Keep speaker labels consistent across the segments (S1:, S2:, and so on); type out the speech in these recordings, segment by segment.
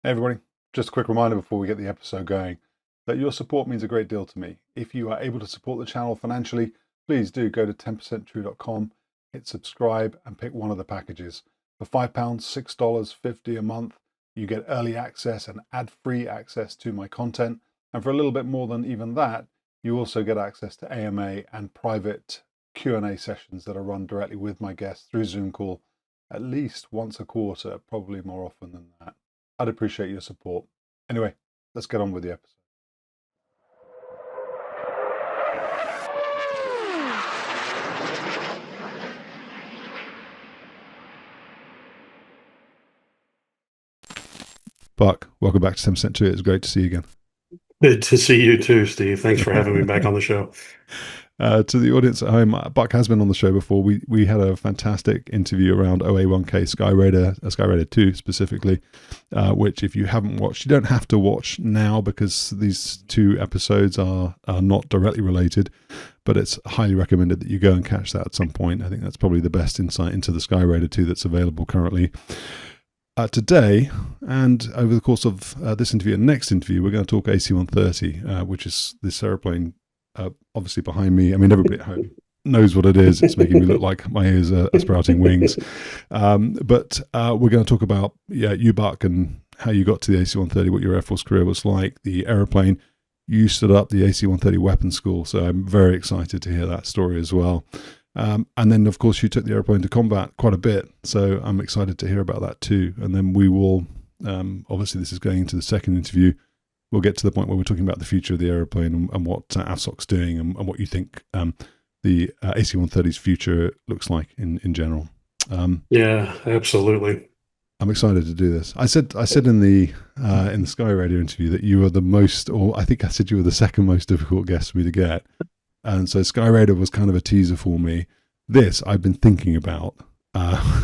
S1: Hey everybody, just a quick reminder before we get the episode going that your support means a great deal to me. If you are able to support the channel financially, please do go to 10percenttrue.com, hit subscribe and pick one of the packages. For £5, $6.50 a month, you get early access and ad-free access to my content. And for a little bit more than even that, you also get access to AMA and private Q&A sessions that are run directly with my guests through Zoom call at least once a quarter, probably more often than that. I'd appreciate your support. Anyway, let's get on with the episode. Buck, welcome back to 10%. It's great to see you again.
S2: Good to see you too, Steve. Thanks for having me back on the show.
S1: To the audience at home, Buck has been on the show before. We had a fantastic interview around OA1K Skyraider 2 specifically, which if you haven't watched, you don't have to watch now because these two episodes are not directly related, but it's highly recommended that you go and catch that at some point. I think that's probably the best insight into the Skyraider 2 that's available currently. Today, and over the course of this interview and next interview, we're going to talk AC-130, which is this aeroplane obviously behind me. I mean, everybody at home knows what it is. It's making me look like my ears are sprouting wings. But we're going to talk about you, Buck, and how you got to the AC-130, what your Air Force career was like, the aeroplane. You stood up the AC-130 weapons school, so I'm very excited to hear that story as well. And then, of course, you took the airplane to combat quite a bit, so I'm excited to hear about that too. And then we will, obviously this is going into the second interview, we'll get to the point where we're talking about the future of the aeroplane and what AFSOC's doing and what you think the AC-130's future looks like in general.
S2: Yeah, absolutely.
S1: I'm excited to do this. I said in the Skyraider interview that you were the most, or I think I said you were the second most difficult guest for me to get. And so Skyraider was kind of a teaser for me. This I've been thinking about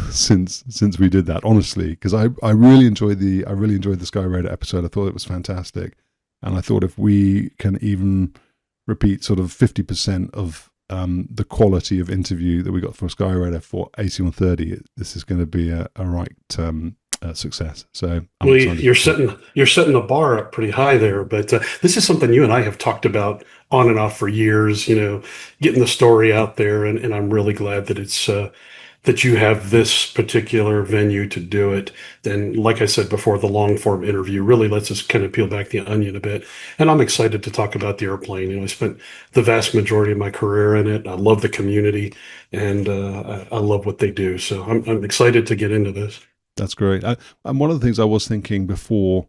S1: since we did that, honestly, because I really enjoyed the Skyraider episode. I thought it was fantastic, and I thought if we can even repeat sort of 50% of the quality of interview that we got from Skyraider for AC-130, this is going to be a right success. So
S2: You're setting the bar up pretty high there, but this is something you and I have talked about on and off for years. Getting the story out there, and I'm really glad that it's that you have this particular venue to do it. And like I said before, the long form interview really lets us kind of peel back the onion a bit. And I'm excited to talk about the airplane. I spent the vast majority of my career in it. I love the community, and I love what they do. So I'm excited to get into this.
S1: That's great. And one of the things I was thinking before,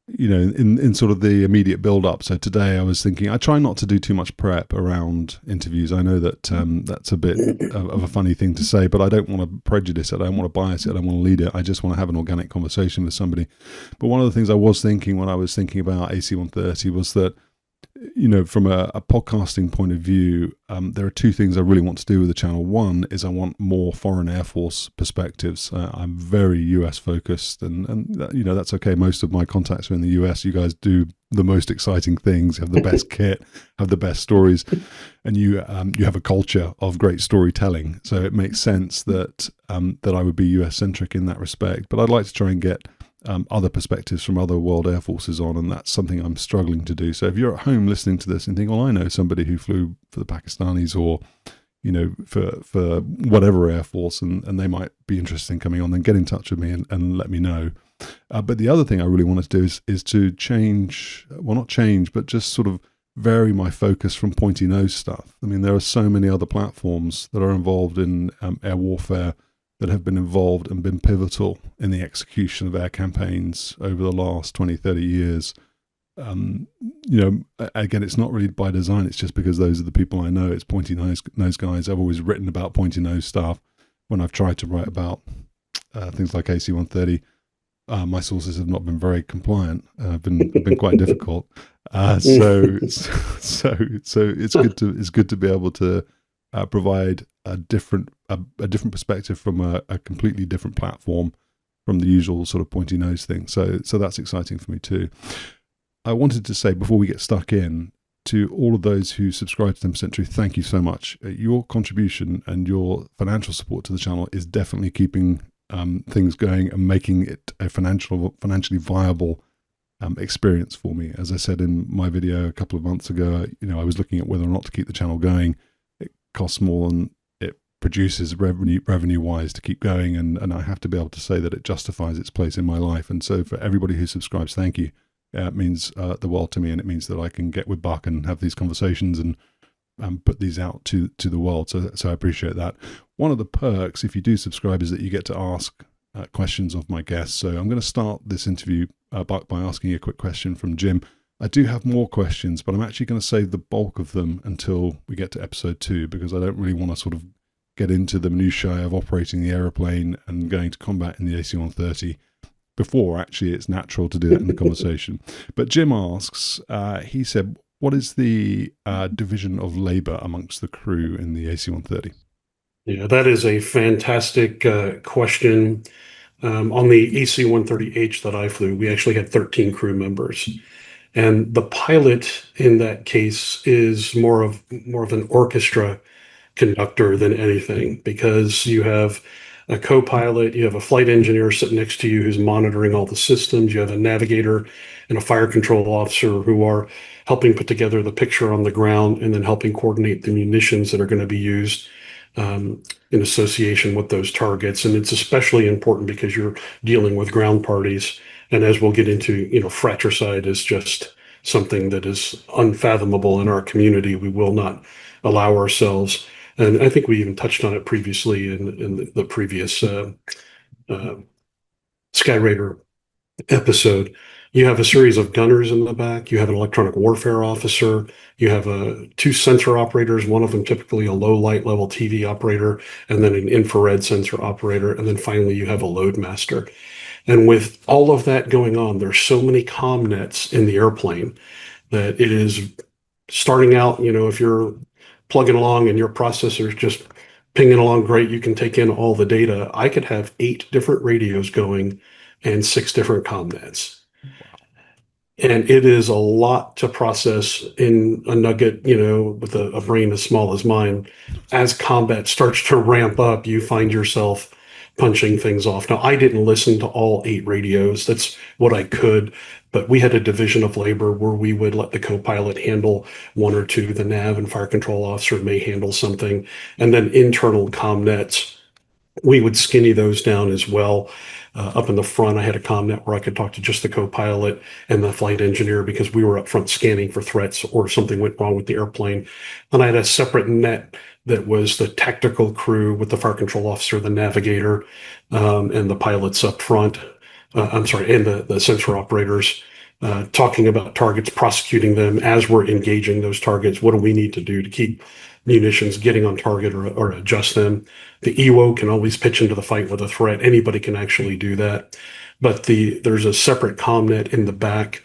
S1: in sort of the immediate build-up. So today I was thinking, I try not to do too much prep around interviews. I know that that's a bit of a funny thing to say, but I don't want to prejudice it. I don't want to bias it. I don't want to lead it. I just want to have an organic conversation with somebody. But one of the things I was thinking when I was thinking about AC-130 was that, from a podcasting point of view, there are two things I really want to do with the channel. One is I want more foreign Air Force perspectives. I'm very US focused, and that's okay. Most of my contacts are in the US. You guys do the most exciting things, have the best kit, have the best stories, and you have a culture of great storytelling. So it makes sense that that I would be US centric in that respect. But I'd like to try and get other perspectives from other world air forces on, and that's something I'm struggling to do. So if you're at home listening to this and think, well, I know somebody who flew for the Pakistanis or, for whatever air force, and they might be interested in coming on, then get in touch with me and let me know. But the other thing I really want to do is to change, well, not change, but just sort of vary my focus from pointy nose stuff. I mean, there are so many other platforms that are involved in air warfare that have been involved and been pivotal in the execution of air campaigns over the last 20, 30 years. Again, it's not really by design. It's just because those are the people I know. It's pointy nose guys. I've always written about pointy nose stuff. When I've tried to write about things like AC-130, my sources have not been very compliant. Have been quite difficult. So it's good to be able to provide a different perspective from a completely different platform from the usual sort of pointy nose thing. So that's exciting for me too. I wanted to say before we get stuck in, to all of those who subscribe to 10% Truth, thank you so much. Your contribution and your financial support to the channel is definitely keeping things going and making it a financially viable experience for me. As I said in my video a couple of months ago, I was looking at whether or not to keep the channel going. It costs more than it produces revenue wise to keep going, and I have to be able to say that it justifies its place in my life. And so for everybody who subscribes, thank you. It means the world to me, and it means that I can get with Buck and have these conversations and put these out to the world. So I appreciate that. One of the perks, if you do subscribe, is that you get to ask questions of my guests. So I'm going to start this interview by asking you a quick question from Jim. I do have more questions, but I'm actually going to save the bulk of them until we get to episode 2, because I don't really want to sort of get into the minutiae of operating the aeroplane and going to combat in the AC-130 before actually it's natural to do that in the conversation. But Jim asks, he said, what is the division of labor amongst the crew in the AC-130?
S2: Yeah, that is a fantastic question. On the AC-130H that I flew, we actually had 13 crew members. And the pilot in that case is more of an orchestra conductor than anything, because you have a co-pilot, you have a flight engineer sitting next to you who's monitoring all the systems, you have a navigator and a fire control officer who are helping put together the picture on the ground and then helping coordinate the munitions that are going to be used in association with those targets. And it's especially important because you're dealing with ground parties. And as we'll get into, fratricide is just something that is unfathomable in our community. We will not allow ourselves. And I think we even touched on it previously in the previous Skyraider episode. You have a series of gunners in the back. You have an electronic warfare officer. You have two sensor operators, one of them typically a low light level TV operator, and then an infrared sensor operator. And then finally, you have a load master. And with all of that going on, there's so many comm nets in the airplane that it is starting out, if you're plugging along and your processor's just pinging along great, you can take in all the data. I could have 8 different radios going and 6 different comm nets. And it is a lot to process in a nugget, with a brain as small as mine. As combat starts to ramp up, you find yourself punching things off. Now, I didn't listen to all 8 radios. That's what I could. But we had a division of labor where we would let the co-pilot handle 1 or 2. The nav and fire control officer may handle something. And then internal comm nets, we would skinny those down as well. Up in the front, I had a comm net where I could talk to just the co-pilot and the flight engineer because we were up front scanning for threats or something went wrong with the airplane. And I had a separate net that was the tactical crew with the fire control officer, the navigator, and the pilots up front. And the sensor operators talking about targets, prosecuting them as we're engaging those targets. What do we need to do to keep munitions getting on target or adjust them? The EWO can always pitch into the fight with a threat. Anybody can actually do that. But there's a separate comm net in the back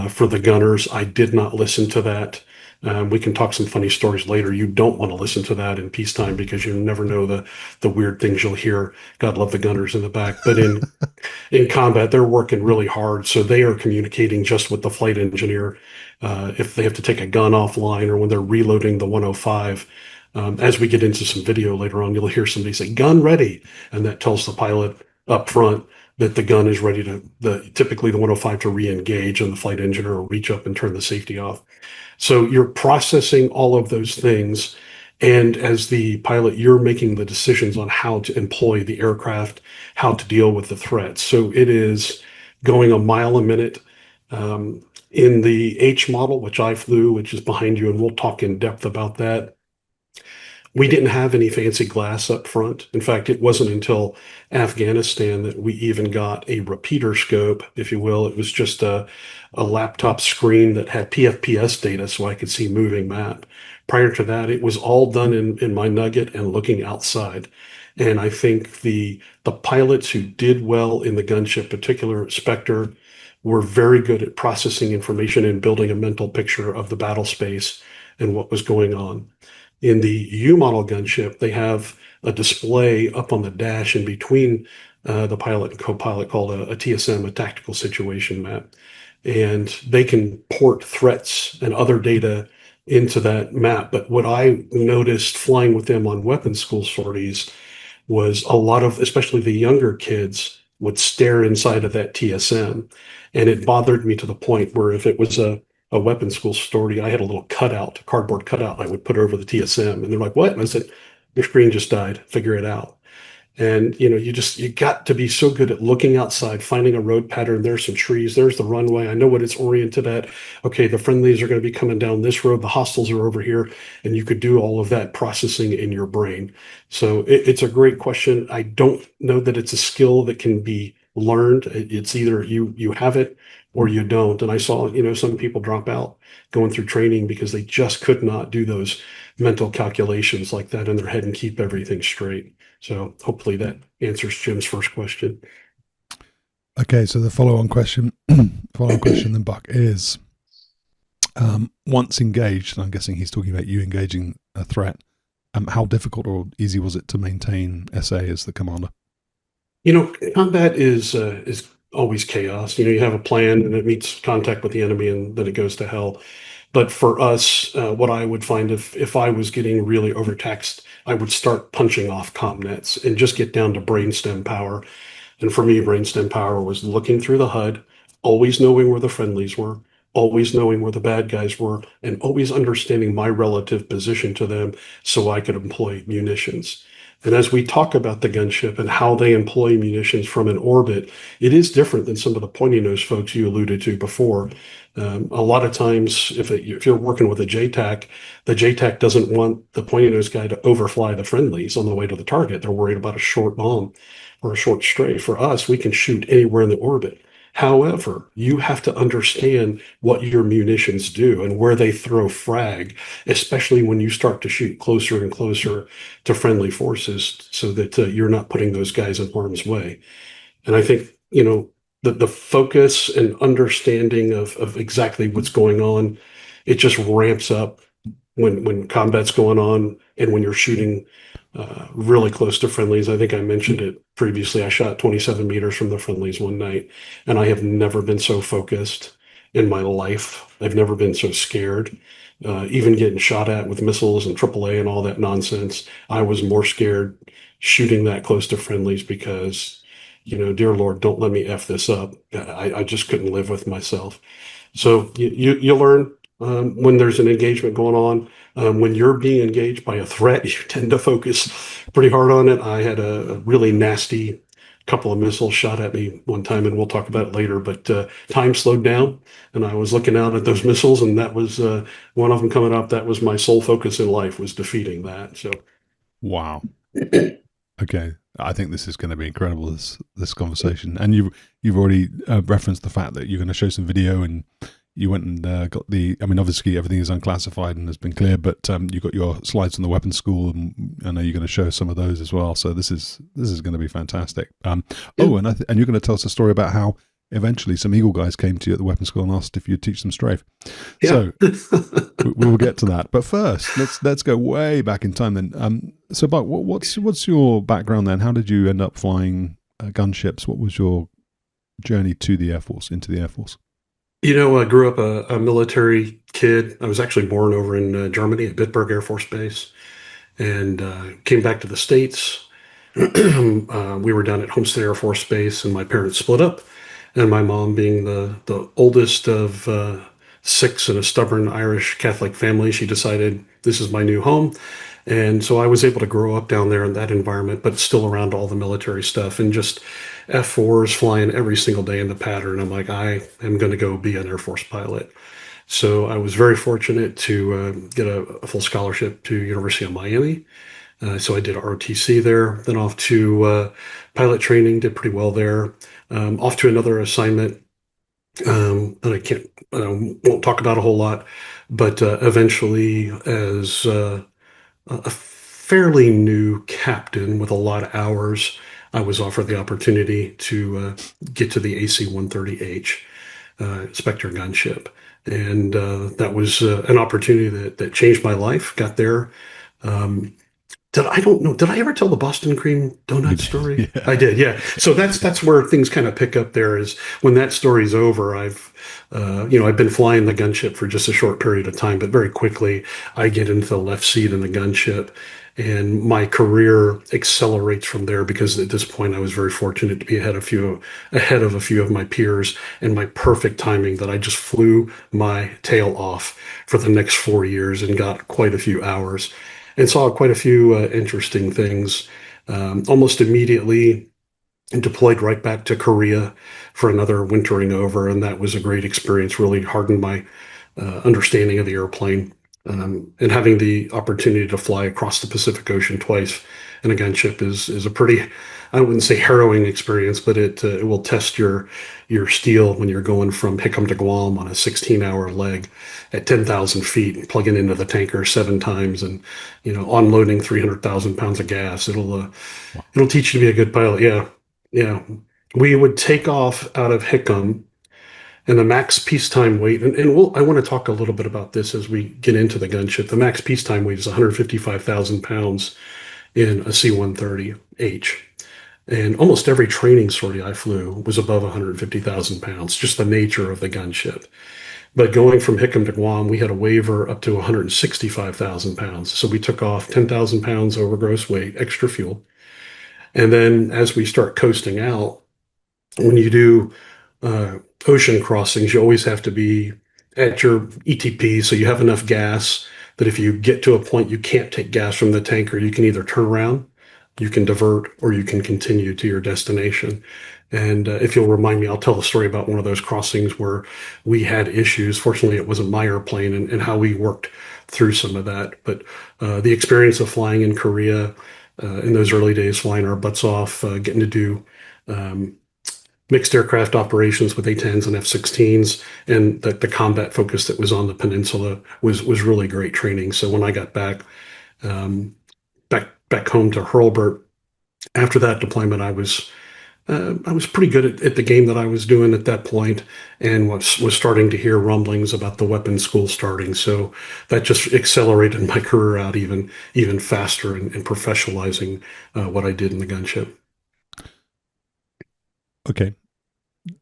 S2: for the gunners. I did not listen to that. We can talk some funny stories later. You don't want to listen to that in peacetime because you never know the weird things you'll hear. God love the gunners in the back. But in combat, they're working really hard. So they are communicating just with the flight engineer. If they have to take a gun offline or when they're reloading the 105. As we get into some video later on, you'll hear somebody say, gun ready. And that tells the pilot up front that the gun is ready typically the 105 to re-engage, and the flight engineer will reach up and turn the safety off. So you're processing all of those things. And as the pilot, you're making the decisions on how to employ the aircraft, how to deal with the threats. So it is going a mile a minute. In the H model, which I flew, which is behind you, and we'll talk in depth about that, we didn't have any fancy glass up front. In fact, it wasn't until Afghanistan that we even got a repeater scope, if you will. It was just a laptop screen that had PFPS data so I could see moving map. Prior to that, it was all done in my nugget and looking outside. And I think the pilots who did well in the gunship, particular Spectre, were very good at processing information and building a mental picture of the battle space and what was going on. In the U model gunship, they have a display up on the dash in between the pilot and co-pilot called a TSM, a tactical situation map. And they can port threats and other data into that map. But what I noticed flying with them on weapons school sorties, was a lot of, especially the younger kids, would stare inside of that TSM. And it bothered me to the point where if it was a weapons school story, I had a little cutout, a cardboard cutout I would put over the TSM. And they're like, what? And I said, your screen just died. Figure it out. And you got to be so good at looking outside, finding a road pattern. There's some trees. There's the runway. I know what it's oriented at. Okay, the friendlies are going to be coming down this road. The hostiles are over here, and you could do all of that processing in your brain. So it's a great question. I don't know that it's a skill that can be learned. It's either you have it or you don't. And I saw some people drop out going through training because they just could not do those mental calculations like that in their head and keep everything straight. So hopefully that answers Jim's first question.
S1: Okay, so the follow-on question, then, Buck, is once engaged, and I'm guessing he's talking about you engaging a threat, how difficult or easy was it to maintain SA as the commander?
S2: Combat is always chaos. You have a plan and it meets contact with the enemy and then it goes to hell. But for us, what I would find if I was getting really overtaxed, I would start punching off comm nets and just get down to brainstem power. And for me, brainstem power was looking through the HUD, always knowing where the friendlies were, always knowing where the bad guys were, and always understanding my relative position to them so I could employ munitions. And as we talk about the gunship and how they employ munitions from an orbit, it is different than some of the pointy nose folks you alluded to before. A lot of times, if you're working with a JTAC, the JTAC doesn't want the pointy nose guy to overfly the friendlies on the way to the target. They're worried about a short bomb or a short stray. For us, we can shoot anywhere in the orbit. However, you have to understand what your munitions do and where they throw frag, especially when you start to shoot closer and closer to friendly forces so that you're not putting those guys in harm's way. And I think, the focus and understanding of exactly what's going on, it just ramps up when combat's going on and when you're shooting really close to friendlies. I think I mentioned it previously. I shot 27 meters from the friendlies one night, and I have never been so focused in my life. I've never been so scared. Even getting shot at with missiles and AAA and all that nonsense, I was more scared shooting that close to friendlies because, dear Lord, don't let me F this up. I just couldn't live with myself. So you learn when there's an engagement going on. When you're being engaged by a threat, you tend to focus pretty hard on it. I had a really nasty couple of missiles shot at me one time, and we'll talk about it later. But time slowed down, and I was looking out at those missiles, and that was one of them coming up. That was my sole focus in life, was defeating that. So,
S1: wow. Okay, I think this is going to be incredible. This conversation, and you've already referenced the fact that you're going to show some video and. You went and got obviously everything is unclassified and has been cleared, but you got your slides from the weapons school, and I know you're going to show some of those as well. So this is going to be fantastic. And you're going to tell us a story about how eventually some Eagle guys came to you at the weapons school and asked if you'd teach them strafe. Yeah. So we will get to that. But first, let's go way back in time then. So, Buck, what's your background then? How did you end up flying gunships? What was your journey to the Air Force, into the Air Force?
S2: I grew up a military kid. I was actually born over in Germany at Bitburg Air Force Base, and came back to the States. We were down at Homestead Air Force Base, and my parents split up. And my mom, being the oldest of six in a stubborn Irish Catholic family, she decided this is my new home. And so I was able to grow up down there in that environment, but still around all the military stuff and just F4s flying every single day in the pattern. I'm like, I am going to go be an Air Force pilot. So I was very fortunate to get a full scholarship to University of Miami. So I did ROTC there, then off to pilot training, did pretty well there. Off to another assignment that I won't talk about a whole lot, but eventually as a fairly new captain with a lot of hours, I was offered the opportunity to get to the AC-130H Spectre gunship. And that was an opportunity that changed my life. Got there. Did I ever tell the Boston cream donut story? Yeah. I did, yeah. So that's where things kind of pick up there, is when that story's over, I've been flying the gunship for just a short period of time, but very quickly I get into the left seat in the gunship. And my career accelerates from there because at this point I was very fortunate to be ahead of a few of my peers, and my perfect timing that I just flew my tail off for the next 4 years and got quite a few hours and saw quite a few interesting things. Almost immediately deployed right back to Korea for another wintering over, and that was a great experience. Really hardened my understanding of the airplane, and having the opportunity to fly across the Pacific Ocean twice in a gunship is a pretty, I wouldn't say harrowing experience, but it will test your steel when you're going from Hickam to Guam on a 16-hour leg at 10,000 feet, plugging into the tanker 7 times, and unloading 300,000 pounds of gas. It'll teach you to be a good pilot. Yeah, yeah. We would take off out of Hickam, and the max peacetime weight, and I want to talk a little bit about this as we get into the gunship. The max peacetime weight is 155,000 pounds in a C-130H. And almost every training sortie I flew was above 150,000 pounds, just the nature of the gunship. But going from Hickam to Guam, we had a waiver up to 165,000 pounds. So we took off 10,000 pounds over gross weight, extra fuel. And then as we start coasting out, when you do uh, ocean crossings, you always have to be at your ETP, so you have enough gas that if you get to a point you can't take gas from the tanker, you can either turn around, you can divert, or you can continue to your destination. And if you'll remind me, I'll tell a story about one of those crossings where we had issues. Fortunately, it wasn't my airplane, and how we worked through some of that. But the experience of flying in Korea in those early days, flying our butts off, getting to do um, mixed aircraft operations with A-10s and F-16s, and the combat focus that was on the peninsula was really great training. So when I got um, back home to Hurlburt after that deployment, I was pretty good at the game that I was doing at that point, and was starting to hear rumblings about the weapons school starting. So that just accelerated my career out even faster, and professionalizing what I did in the gunship.
S1: Okay.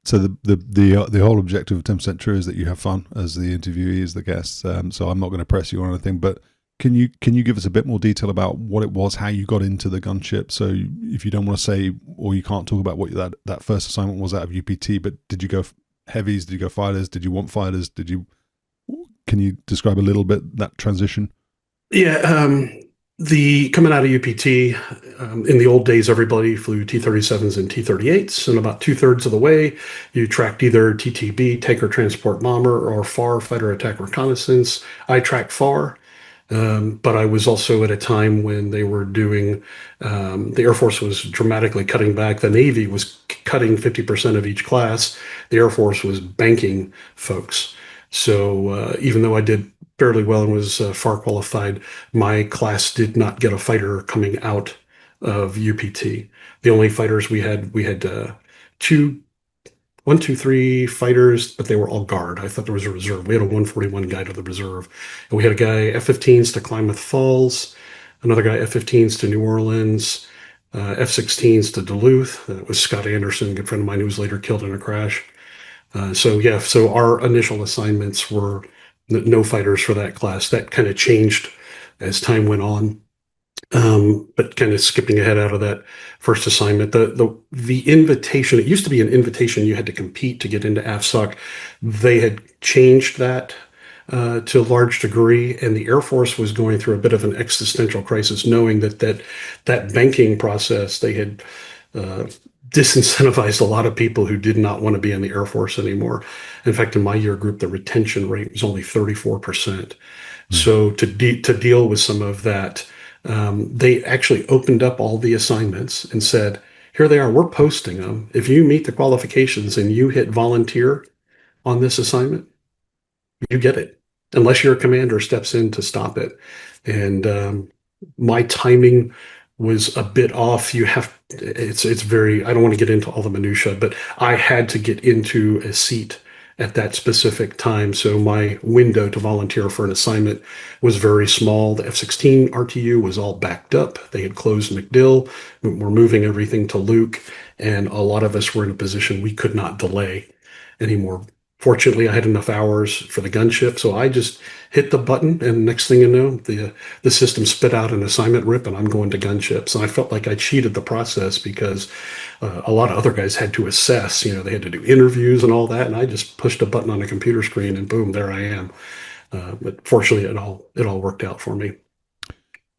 S1: So the whole objective of 10% True is that you have fun as the interviewee, as the guest. So I'm not going to press you on anything, but can you give us a bit more detail about what it was, how you got into the gunship? So if you don't want to say, or you can't talk about what that first assignment was out of UPT, but did you go heavies? Did you go fighters? Did you want fighters? Can you describe a little bit that transition?
S2: Yeah, the coming out of UPT, in the old days, everybody flew T-37s and T-38s, and about two-thirds of the way, you tracked either TTB, Tanker Transport Bomber, or FAR, Fighter Attack Reconnaissance. I tracked FAR, but I was also at a time when they were doing, the Air Force was dramatically cutting back. The Navy was cutting 50% of each class. The Air Force was banking folks. So even though I did fairly well and was FAR qualified, my class did not get a fighter coming out of UPT. The only fighters we had two, one, two, three fighters, but they were all guard. I thought there was a reserve. We had a 141 guy to the reserve, and we had a guy F-15s to Klamath Falls, another guy F-15s to New Orleans, F-16s to Duluth. That was Scott Anderson, a good friend of mine who was later killed in a crash. So yeah, so our initial assignments were no fighters for that class. That kind of changed as time went on. But kind of skipping ahead out of that first assignment, the invitation, it used to be an invitation you had to compete to get into AFSOC. They had changed that to a large degree, and the Air Force was going through a bit of an existential crisis, knowing that banking process, they had uh, disincentivized a lot of people who did not want to be in the Air Force anymore. In fact, in my year group, the retention rate was only 34%.
S1: Hmm.
S2: So to deal with some of that, they actually opened up all the assignments and said, "Here they are. We're posting them. If you meet the qualifications and you hit volunteer on this assignment, you get it, unless your commander steps in to stop it." And my timing was a bit off. It's very, I don't want to get into all the minutia, but I had to get into a seat at that specific time. So my window to volunteer for an assignment was very small. The F-16 RTU was all backed up. They had closed MacDill. We're moving everything to Luke, and a lot of us were in a position we could not delay anymore Fortunately, I had enough hours for the gunship, so I just hit the button, and next thing you know, the system spit out an assignment rip, and I'm going to gunships. And I felt like I cheated the process because a lot of other guys had to assess. They had to do interviews and all that, and I just pushed a button on a computer screen, and boom, there I am. But fortunately, it all worked out for me.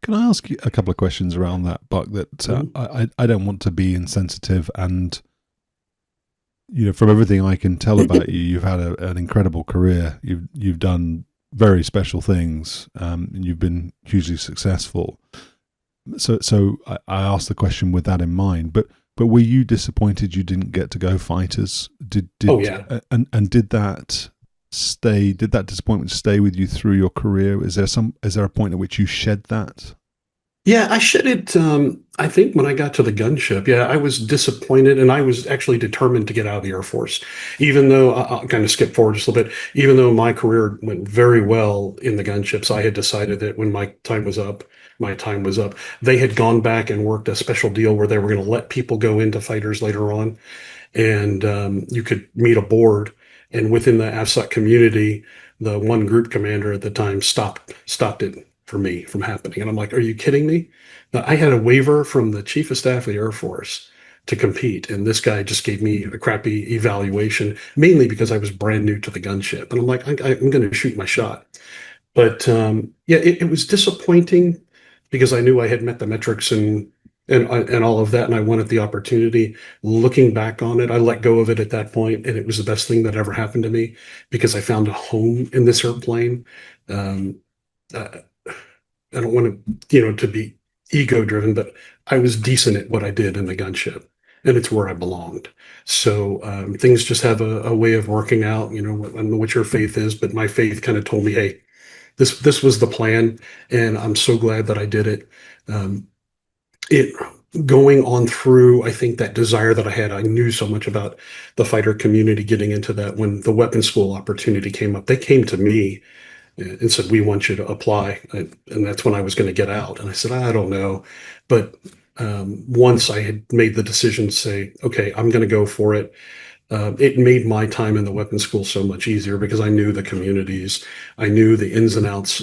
S1: Can I ask you a couple of questions around that, Buck? That I don't want to be insensitive, and from everything I can tell about you, you've had an incredible career. You've done very special things, and you've been hugely successful. So I asked the question with that in mind. But were you disappointed you didn't get to go fighters?
S2: Oh yeah.
S1: And did that stay? Did that disappointment stay with you through your career? Is there a point at which you shed that?
S2: Yeah, I shed it. I think when I got to the gunship, yeah, I was disappointed, and I was actually determined to get out of the Air Force. Even though I'll kind of skip forward just a little bit, even though my career went very well in the gunships, I had decided that when my time was up, my time was up. They had gone back and worked a special deal where they were going to let people go into fighters later on, and you could meet a board. And within the AFSOC community, the one group commander at the time stopped it for me from happening. And I'm like, are you kidding me? Now, I had a waiver from the chief of staff of the Air Force to compete, and this guy just gave me a crappy evaluation, mainly because I was brand new to the gunship. And I'm like, I'm going to shoot my shot. But yeah, it was disappointing because I knew I had met the metrics and all of that, and I wanted the opportunity. Looking back on it, I let go of it at that point, and it was the best thing that ever happened to me because I found a home in this airplane. Um, uh, I don't want to be ego driven, but I was decent at what I did in the gunship, and it's where I belonged. So things just have a way of working out. I don't know what your faith is, but my faith kind of told me, hey, this was the plan, and I'm so glad that I did it. It going on through, I think that desire that I had, I knew so much about the fighter community getting into that. When the weapons school opportunity came up, they came to me and said, we want you to apply. And that's when I was going to get out. And I said, I don't know. But once I had made the decision to say, okay, I'm going to go for it, it made my time in the weapons school so much easier because I knew the communities, I knew the ins and outs,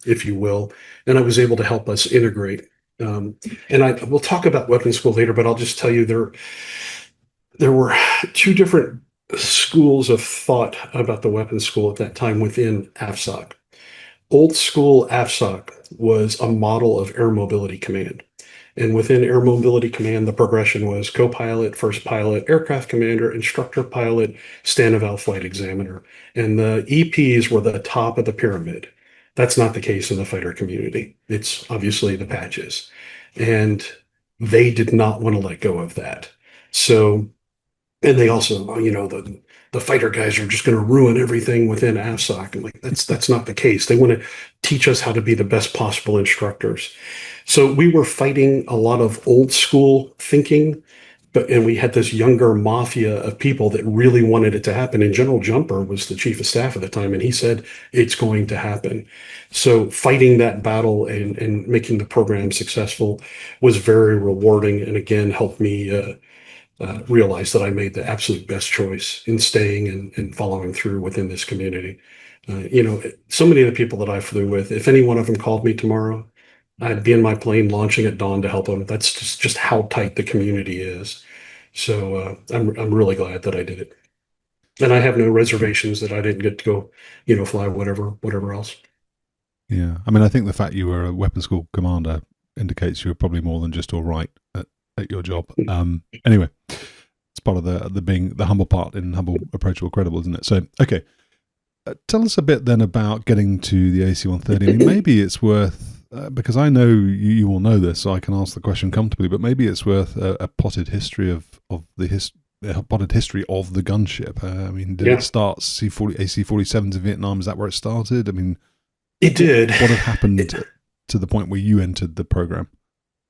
S2: if you will, and I was able to help us integrate. And we'll talk about weapons school later, but I'll just tell you there were two different schools of thought about the weapons school at that time within AFSOC. Old school AFSOC was a model of Air Mobility Command. And within Air Mobility Command, the progression was co-pilot, first pilot, aircraft commander, instructor pilot, stand-of-valve flight examiner. And the EPs were the top of the pyramid. That's not the case in the fighter community. It's obviously the patches. And they did not want to let go of that. So, and they also, the fighter guys are just going to ruin everything within AFSOC. And like, that's not the case. They want to teach us how to be the best possible instructors. So we were fighting a lot of old school thinking, and we had this younger mafia of people that really wanted it to happen. And General Jumper was the chief of staff at the time, and he said, it's going to happen. So fighting that battle and making the program successful was very rewarding, and again, helped me realize that I made the absolute best choice in staying and following through within this community. So many of the people that I flew with, if any one of them called me tomorrow, I'd be in my plane launching at dawn to help them. That's just how tight the community is. So I'm really glad that I did it, and I have no reservations that I didn't get to go, fly whatever else.
S1: Yeah, I mean, I think the fact you were a weapons school commander indicates you were probably more than just all right at your job. Anyway, it's part of the being the humble part in humble, approachable, credible, isn't it? So, okay, tell us a bit then about getting to the AC-130. I mean, maybe it's worth. Because I know you will know this, so I can ask the question comfortably. But maybe it's worth a potted history of the potted history of the gunship. I mean, did it start AC-47s in Vietnam? Is that where it started? I mean,
S2: it did.
S1: What had happened to the point where you entered the program?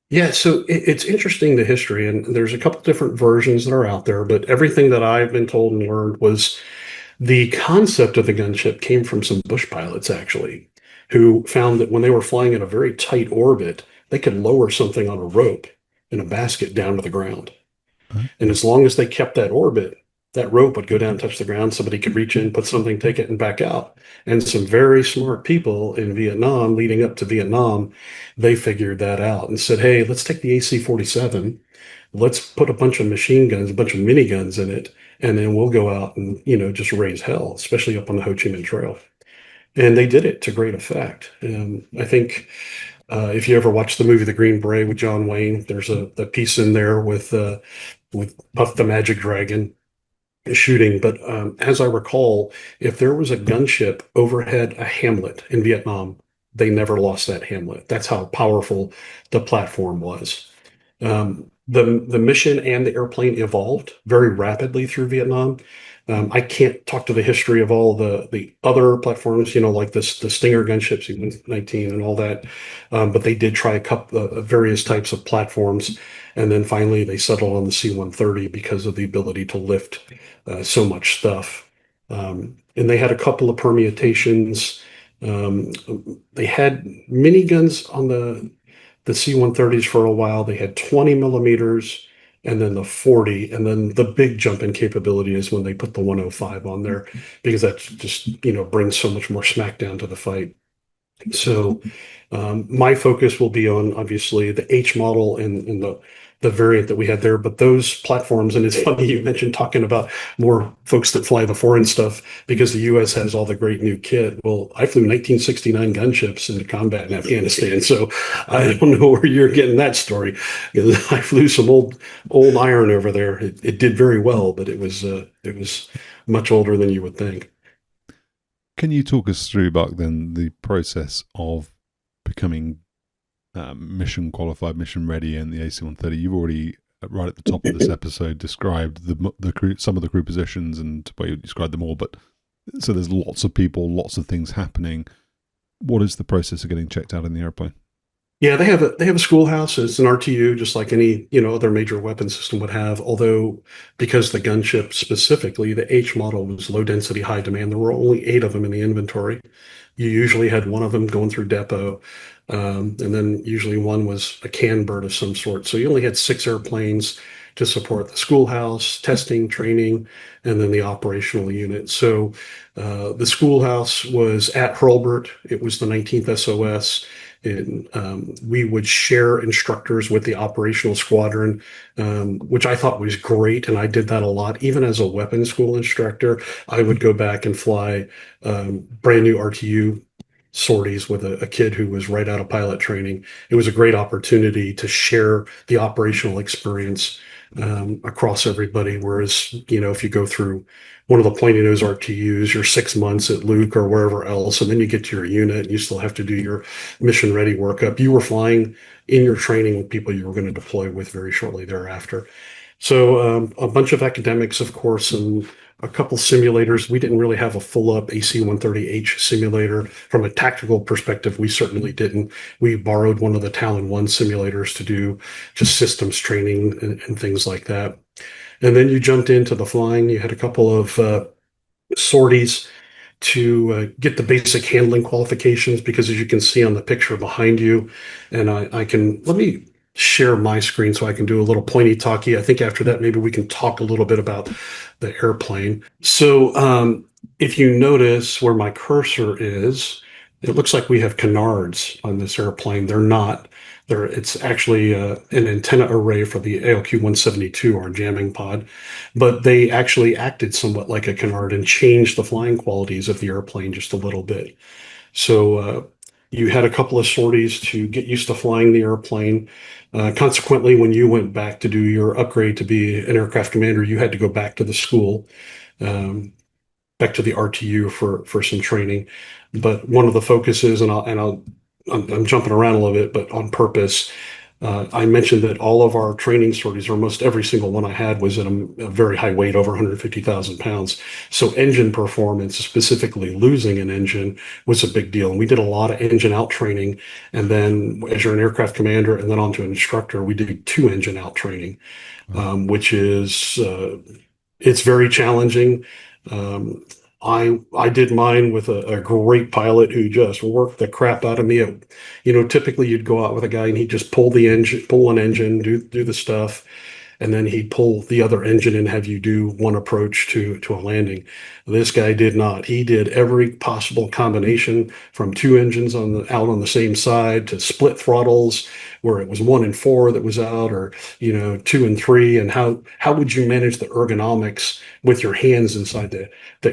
S2: Yeah, so it's interesting, the history, and there's a couple different versions that are out there. But everything that I've been told and learned was the concept of the gunship came from some bush pilots, actually, who found that when they were flying in a very tight orbit, they could lower something on a rope in a basket down to the ground.
S1: Huh?
S2: And as long as they kept that orbit, that rope would go down, touch the ground. Somebody could reach in, put something, take it, and back out. And some very smart people in Vietnam, leading up to Vietnam, they figured that out and said, "Hey, let's take the AC-47. Let's put a bunch of machine guns, a bunch of miniguns in it, and then we'll go out and just raise hell, especially up on the Ho Chi Minh Trail." And they did it to great effect. I think if you ever watch the movie The Green Beret with John Wayne, there's a piece in there with Puff the Magic Dragon shooting. But as I recall, if there was a gunship overhead a hamlet in Vietnam, they never lost that hamlet. That's how powerful the platform was. The mission and the airplane evolved very rapidly through Vietnam. I can't talk to the history of all the other platforms, like the Stinger gunships, C-119 and all that, but they did try a couple various types of platforms, and then finally they settled on the C-130 because of the ability to lift so much stuff. And they had a couple of permutations. They had miniguns on the C-130s for a while. They had 20 millimeters and then the 40, and then the big jump in capability is when they put the 105 on there, because that just, brings so much more smackdown to the fight. So my focus will be on obviously the H model and the variant that we had there, but those platforms, and it's funny you mentioned talking about more folks that fly the foreign stuff because the U.S. has all the great new kit. Well, I flew 1969 gunships into combat in Afghanistan, so I don't know where you're getting that story. I flew some old iron over there. It did very well, but it was much older than you would think.
S1: Can you talk us through, Buck, then the process of becoming mission qualified, mission ready in the AC-130? You've already, right at the top of this episode, described the crew, some of the crew positions, and well, you described them all. But so there's lots of people, lots of things happening. What is the process of getting checked out in the airplane?
S2: Yeah, they have a schoolhouse. It's an RTU, just like any other major weapon system would have. Although, because the gunship specifically, the H model was low density, high demand, there were only 8 of them in the inventory. You usually had one of them going through depot, and then usually one was a can bird of some sort. So you only had 6 airplanes to support the schoolhouse, testing, training, and then the operational unit. So the schoolhouse was at Hurlburt. It was the 19th SOS. And we would share instructors with the operational squadron, which I thought was great. And I did that a lot. Even as a weapons school instructor, I would go back and fly brand new RTU sorties with a kid who was right out of pilot training. It was a great opportunity to share the operational experience across everybody. Whereas, if you go through one of the pointy nose RTUs, you're 6 months at Luke or wherever else, and then you get to your unit and you still have to do your mission ready workup. You were flying in your training with people you were going to deploy with very shortly thereafter. So a bunch of academics, of course, and a couple simulators. We didn't really have a full up AC-130H simulator. From a tactical perspective, we certainly didn't. We borrowed one of the Talon 1 simulators to do just systems training and things like that. And then you jumped into the flying. You had a couple of sorties to get the basic handling qualifications, because as you can see on the picture behind you, and let me share my screen so I can do a little pointy talky. I think after that, maybe we can talk a little bit about the airplane. So if you notice where my cursor is, it looks like we have canards on this airplane. They're not. It's actually an antenna array for the ALQ-172, our jamming pod, but they actually acted somewhat like a canard and changed the flying qualities of the airplane just a little bit. So you had a couple of sorties to get used to flying the airplane. Consequently, when you went back to do your upgrade to be an aircraft commander, you had to go back to the school, back to the RTU for some training. But one of the focuses, I'm jumping around a little bit, but on purpose. I mentioned that all of our training sorties, or almost every single one I had, was at a very high weight, over 150,000 pounds. So engine performance, specifically losing an engine, was a big deal. And we did a lot of engine out training. And then as you're an aircraft commander and then on to an instructor, we did 2 engine out training, which is, it's very challenging. I did mine with a great pilot who just worked the crap out of me. Typically you'd go out with a guy and he'd just pull an engine, do the stuff. and then he'd pull the other engine and have you do one approach to a landing. This guy did not. He did every possible combination from two engines out on the same side to split throttles where it was 1 and 4 that was out, or 2 and 3. And how would you manage the ergonomics with your hands inside the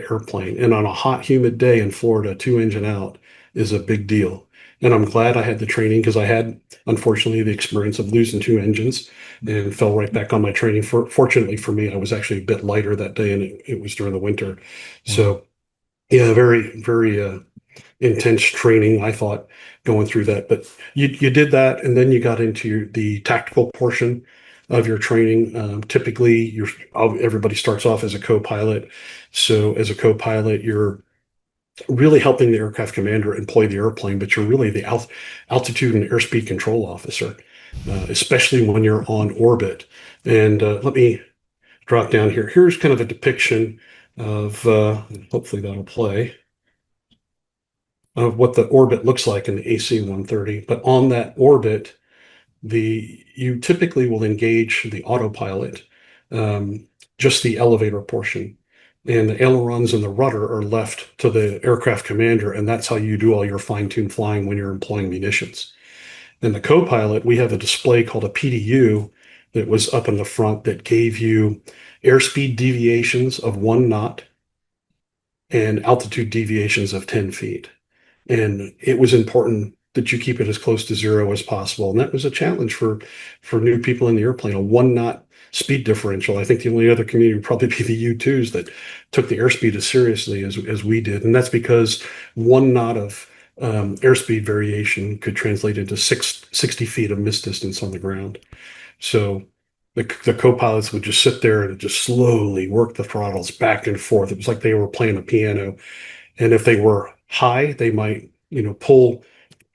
S2: airplane? And on a hot, humid day in Florida, two engine out is a big deal. And I'm glad I had the training because I had, unfortunately, the experience of losing two engines and fell right back on my training. Fortunately for me, I was actually a bit lighter that day, and it was during the winter.
S1: Wow.
S2: So, yeah, very, very intense training, I thought, going through that. But you did that, and then you got into the tactical portion of your training. Typically, everybody starts off as a co-pilot. So, as a co-pilot, you're really helping the aircraft commander employ the airplane, but you're really the altitude and airspeed control officer, especially when you're on orbit. And let me drop down here. Here's kind of a depiction of, hopefully that'll play, of what the orbit looks like in the AC-130. But on that orbit, you typically will engage the autopilot, just the elevator portion. And the ailerons and the rudder are left to the aircraft commander, and that's how you do all your fine-tuned flying when you're employing munitions. And the co-pilot, we have a display called a PDU that was up in the front that gave you airspeed deviations of 1 knot and altitude deviations of 10 feet. And it was important that you keep it as close to zero as possible. And that was a challenge for new people in the airplane, a 1 knot speed differential. I think the only other community would probably be the U-2s that took the airspeed as seriously as we did. And that's because 1 knot of airspeed variation could translate into 60 feet of miss distance on the ground. So the co-pilots would just sit there and just slowly work the throttles back and forth. It was like they were playing a piano. And if they were high, they might, pull,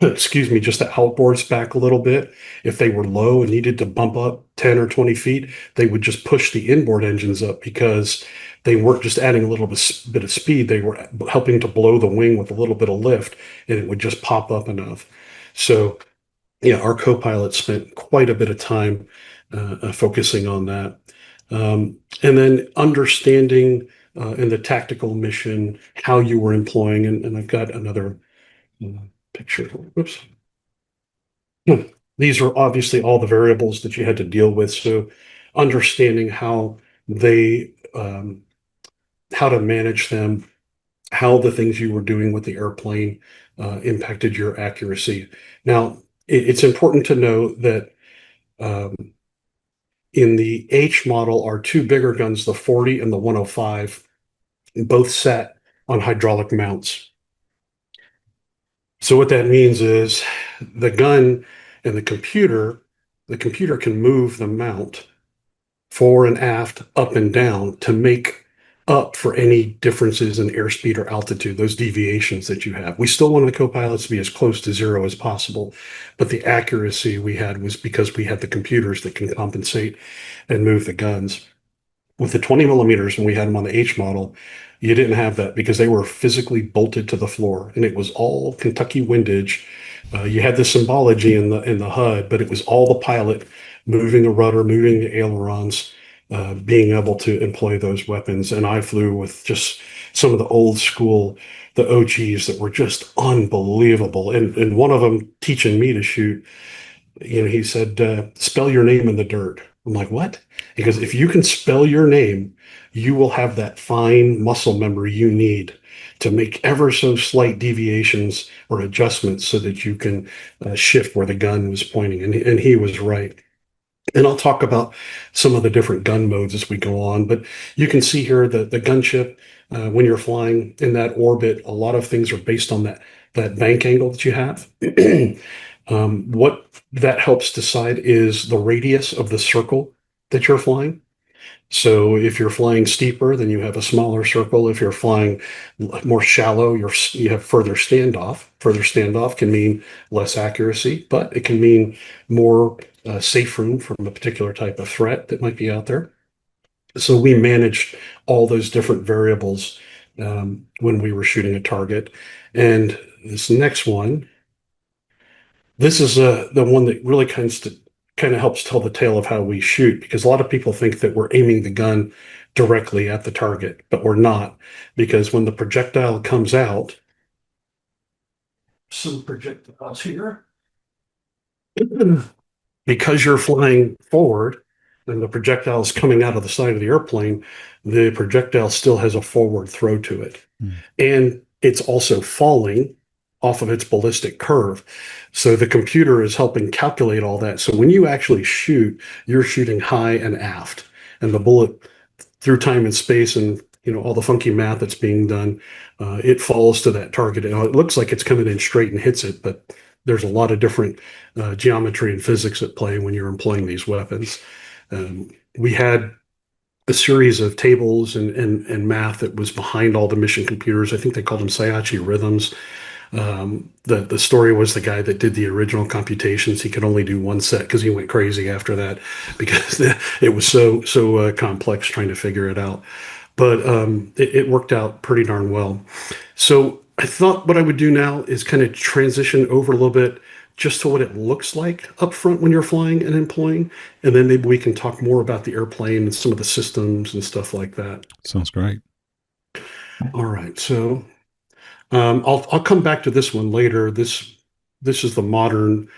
S2: excuse me, just the outboards back a little bit. If they were low and needed to bump up 10 or 20 feet, they would just push the inboard engines up because they weren't just adding a little bit of speed. They were helping to blow the wing with a little bit of lift, and it would just pop up enough. So, yeah, our co-pilot spent quite a bit of time focusing on that. And then understanding in the tactical mission how you were employing, and I've got another picture. Whoops. These are obviously all the variables that you had to deal with. So understanding they, how to manage them, how the things you were doing with the airplane impacted your accuracy. Now, it's important to know that in the H model, our two bigger guns, the 40 and the 105, both sat on hydraulic mounts. So what that means is the gun and the computer can move the mount fore and aft, up and down to make up for any differences in airspeed or altitude, those deviations that you have. We still wanted the co-pilots to be as close to zero as possible, but the accuracy we had was because we had the computers that can compensate and move the guns. With the 20 millimeters, when we had them on the H model, you didn't have that because they were physically bolted to the floor, and it was all Kentucky windage. You had the symbology in the HUD, but it was all the pilot moving the rudder, moving the ailerons, being able to employ those weapons. And I flew with just some of the old school, the OGs that were just unbelievable. And one of them teaching me to shoot, he said, spell your name in the dirt. I'm like, what? Because if you can spell your name, you will have that fine muscle memory you need to make ever so slight deviations or adjustments so that you can shift where the gun was pointing. And he was right. And I'll talk about some of the different gun modes as we go on, but you can see here the gunship, when you're flying in that orbit, a lot of things are based on that bank angle that you have. What that helps decide is the radius of the circle that you're flying. So if you're flying steeper, then you have a smaller circle. If you're flying more shallow, you have further standoff. Further standoff can mean less accuracy, but it can mean more safe room from a particular type of threat that might be out there. So we managed all those different variables when we were shooting a target. And this next one, this is the one that really kind of helps tell the tale of how we shoot, because a lot of people think that we're aiming the gun directly at the target, but we're not, because when the projectile comes out, some projectiles here, because you're flying forward and the projectile is coming out of the side of the airplane, the projectile still has a forward throw to it.
S1: Mm.
S2: And it's also falling off of its ballistic curve. So the computer is helping calculate all that. So when you actually shoot, you're shooting high and aft, and the bullet, through time and space and all the funky math that's being done, it falls to that target. And it looks like it's coming in straight and hits it, but there's a lot of different geometry and physics at play when you're employing these weapons. We had a series of tables and math that was behind all the mission computers. I think they called them Sayachi rhythms. The story was the guy that did the original computations. He could only do one set because he went crazy after that, because it was so complex trying to figure it out. But it worked out pretty darn well. So I thought what I would do now is kind of transition over a little bit just to what it looks like up front when you're flying and employing, and then maybe we can talk more about the airplane and some of the systems and stuff like that.
S1: Sounds great.
S2: All right, so I'll come back to this one later. This is the modern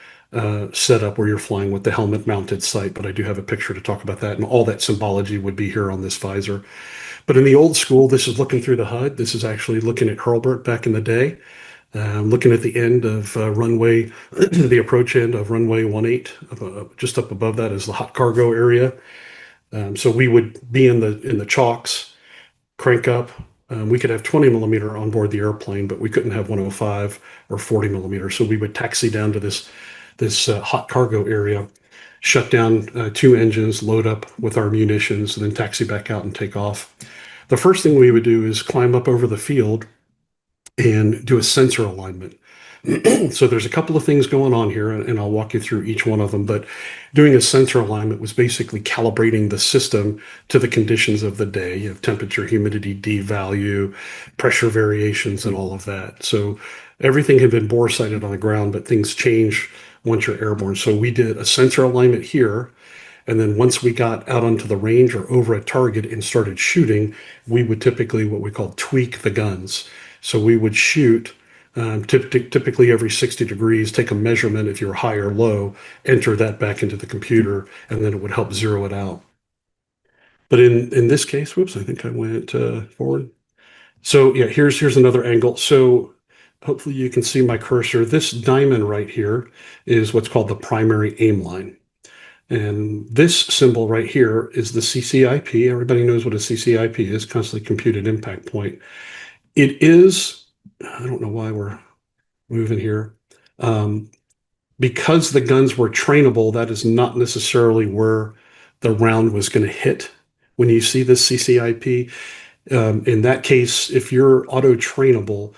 S2: setup where you're flying with the helmet mounted sight, but I do have a picture to talk about that, and all that symbology would be here on this visor. But in the old school, this is looking through the HUD. This is actually looking at Hurlburt back in the day, looking at the end of runway, the approach end of runway 18. Just up above that is the hot cargo area. So we would be in the chocks, crank up. We could have 20 millimeter on board the airplane, but we couldn't have 105 or 40 millimeter. So we would taxi down to this hot cargo area, shut down 2 engines, load up with our munitions, and then taxi back out and take off. The first thing we would do is climb up over the field and do a sensor alignment. So there's a couple of things going on here, and I'll walk you through each one of them. But doing a sensor alignment was basically calibrating the system to the conditions of the day. You have temperature, humidity, D value, pressure variations, and all of that. So everything had been bore sighted on the ground, but things change once you're airborne. So we did a sensor alignment here. And then once we got out onto the range or over a target and started shooting, we would typically what we call tweak the guns. So we would shoot typically every 60 degrees, take a measurement if you're high or low, enter that back into the computer, and then it would help zero it out. But in this case, whoops, I think I went forward. So yeah, here's another angle. So hopefully you can see my cursor. This diamond right here is what's called the primary aim line. And this symbol right here is the CCIP. Everybody knows what a CCIP is, constantly computed impact point. It is, I don't know why we're moving here. Because the guns were trainable, that is not necessarily where the round was going to hit. When you see this CCIP, in that case, if you're auto trainable,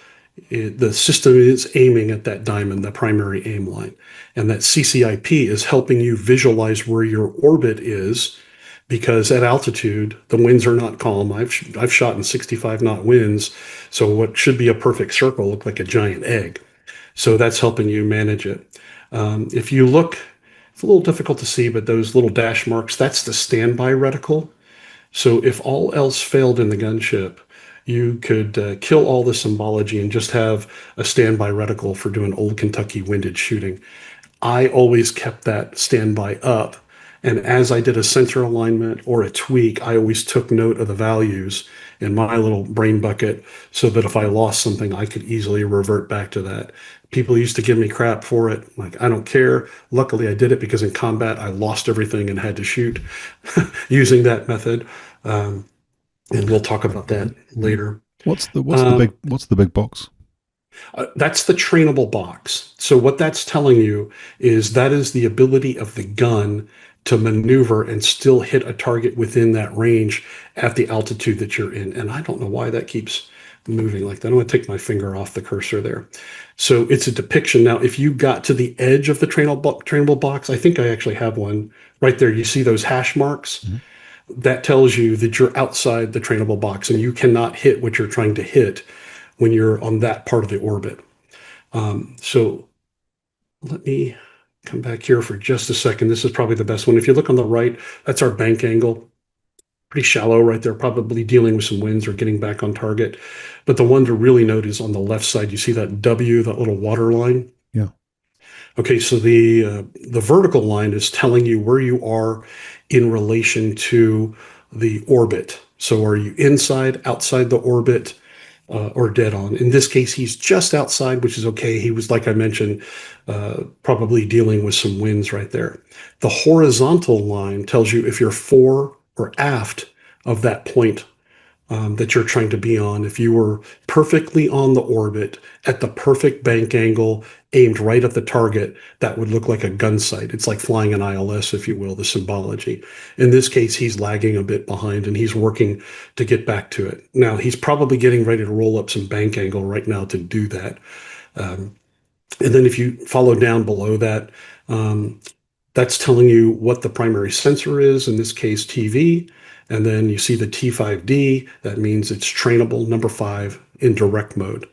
S2: the system is aiming at that diamond, the primary aim line. And that CCIP is helping you visualize where your orbit is, because at altitude, the winds are not calm. I've shot in 65 knot winds, so what should be a perfect circle looked like a giant egg. So that's helping you manage it. If you look, it's a little difficult to see, but those little dash marks, that's the standby reticle. So if all else failed in the gunship, you could kill all the symbology and just have a standby reticle for doing old Kentucky windage shooting. I always kept that standby up. And as I did a sensor alignment or a tweak, I always took note of the values in my little brain bucket so that if I lost something, I could easily revert back to that. People used to give me crap for it. Like, I don't care. Luckily, I did it because in combat, I lost everything and had to shoot using that method. And we'll talk about that later.
S1: What's the big box?
S2: That's the trainable box. So what that's telling you is that is the ability of the gun to maneuver and still hit a target within that range at the altitude that you're in. And I don't know why that keeps moving like that. I'm going to take my finger off the cursor there. So it's a depiction. Now, if you got to the edge of the trainable box, I think I actually have one right there. You see those hash marks? Mm-hmm. That tells you that you're outside the trainable box and you cannot hit what you're trying to hit when you're on that part of the orbit. So let me come back here for just a second. This is probably the best one. If you look on the right, that's our bank angle. Pretty shallow right there, probably dealing with some winds or getting back on target. But the one to really note is on the left side. You see that W, that little water line?
S1: Yeah.
S2: Okay, so the vertical line is telling you where you are in relation to the orbit. So are you inside, outside the orbit, or dead on? In this case, he's just outside, which is okay. He was, like I mentioned, probably dealing with some winds right there. The horizontal line tells you if you're fore or aft of that point that you're trying to be on. If you were perfectly on the orbit at the perfect bank angle, aimed right at the target, that would look like a gun sight. It's like flying an ILS, if you will, the symbology. In this case, he's lagging a bit behind and he's working to get back to it. Now, he's probably getting ready to roll up some bank angle right now to do that. Um, and then if you follow down below that, um, that's telling you what the primary sensor is, in this case, TV. And then you see the T5D, that means it's trainable, number 5, in direct mode.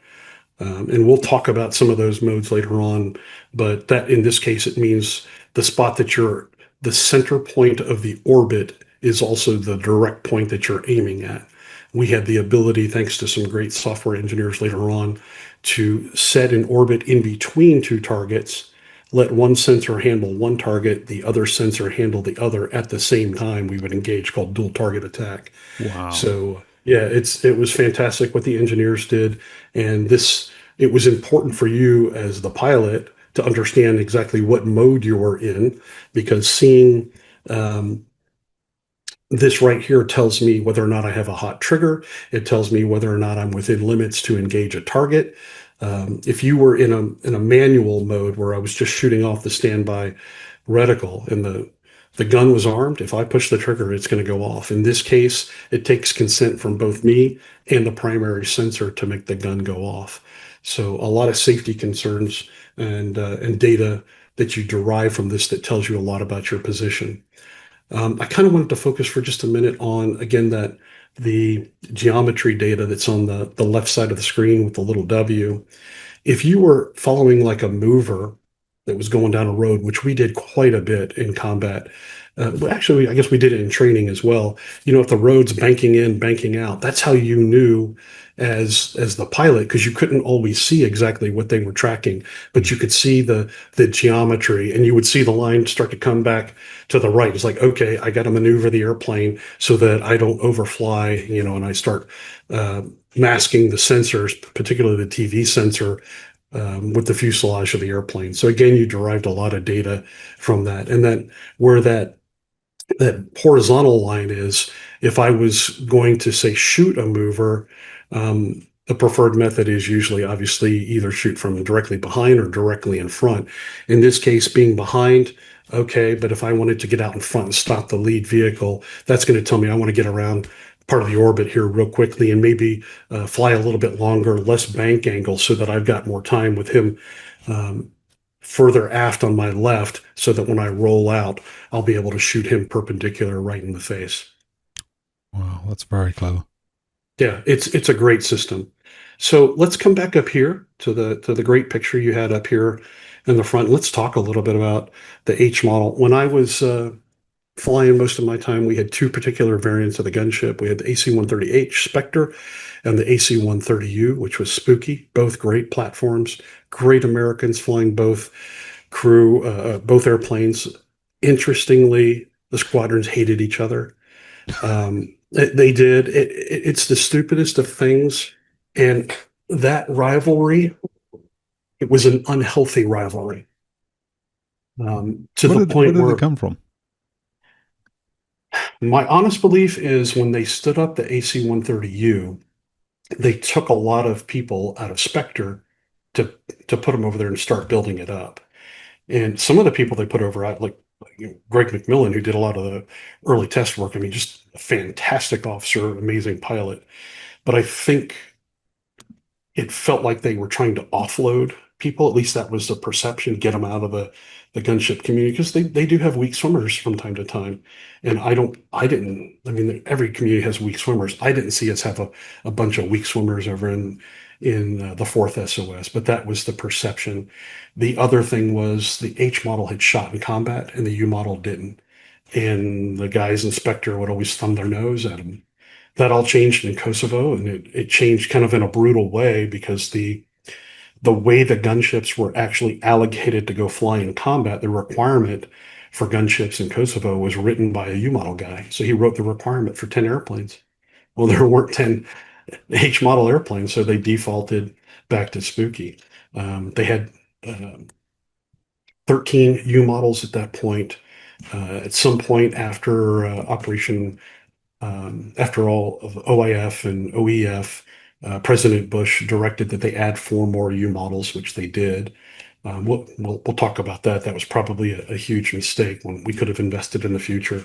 S2: And we'll talk about some of those modes later on, but that in this case, it means the spot that you're, the center point of the orbit is also the direct point that you're aiming at. We had the ability, thanks to some great software engineers later on, to set an orbit in between two targets, let one sensor handle one target, the other sensor handle the other at the same time. We would engage, called dual target attack.
S1: Wow.
S2: So yeah, it was fantastic what the engineers did, and this it was important for you as the pilot to understand exactly what mode you were in, because seeing um, this right here tells me whether or not I have a hot trigger. It tells me whether or not I'm within limits to engage a target. If you were in a manual mode where I was just shooting off the standby reticle and the gun was armed, if I push the trigger, it's going to go off. In this case, it takes consent from both me and the primary sensor to make the gun go off. So a lot of safety concerns and data that you derive from this that tells you a lot about your position. I kind of wanted to focus for just a minute on, again, that the geometry data that's on the left side of the screen with the little W. If you were following like a mover that was going down a road, which we did quite a bit in combat, well, actually, I guess we did it in training as well. You know, if the road's banking in, banking out, that's how you knew as the pilot, because you couldn't always see exactly what they were tracking, but you could see the geometry, and you would see the line start to come back to the right. It's like, okay, I got to maneuver the airplane so that I don't overfly, you know, and I start uh, masking the sensors, particularly the TV sensor, with the fuselage of the airplane. So again, you derived a lot of data from that, and then where that horizontal line is, if I was going to say shoot a mover, the preferred method is usually obviously either shoot from directly behind or directly in front. In this case, being behind, okay, but if I wanted to get out in front and stop the lead vehicle, that's going to tell me I want to get around part of the orbit here real quickly and maybe fly a little bit longer, less bank angle, so that I've got more time with him um, further aft on my left, so that when I roll out, I'll be able to shoot him perpendicular right in the face.
S1: Wow, that's very clever.
S2: Yeah, it's a great system. So let's come back up here to the great picture you had up here in the front. Let's talk a little bit about the H model. When I was flying most of my time, we had two particular variants of the gunship. We had the AC-130H Spectre and the AC-130U, which was spooky. Both great platforms, great Americans flying both both airplanes. Interestingly, the squadrons hated each other. They did. It's the stupidest of things, and that rivalry, it was an unhealthy rivalry, to the
S1: Where
S2: point
S1: did it
S2: where
S1: come from?
S2: my honest belief is when they stood up the AC-130U, they took a lot of people out of Spectre to to put them over there and start building it up. And some of the people they put over out, like Greg McMillan, who did a lot of the early test work. I mean, just a fantastic officer, amazing pilot. But I think it felt like they were trying to offload people. At least that was the perception, get them out of the gunship community, because they do have weak swimmers from time to time. And I mean, every community has weak swimmers. I didn't see us have a bunch of weak swimmers over in the fourth SOS, but that was the perception. The other thing was the H model had shot in combat and the U model didn't. And the guy's inspector would always thumb their nose at him. That all changed in Kosovo, and it changed kind of in a brutal way, because the way the gunships were actually allocated to go fly in combat, the requirement for gunships in Kosovo was written by a U model guy. So he wrote the requirement for 10 airplanes. Well, there weren't 10 H model airplanes, so they defaulted back to Spooky. They had 13 U models at that point. At some point after after all of OIF and OEF, President Bush directed that they add 4 more U models, which they did. We'll talk about that. That was probably a huge mistake when we could have invested in the future.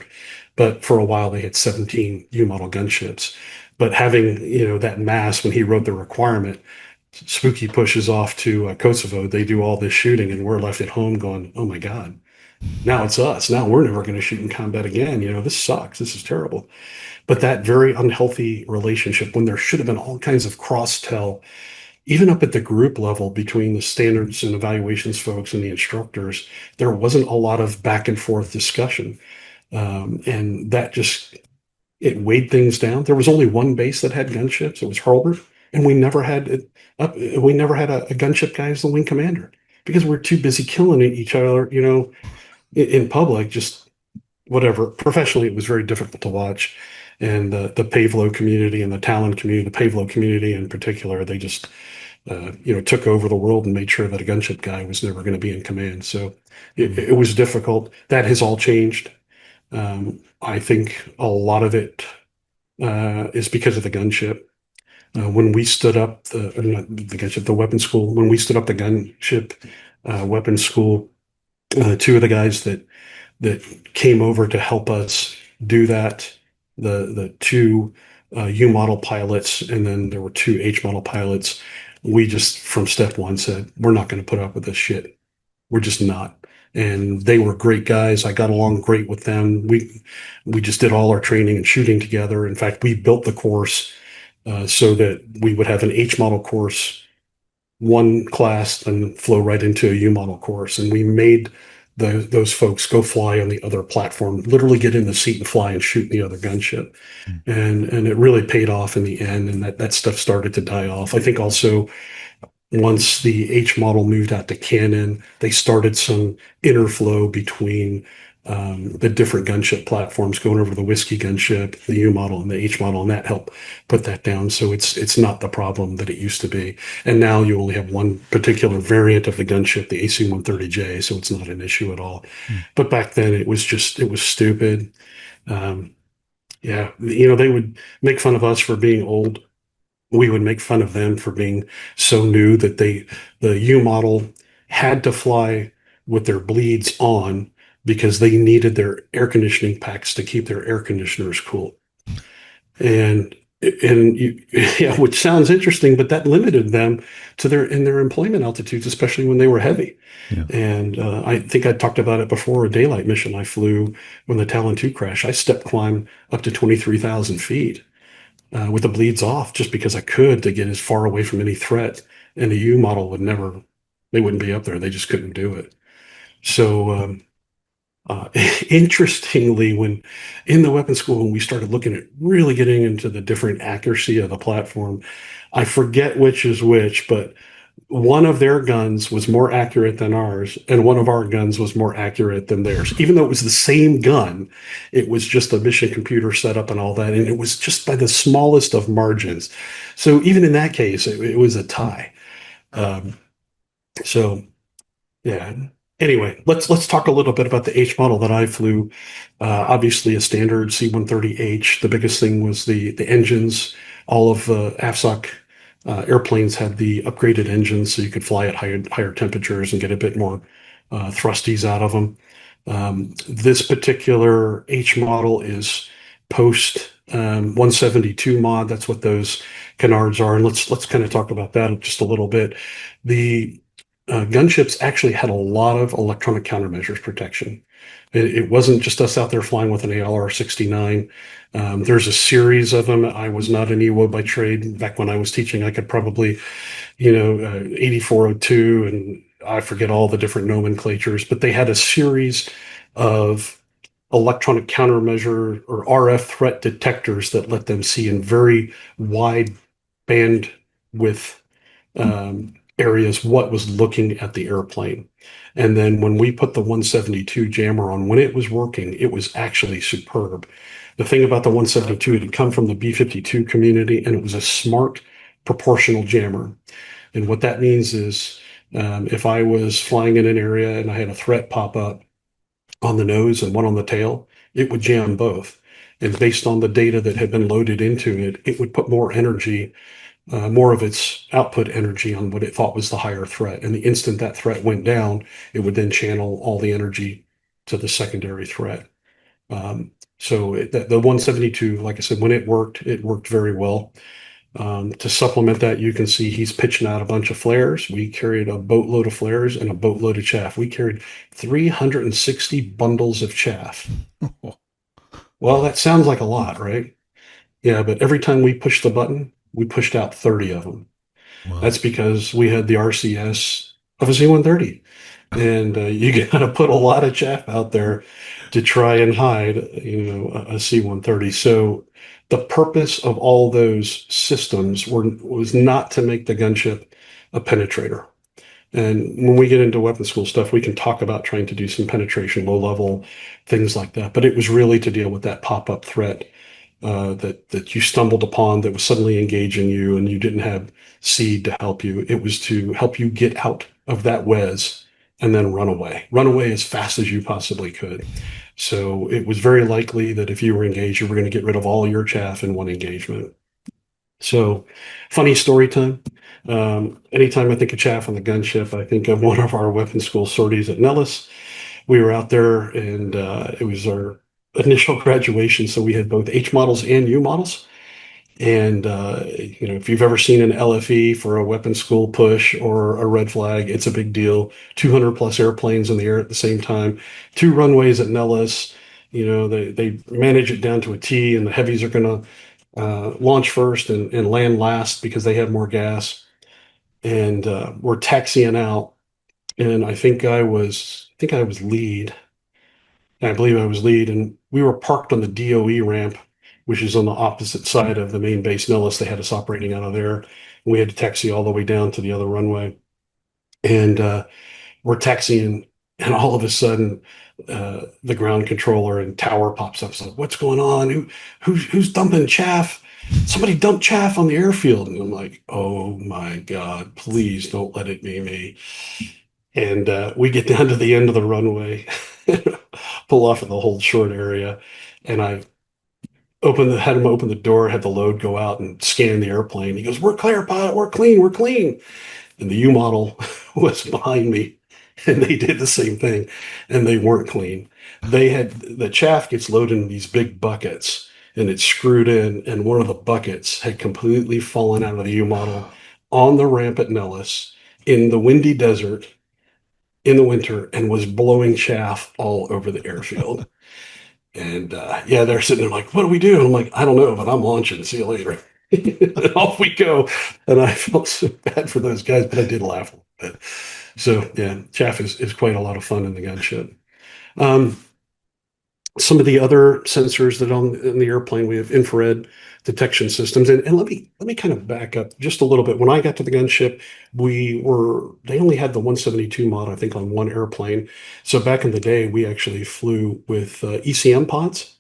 S2: But for a while, they had 17 U model gunships. But having, that mass, when he wrote the requirement, Spooky pushes off to Kosovo. They do all this shooting, and we're left at home going, "Oh my God, now it's us. Now we're never going to shoot in combat again. This sucks. This is terrible." But that very unhealthy relationship, when there should have been all kinds of cross-tell, even up at the group level between the standards and evaluations folks and the instructors, there wasn't a lot of back and forth discussion. And that just, it weighed things down. There was only one base that had gunships. It was Hurlburt. And we never had a gunship guy as the wing commander, because we're too busy killing each other, in public, just whatever. Professionally, it was very difficult to watch. And the Pavlo community and the Talon community, the Pavlo community in particular, they just, took over the world and made sure that a gunship guy was never going to be in command. So it was difficult. That has all changed. I think a lot of it is because of the gunship. When we stood up not the gunship, the weapons school, when we stood up the gunship weapons school, 2 of the guys that came over to help us do that, the 2 U model pilots, and then there were 2 H model pilots. We just, from step 1, said, we're not going to put up with this shit. We're just not. And they were great guys. I got along great with them. We just did all our training and shooting together. In fact, we built the course so that we would have an H model course, one class, and flow right into a U model course. And we made those folks go fly on the other platform, literally get in the seat and fly and shoot the other gunship. And it really paid off in the end. And that stuff started to die off. I think also, once the H model moved out to Canon, they started some interflow between the different gunship platforms, going over the Whiskey gunship, the U model, and the H model, and that helped put that down. So it's not the problem that it used to be. And now you only have one particular variant of the gunship, the AC-130J, so it's not an issue at all. But back then it was stupid. Yeah, they would make fun of us for being old. We would make fun of them for being so new that the U model had to fly with their bleeds on, because they needed their air conditioning packs to keep their air conditioners cool. And yeah, which sounds interesting, but that limited them to their employment altitudes, especially when they were heavy.
S1: Yeah.
S2: And I think I talked about it before. A daylight mission I flew when the Talon 2 crashed, I step climbed up to 23,000 feet with the bleeds off, just because I could, to get as far away from any threat. And the U model they wouldn't be up there. They just couldn't do it. So interestingly, when in the weapons school, when we started looking at really getting into the different accuracy of the platform, I forget which is which, but one of their guns was more accurate than ours, and one of our guns was more accurate than theirs. Even though it was the same gun, it was just a mission computer setup and all that, and it was just by the smallest of margins. So even in that case, it was a tie. So yeah. Anyway, let's talk a little bit about the H model that I flew. Obviously, a standard C-130H. The biggest thing was the engines. All of the AFSOC airplanes had the upgraded engines, so you could fly at higher temperatures and get a bit more thrusties out of them. This particular H model is post 172 mod. That's what those canards are. And let's kind of talk about that just a little bit. gunships actually had a lot of electronic countermeasures protection. It wasn't just us out there flying with an ALR-69. There's a series of them. I was not an EWO by trade. Back when I was teaching, I could probably, 8402, and I forget all the different nomenclatures, but they had a series of electronic countermeasure or RF threat detectors that let them see in very wide bandwidth areas what was looking at the airplane. And then when we put the 172 jammer on, when it was working, it was actually superb. The thing about the 172, it had come from the B-52 community, and it was a smart proportional jammer. And what that means is if I was flying in an area and I had a threat pop up on the nose and one on the tail, it would jam both. And based on the data that had been loaded into it, it would put more energy, more of its output energy on what it thought was the higher threat. And the instant that threat went down, it would then channel all the energy to the secondary threat. The 172, like I said, when it worked very well. To supplement that, you can see he's pitching out a bunch of flares. We carried a boatload of flares and a boatload of chaff. We carried 360 bundles of chaff. Well, that sounds like a lot, right? Yeah, but every time we pushed the button, we pushed out 30 of them.
S1: Wow.
S2: That's because we had the RCS of a C-130. And you got to put a lot of chaff out there to try and hide, a C-130. So the purpose of all those systems was not to make the gunship a penetrator. And when we get into weapon school stuff, we can talk about trying to do some penetration, low level things like that. But it was really to deal with that pop-up threat that you stumbled upon that was suddenly engaging you, and you didn't have seed to help you. It was to help you get out of that WES and then run away as fast as you possibly could. So it was very likely that if you were engaged, you were going to get rid of all your chaff in one engagement. So, funny story time. Anytime I think of chaff on the gunship, I think of one of our weapon school sorties at Nellis. We were out there, and it was our initial graduation, so we had both H models and U models. And if you've ever seen an LFE for a weapon school push or a red flag, it's a big deal. 200 plus airplanes in the air at the same time, two runways at Nellis. They manage it down to a T, and the heavies are going to launch first and land last because they have more gas. And we're taxiing out, and I think I was lead. I believe I was lead, and we were parked on the DOE ramp, which is on the opposite side of the main base Nellis. They had us operating out of there. And we had to taxi all the way down to the other runway. And we're taxiing, and all of a sudden, the ground controller and tower pops up. It's like, what's going on? Who's dumping chaff? Somebody dumped chaff on the airfield. And I'm like, oh my God, please don't let it be me. And we get down to the end of the runway, pull off of the whole short area, and I had him open the door, had the load go out and scan the airplane. He goes, "We're clear, pilot. We're clean. We're clean." And the U model was behind me, and they did the same thing, and they weren't clean. The chaff gets loaded in these big buckets, and it's screwed in, and one of the buckets had completely fallen out of the U model on the ramp at Nellis in the windy desert in the winter and was blowing chaff all over the airfield. And yeah, they're sitting there like, what do we do? And I'm like, I don't know, but I'm launching. See you later. And off we go. And I felt so bad for those guys, but I did laugh a little bit. So yeah, chaff is quite a lot of fun in the gunship. Some of the other sensors that in the airplane, we have infrared detection systems. And let me kind of back up just a little bit. When I got to the gunship, they only had the 172 mod, I think, on one airplane. So back in the day, we actually flew with ECM pods.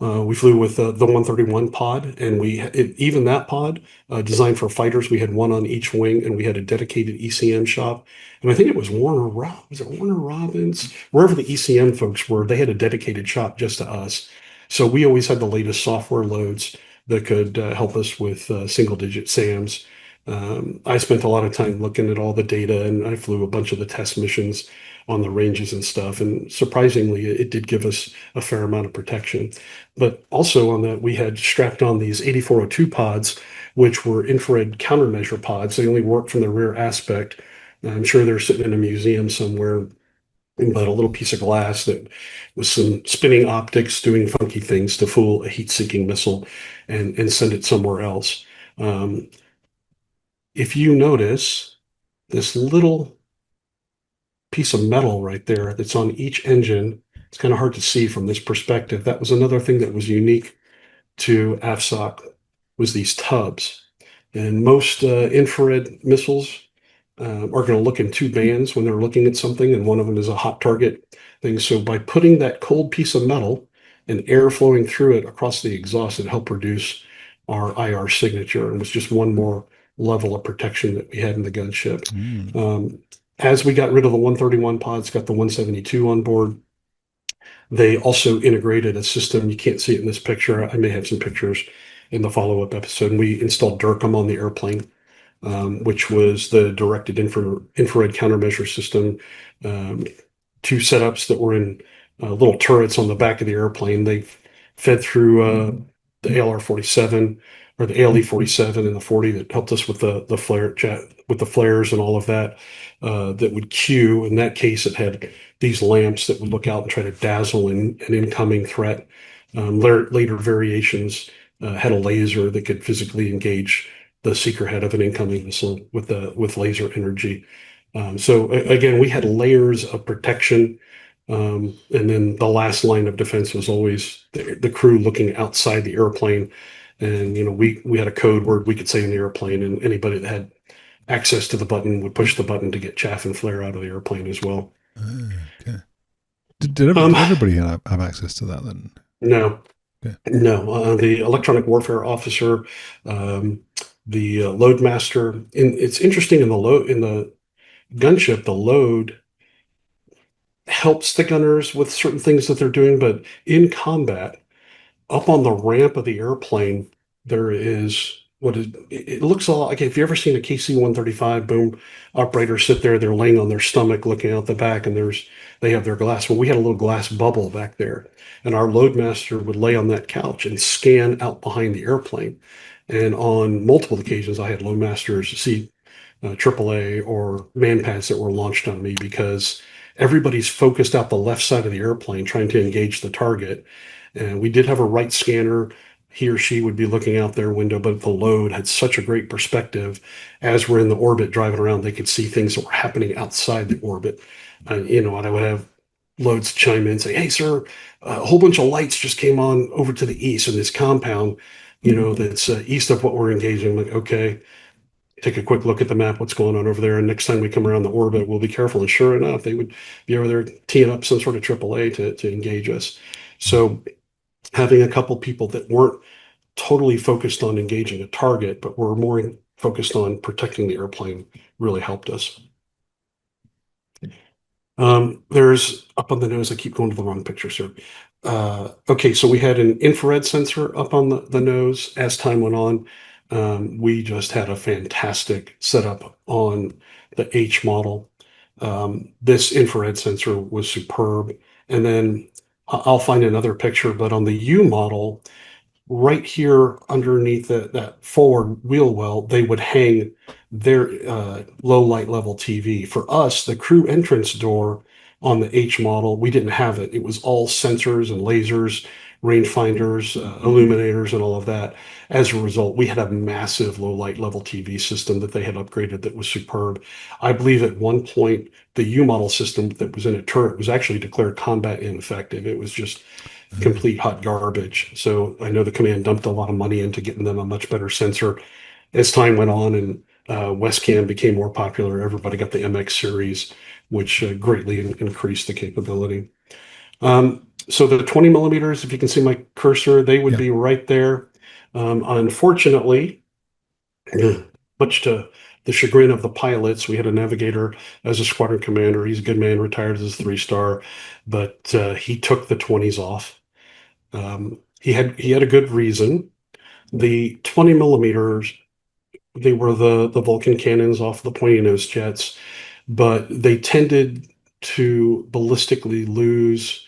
S2: We flew with the 131 pod, and even that pod designed for fighters. We had one on each wing, and we had a dedicated ECM shop. And I think it was Warner Robins, wherever the ECM folks were, they had a dedicated shop just to us. So we always had the latest software loads that could help us with single-digit SAMs. I spent a lot of time looking at all the data, and I flew a bunch of the test missions on the ranges and stuff. And surprisingly, it did give us a fair amount of protection. But also on that, we had strapped on these 8402 pods, which were infrared countermeasure pods. They only worked from the rear aspect. I'm sure they're sitting in a museum somewhere, but a little piece of glass that was some spinning optics doing funky things to fool a heat-seeking missile and send it somewhere else. Um, if you notice this little piece of metal right there that's on each engine, it's kind of hard to see from this perspective. That was another thing that was unique to AFSOC was these tubs. And most infrared missiles are going to look in two bands when they're looking at something, and one of them is a hot target thing. So by putting that cold piece of metal and air flowing through it across the exhaust, it helped produce our IR signature, and was just one more level of protection that we had in the gunship.
S1: Mm.
S2: As we got rid of the 131 pods, got the 172 on board, they also integrated a system. You can't see it in this picture. I may have some pictures in the follow-up episode. And we installed DIRCM on the airplane, which was the directed infrared countermeasure system. Um, two setups that were in little turrets on the back of the airplane. They fed through the ALR-47 or the ALE-47 and the 40 that helped us with the flare jet with the flares and all of that. That would cue. In that case, it had these lamps that would look out and try to dazzle an incoming threat. Later variations had a laser that could physically engage the seeker head of an incoming missile with laser energy. So again, we had layers of protection, and then the last line of defense was always the crew looking outside the airplane. And we had a code word we could say in the airplane, and anybody that had access to the button would push the button to get chaff and flare out of the airplane as well.
S1: Okay. Did everybody have access to that then?
S2: No,
S1: Okay.
S2: no. The electronic warfare officer, um, the load master, and it's interesting in the gunship, the load helps the gunners with certain things that they're doing, but in combat, up on the ramp of the airplane, there is it looks a lot like if you ever seen a KC-135 boom operator sit there, they're laying on their stomach looking out the back, and they have their glass. Well, we had a little glass bubble back there, and our loadmaster would lay on that couch and scan out behind the airplane. And on multiple occasions, I had loadmasters see AAA or man pads that were launched on me because everybody's focused out the left side of the airplane trying to engage the target. And we did have a right scanner. He or she would be looking out their window, but the load had such a great perspective. As we're in the orbit driving around, they could see things that were happening outside the orbit. And I would have loads chime in and say, "Hey, sir, a whole bunch of lights just came on over to the east in this compound, that's east of what we're engaging." I'm like, okay, take a quick look at the map, what's going on over there. And next time we come around the orbit, we'll be careful. And sure enough, they would be over there teeing up some sort of AAA to engage us. So having a couple people that weren't totally focused on engaging a target, but were more focused on protecting the airplane really helped us. There's up on the nose, I keep going to the wrong picture, sir. Okay, so we had an infrared sensor up on the nose as time went on. We just had a fantastic setup on the H model. This infrared sensor was superb. And then I'll find another picture, but on the U model, right here underneath that forward wheel well, they would hang their low light level TV. For us, the crew entrance door on the H model, we didn't have it. It was all sensors and lasers, rangefinders, illuminators, and all of that. As a result, we had a massive low light level TV system that they had upgraded that was superb. I believe at one point, the U model system that was in a turret was actually declared combat ineffective. It was just complete hot garbage. So I know the command dumped a lot of money into getting them a much better sensor. As time went on and Westcam became more popular, everybody got the MX series, which greatly increased the capability. So the 20 millimeters, if you can see my cursor, they would
S1: Yeah.
S2: be right there. Unfortunately, much to the chagrin of the pilots, we had a navigator as a squadron commander. He's a good man, retired as a 3-star, but he took the 20s off. He had a good reason. The 20 millimeters, they were the Vulcan cannons off the pointy nose jets, but they tended to ballistically lose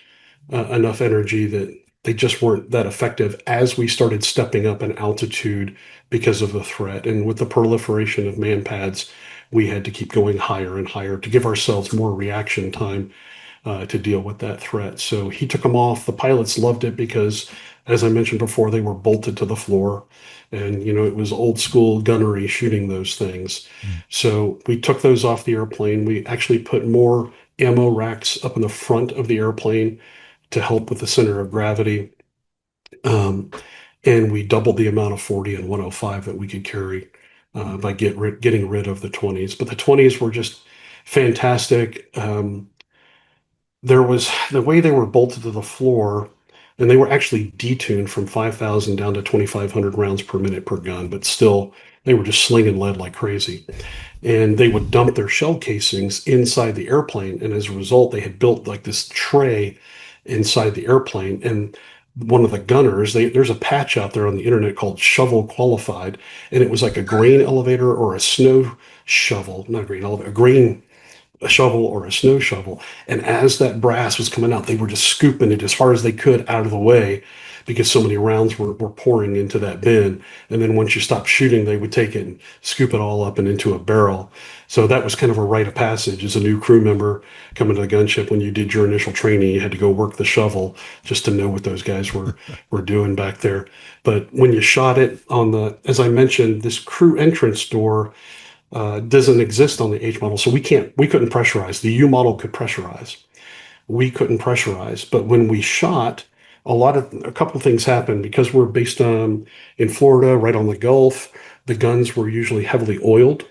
S2: enough energy that they just weren't that effective as we started stepping up in altitude because of the threat. And with the proliferation of man pads, we had to keep going higher and higher to give ourselves more reaction time to deal with that threat. So he took them off. The pilots loved it because, as I mentioned before, they were bolted to the floor. And, it was old school gunnery shooting those things.
S1: Mm.
S2: So we took those off the airplane. We actually put more ammo racks up in the front of the airplane to help with the center of gravity. Um, and we doubled the amount of 40 and 105 that we could carry by getting rid of the 20s. But the 20s were just fantastic. There was the way they were bolted to the floor, and they were actually detuned from 5,000 down to 2,500 rounds per minute per gun, but still they were just slinging lead like crazy. And they would dump their shell casings inside the airplane, and as a result, they had built like this tray inside the airplane. And one of the gunners, there's a patch out there on the internet called shovel qualified, and it was like a grain elevator or a snow shovel, not a grain elevator, a shovel or a snow shovel. And as that brass was coming out, they were just scooping it as far as they could out of the way because so many rounds were pouring into that bin. And then once you stopped shooting, they would take it and scoop it all up and into a barrel. So that was kind of a rite of passage as a new crew member coming to the gunship. When you did your initial training, you had to go work the shovel just to know what those guys were doing back there. But when you shot it as I mentioned, this crew entrance door doesn't exist on the H model, so we couldn't pressurize. The U model could pressurize. We couldn't pressurize, but when we shot, a couple of things happened because we're based in Florida, right on the Gulf. The guns were usually heavily oiled,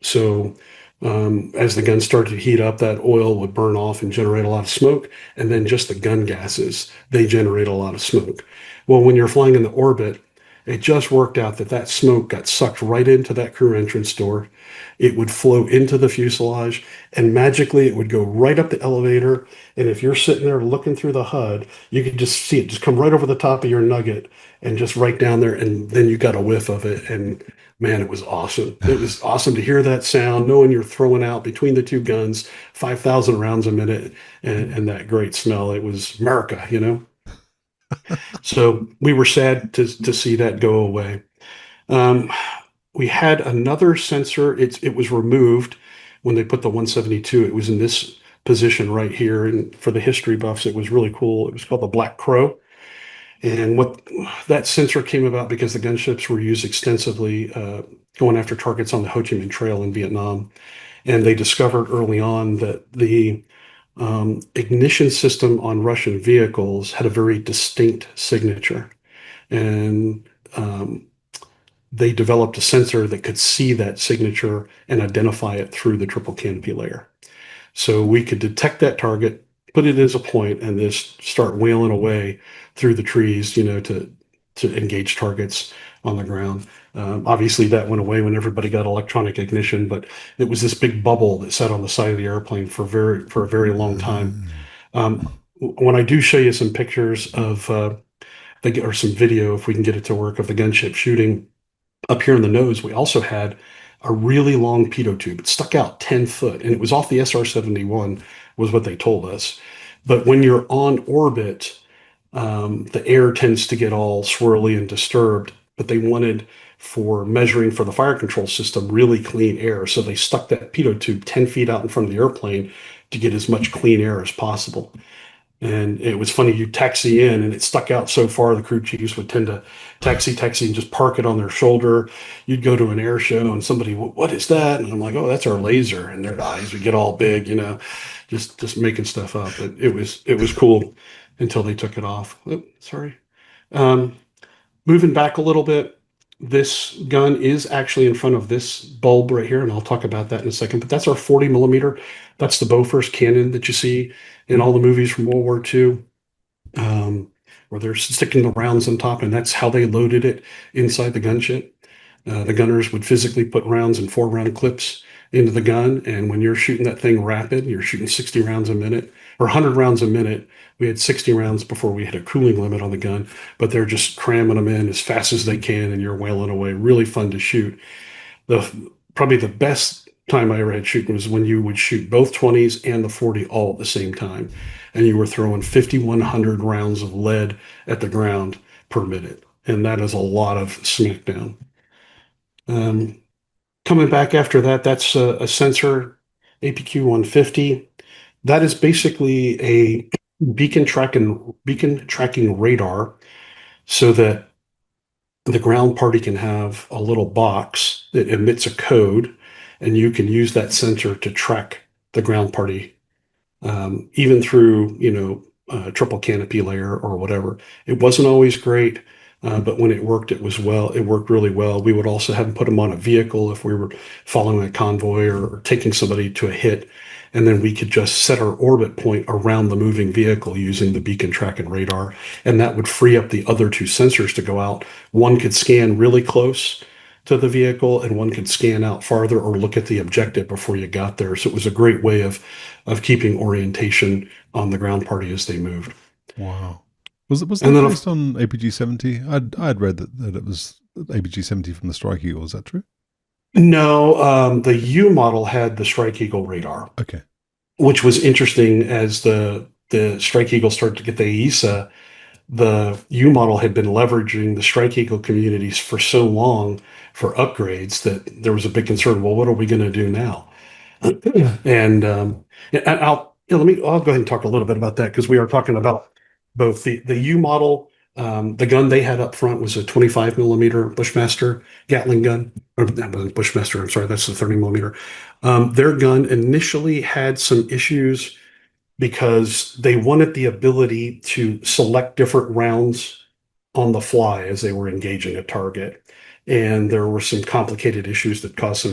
S2: so as the gun started to heat up, that oil would burn off and generate a lot of smoke, and then just the gun gases, they generate a lot of smoke. Well, when you're flying in the orbit, it just worked out that smoke got sucked right into that crew entrance door. It would flow into the fuselage, and magically it would go right up the elevator. And if you're sitting there looking through the HUD, you could just see it just come right over the top of your nugget and just right down there. And then you got a whiff of it. And man, it was awesome. It was awesome to hear that sound, knowing you're throwing out between the two guns 5,000 rounds a minute and that great smell. It was Murica. So we were sad to see that go away. Um, we had another sensor. It was removed when they put the 172. It was in this position right here. And for the history buffs, it was really cool. It was called the Black Crow. And what that sensor came about because the gunships were used extensively going after targets on the Ho Chi Minh Trail in Vietnam. And they discovered early on that the ignition system on Russian vehicles had a very distinct signature. And they developed a sensor that could see that signature and identify it through the triple canopy layer. So we could detect that target, put it as a point, and just start wailing away through the trees, to engage targets on the ground. Obviously, that went away when everybody got electronic ignition, but it was this big bubble that sat on the side of the airplane for a very long time. When I do show you some pictures of or some video, if we can get it to work, of the gunship shooting up here in the nose, we also had a really long pitot tube. It stuck out 10 foot, and it was off the SR-71, was what they told us. But when you're on orbit, the air tends to get all swirly and disturbed, but they wanted, for measuring for the fire control system, really clean air. So they stuck that pitot tube 10 feet out in front of the airplane to get as much clean air as possible. And it was funny, you taxi in and it stuck out so far, the crew chiefs would tend to taxi and just park it on their shoulder. You'd go to an air show and somebody, what is that? And I'm like, oh, that's our laser. And their eyes would get all big, just making stuff up. But it was cool until they took it off. Oh, sorry. Um, Moving back a little bit, this gun is actually in front of this bulb right here, and I'll talk about that in a second. But that's our 40 millimeter. That's the Bofors cannon that you see in all the movies from World War II, where they're sticking the rounds on top, and that's how they loaded it inside the gunship. The gunners would physically put rounds in 4-round clips into the gun, and when you're shooting that thing rapid, you're shooting 60 rounds a minute or 100 rounds a minute. We had 60 rounds before we had a cooling limit on the gun, but they're just cramming them in as fast as they can, and you're wailing away. Really fun to shoot. Probably the best time I ever had shooting was when you would shoot both 20s and the 40 all at the same time, and you were throwing 5,100 rounds of lead at the ground per minute, and that is a lot of smackdown. Um, Coming back after that, that's a sensor, APQ-150. That is basically a beacon tracking radar, so that the ground party can have a little box that emits a code, and you can use that sensor to track the ground party, even through, triple canopy layer or whatever. It wasn't always great, but when it worked, it worked really well. We would also have them put them on a vehicle if we were following a convoy or taking somebody to a hit. And then we could just set our orbit point around the moving vehicle using the beacon track and radar. And that would free up the other two sensors to go out. One could scan really close to the vehicle, and one could scan out farther or look at the objective before you got there. So it was a great way of keeping orientation on the ground party as they moved.
S1: Wow. Was
S2: And
S1: that
S2: then,
S1: based on APG-70? I'd read that it was APG-70 from the Strike Eagle. Is that true?
S2: no, the U model had the Strike Eagle radar,
S1: Okay.
S2: which was interesting. As the Strike Eagle started to get the AESA, the U model had been leveraging the Strike Eagle communities for so long for upgrades that there was a big concern. Well, what are we going to do now? And yeah, I'll go ahead and talk a little bit about that, because we are talking about both the U model. The gun they had up front was a 25 millimeter Bushmaster Gatling gun, or that wasn't Bushmaster. I'm sorry, that's the 30 millimeter. Their gun initially had some issues because they wanted the ability to select different rounds on the fly as they were engaging a target. And there were some complicated issues that caused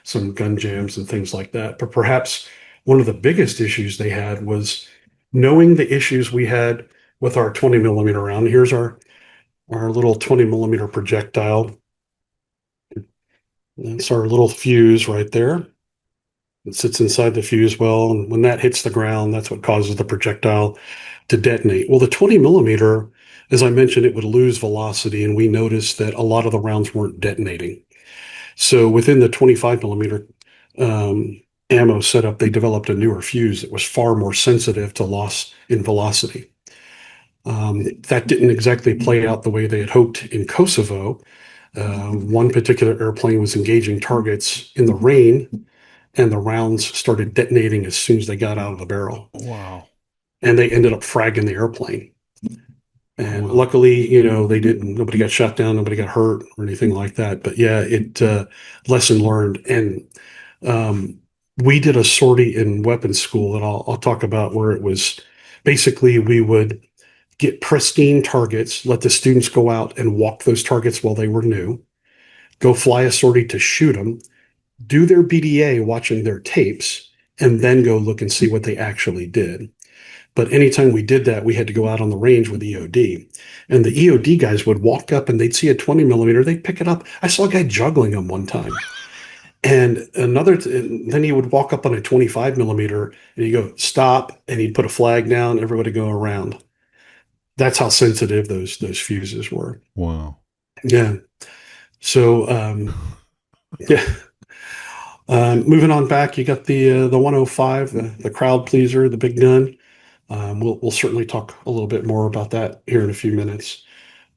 S2: some gun jams and things like that. But perhaps one of the biggest issues they had was knowing the issues we had with our 20 millimeter round. Here's our little 20 millimeter projectile. That's our little fuse right there. It sits inside the fuse well, and when that hits the ground, that's what causes the projectile to detonate. Well, the 20 millimeter, as I mentioned, it would lose velocity, and we noticed that a lot of the rounds weren't detonating. So within the 25 millimeter ammo setup, they developed a newer fuse that was far more sensitive to loss in velocity. That didn't exactly play out the way they had hoped in Kosovo. One particular airplane was engaging targets in the rain, and the rounds started detonating as soon as they got out of the barrel.
S1: Wow.
S2: And they ended up fragging the airplane. And
S1: Wow.
S2: luckily, they didn't, nobody got shot down, nobody got hurt or anything like that. But yeah, lesson learned. And we did a sortie in weapons school that I'll talk about, where it was basically we would get pristine targets, let the students go out and walk those targets while they were new, go fly a sortie to shoot them, do their BDA watching their tapes, and then go look and see what they actually did. But anytime we did that, we had to go out on the range with EOD. And the EOD guys would walk up and they'd see a 20 millimeter, they'd pick it up. I saw a guy juggling them one time. And then he would walk up on a 25 millimeter and he'd go, stop, and he'd put a flag down, everybody go around. That's how sensitive those fuses were.
S1: Wow.
S2: Yeah. So yeah. Moving on back, you got the 105, the crowd pleaser, the big gun. We'll certainly talk a little bit more about that here in a few minutes.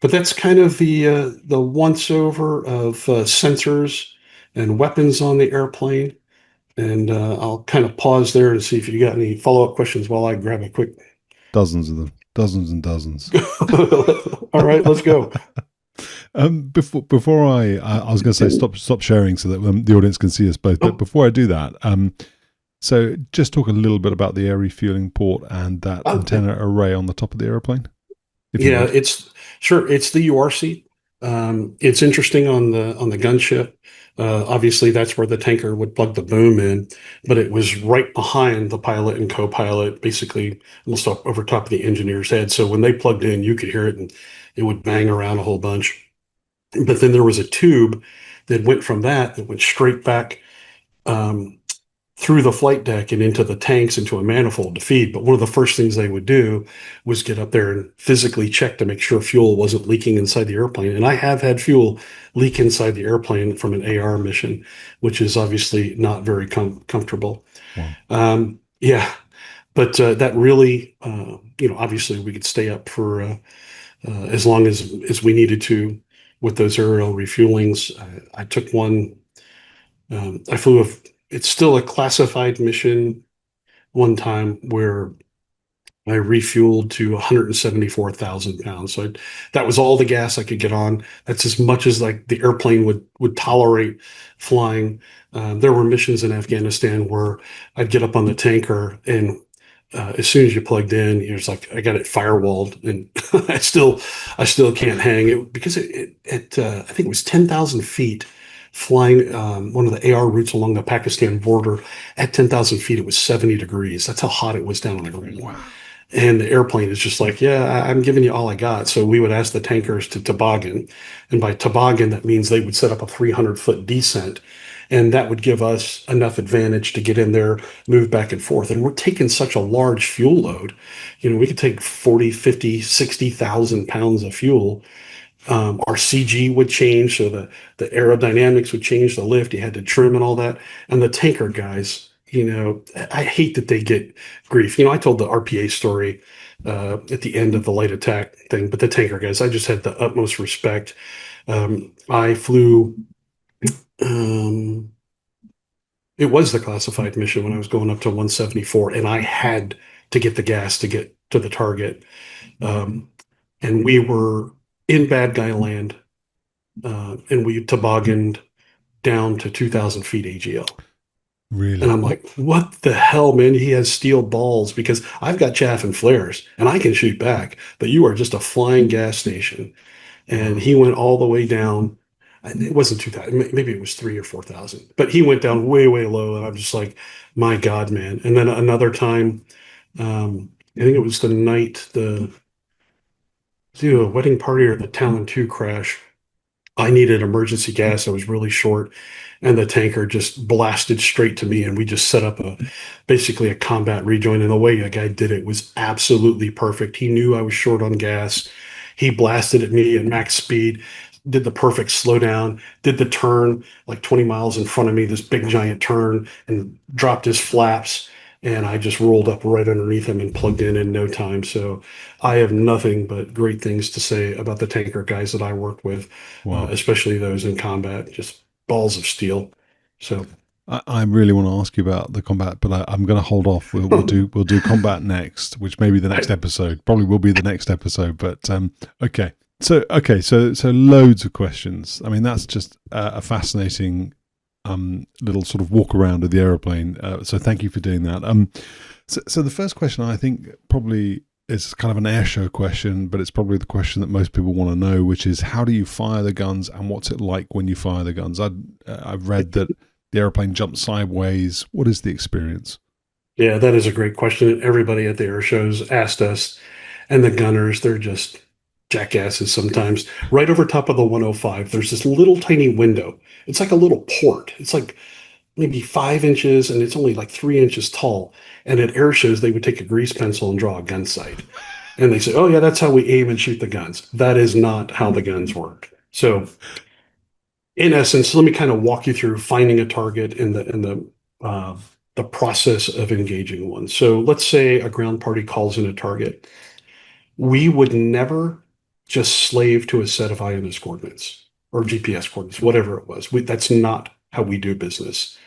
S2: But that's kind of the once over of sensors and weapons on the airplane. And I'll kind of pause there and see if you got any follow-up questions while I grab a quick.
S1: Dozens of them. Dozens and dozens.
S2: All right, let's go.
S1: Before I was going to say stop sharing so that the audience can see us both. But before I do that, so just talk a little bit about the air refueling port and that antenna array on the top of the airplane.
S2: Yeah, it's the URC. It's interesting on the gunship. Obviously, that's where the tanker would plug the boom in, but it was right behind the pilot and co-pilot, basically almost up over top of the engineer's head. So when they plugged in, you could hear it, and it would bang around a whole bunch. But then there was a tube that went from that went straight back through the flight deck and into the tanks, into a manifold to feed. But one of the first things they would do was get up there and physically check to make sure fuel wasn't leaking inside the airplane. And I have had fuel leak inside the airplane from an AR mission, which is obviously not very comfortable.
S1: Wow.
S2: Yeah, but that really, obviously we could stay up for as long as we needed to with those aerial refuelings. I took one I flew it's still a classified mission one time where I refueled to 174,000 pounds. So that was all the gas I could get on. That's as much as like the airplane would tolerate flying. There were missions in Afghanistan where I'd get up on the tanker and as soon as you plugged in, you're just like, I got it firewalled, and I still can't hang it because I think it was 10,000 feet flying one of the AR routes along the Pakistan border. At 10,000 feet, it was 70 degrees. That's how hot it was down on the ground.
S1: Wow.
S2: And the airplane is just like, yeah, I'm giving you all I got. So we would ask the tankers to toboggan. And by toboggan, that means they would set up a 300-foot descent. And that would give us enough advantage to get in there, move back and forth. And we're taking such a large fuel load. We could take 40, 50, 60,000 pounds of fuel. Our CG would change, so the aerodynamics would change, the lift, you had to trim and all that. And the tanker guys, I hate that they get grief. I told the RPA story at the end of the light attack thing, but the tanker guys, I just had the utmost respect. I flew, um, it was the classified mission when I was going up to 174, and I had to get the gas to get to the target. Um, and we were in bad guy land, and we tobogganed down to 2,000 feet AGL. And
S1: Really?
S2: I'm like, what the hell, man? He has steel balls because I've got chaff and flares and I can shoot back, but you are just a flying gas station. And
S1: Wow.
S2: he went all the way down. It wasn't 2,000, maybe it was 3 or 4,000, but he went down way, way low. And I'm just like, my God, man. And then another time, I think it was the night a wedding party or the Talon 2 crash. I needed emergency gas. I was really short, and the tanker just blasted straight to me, and we just set up basically a combat rejoin. And the way the guy did it was absolutely perfect. He knew I was short on gas. He blasted at me at max speed, did the perfect slowdown, did the turn like 20 miles in front of me, this big giant turn, and dropped his flaps. And I just rolled up right underneath him and plugged in no time. So I have nothing but great things to say about the tanker guys that I worked with,
S1: Wow.
S2: especially those in combat, just balls of steel. So,
S1: I really want to ask you about the combat, but I'm going to hold off. We'll do combat next, which may be the next
S2: I,
S1: episode. Probably will be the next episode. But okay. So loads of questions. I mean, that's just a fascinating little sort of walk around of the aeroplane. So thank you for doing that. So the first question I think probably is kind of an air show question, but it's probably the question that most people want to know, which is how do you fire the guns and what's it like when you fire the guns? I've read that the airplane jumps sideways. What is the experience?
S2: yeah, that is a great question. Everybody at the air shows asked us, and the gunners, they're just jackasses sometimes. Right over top of the 105, there's this little tiny window. It's like a little port. It's like maybe 5 inches and it's only like 3 inches tall. And at air shows, they would take a grease pencil and draw a gun sight. And they say, oh, yeah, that's how we aim and shoot the guns. That is not how the guns work. So, in essence, let me kind of walk you through finding a target in the process of engaging one. So, let's say a ground party calls in a target. We would never just slave to a set of INS coordinates or GPS coordinates, whatever it was. That's not how we do business.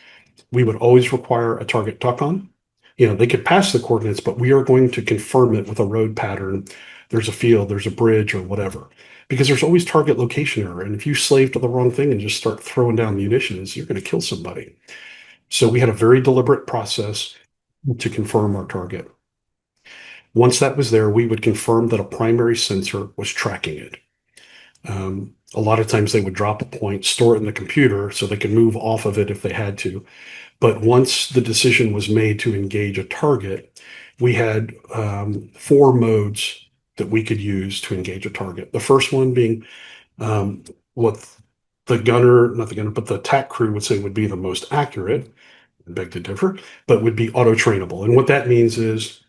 S2: We would always require a target tuck-on. They could pass the coordinates, but we are going to confirm it with a road pattern. There's a field, there's a bridge, or whatever. Because there's always target location error. And if you slave to the wrong thing and just start throwing down munitions, you're going to kill somebody. So we had a very deliberate process to confirm our target. Once that was there, we would confirm that a primary sensor was tracking it. A lot of times they would drop a point, store it in the computer so they could move off of it if they had to. But once the decision was made to engage a target, we had 4 modes that we could use to engage a target. The first one being what the gunner, not the gunner, but the attack crew would say would be the most accurate, I beg to differ, but would be auto trainable. And what that means is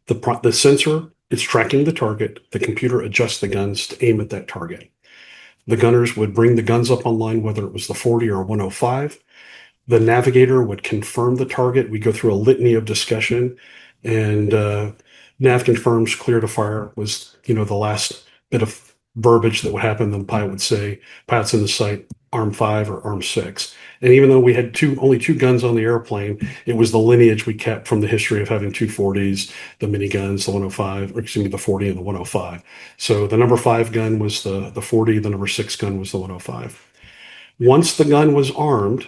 S2: the sensor is tracking the target, the computer adjusts the guns to aim at that target. The gunners would bring the guns up online, whether it was the 40 or 105. The navigator would confirm the target. We go through a litany of discussion, and nav confirms clear to fire was, the last bit of verbiage that would happen. The pilot would say, pilots in the sight Arm 5 or Arm 6. And even though we had only two guns on the airplane, it was the lineage we kept from the history of having 240s, the miniguns, the 105, or excuse me, the 40 and the 105. So the number 5 gun was the 40, the number 6 gun was the 105. Once the gun was armed,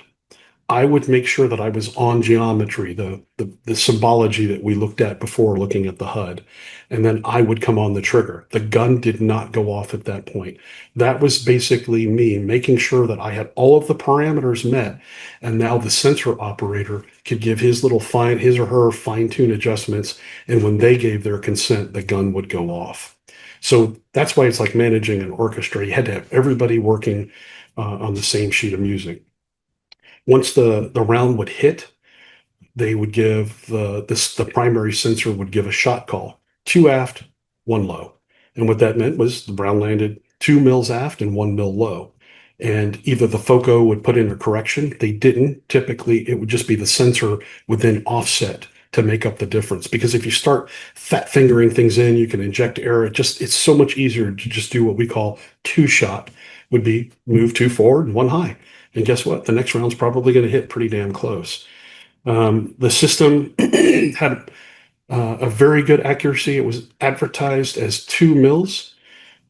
S2: I would make sure that I was on geometry, the symbology that we looked at before looking at the HUD. And then I would come on the trigger. The gun did not go off at that point. That was basically me making sure that I had all of the parameters met. And now the sensor operator could give his or her fine-tune adjustments. And when they gave their consent, the gun would go off. So that's why it's like managing an orchestra. You had to have everybody working on the same sheet of music. Once the round would hit, they would give the primary sensor would give a shot call, 2 aft, 1 low. And what that meant was the round landed 2 mils aft and 1 mil low. And either the FOCO would put in a correction, they didn't. Typically, it would just be the sensor would then offset to make up the difference. Because if you start fat fingering things in, you can inject error. It's so much easier to just do what we call 2-shot, would be move 2 forward and 1 high. And guess what? The next round's probably going to hit pretty damn close. The system had a very good accuracy. It was advertised as 2 mils.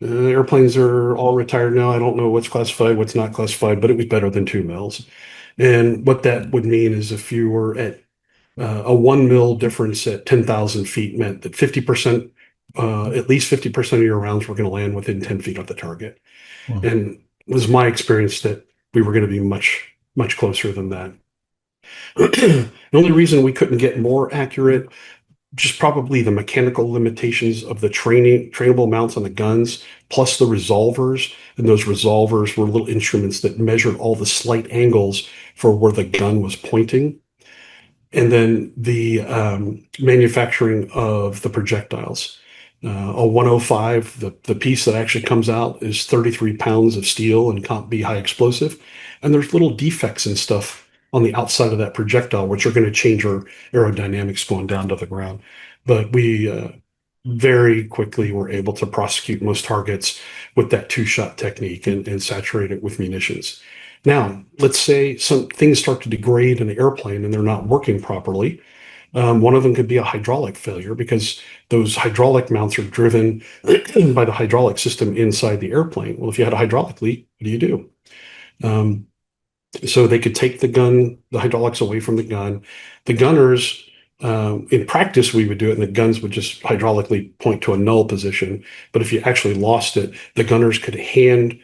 S2: Airplanes are all retired now. I don't know what's classified, what's not classified, but it was better than 2 mils. And what that would mean is if you were at a 1 mil difference at 10,000 feet meant that 50%, at least 50% of your rounds were going to land within 10 feet of the target.
S1: Wow.
S2: And it was my experience that we were going to be much, much closer than that. The only reason we couldn't get more accurate, just probably the mechanical limitations of the trainable mounts on the guns, plus the resolvers. And those resolvers were little instruments that measured all the slight angles for where the gun was pointing. And then the manufacturing of the projectiles. A 105, the piece that actually comes out is 33 pounds of steel and can't be high explosive. And there's little defects and stuff on the outside of that projectile, which are going to change our aerodynamics going down to the ground. But we very quickly were able to prosecute most targets with that 2-shot technique and saturate it with munitions. Now, let's say some things start to degrade in the airplane and they're not working properly. One of them could be a hydraulic failure because those hydraulic mounts are driven by the hydraulic system inside the airplane. Well, if you had a hydraulic leak, what do you do? So they could take the hydraulics away from the gun. The gunners, in practice, we would do it and the guns would just hydraulically point to a null position. But if you actually lost it, the gunners could hand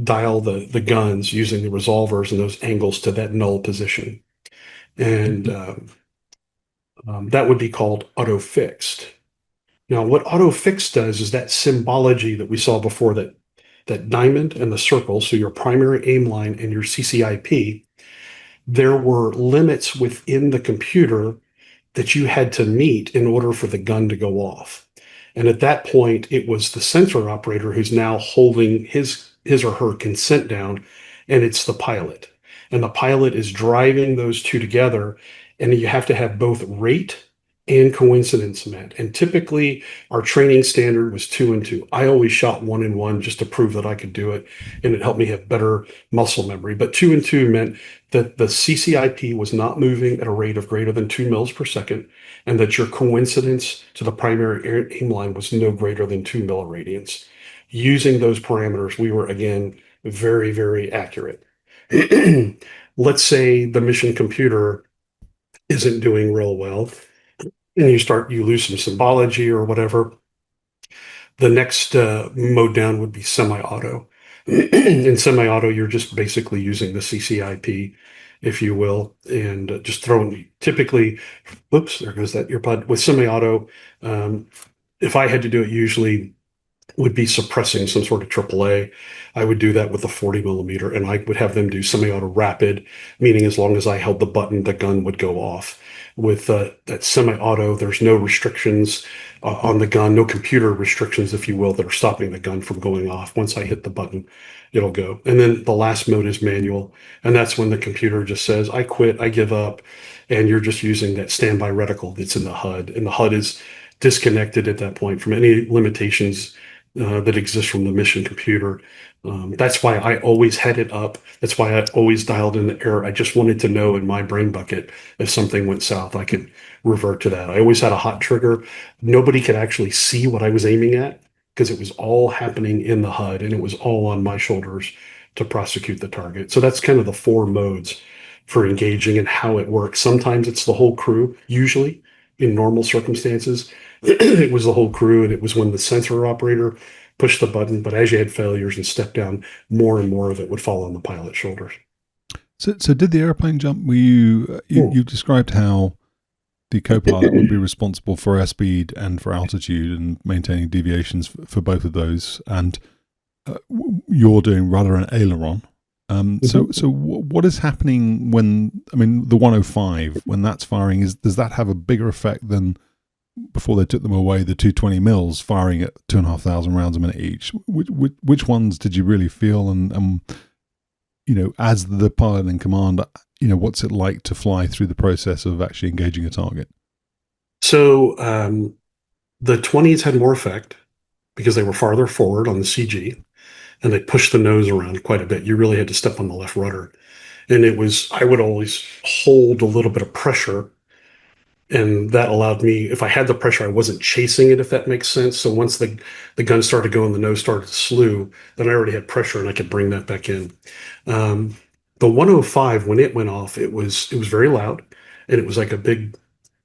S2: dial the guns using the resolvers and those angles to that null position. And that would be called auto fixed. Now, what auto fixed does is that symbology that we saw before, that diamond and the circle, so your primary aim line and your CCIP, there were limits within the computer that you had to meet in order for the gun to go off. And at that point, it was the sensor operator who's now holding his or her consent down, and it's the pilot. And the pilot is driving those two together, and you have to have both rate and coincidence met. And typically, our training standard was 2 and 2. I always shot 1 and 1 just to prove that I could do it, and it helped me have better muscle memory. But 2 and 2 meant that the CCIP was not moving at a rate of greater than 2 mils per second, and that your coincidence to the primary aim line was no greater than 2 milliradians. Using those parameters, we were, again, very, very accurate. Let's say the mission computer isn't doing real well, and you lose some symbology or whatever. The next mode down would be semi-auto. In semi-auto, you're just basically using the CCIP, if you will, and just throwing typically, whoops, there goes that earpod. With semi-auto, if I had to do it, usually would be suppressing some sort of AAA. I would do that with a 40 millimeter, and I would have them do semi-auto rapid, meaning as long as I held the button, the gun would go off. With that semi-auto, there's no restrictions on the gun, no computer restrictions, if you will, that are stopping the gun from going off. Once I hit the button, it'll go. And then the last mode is manual, and that's when the computer just says, I quit, I give up, and you're just using that standby reticle that's in the HUD, and the HUD is disconnected at that point from any limitations that exists from the mission computer. That's why I always had it up. That's why I always dialed in the error. I just wanted to know in my brain bucket if something went south, I could revert to that. I always had a hot trigger. Nobody could actually see what I was aiming at because it was all happening in the HUD and it was all on my shoulders to prosecute the target. So that's kind of the four modes for engaging and how it works. Sometimes it's the whole crew, usually in normal circumstances. It was the whole crew, and it was when the sensor operator pushed the button. But as you had failures and step down, more and more of it would fall on the pilot's shoulders.
S1: So did the airplane jump? Were you described how the co-pilot would be responsible for airspeed and for altitude and maintaining deviations for both of those, and you're doing rudder and aileron. So what is happening when, I mean, the 105, when that's firing, does that have a bigger effect than before they took them away, the 220 mils firing at 2,500 rounds a minute each? Which ones did you really feel? And as the pilot in command, what's it like to fly through the process of actually engaging a target?
S2: So the 20s had more effect because they were farther forward on the CG and they pushed the nose around quite a bit. You really had to step on the left rudder. And I would always hold a little bit of pressure. And that allowed me, if I had the pressure, I wasn't chasing it, if that makes sense. So once the gun started going, the nose started to slew, then I already had pressure and I could bring that back in. The 105, when it went off, it was very loud and it was like a big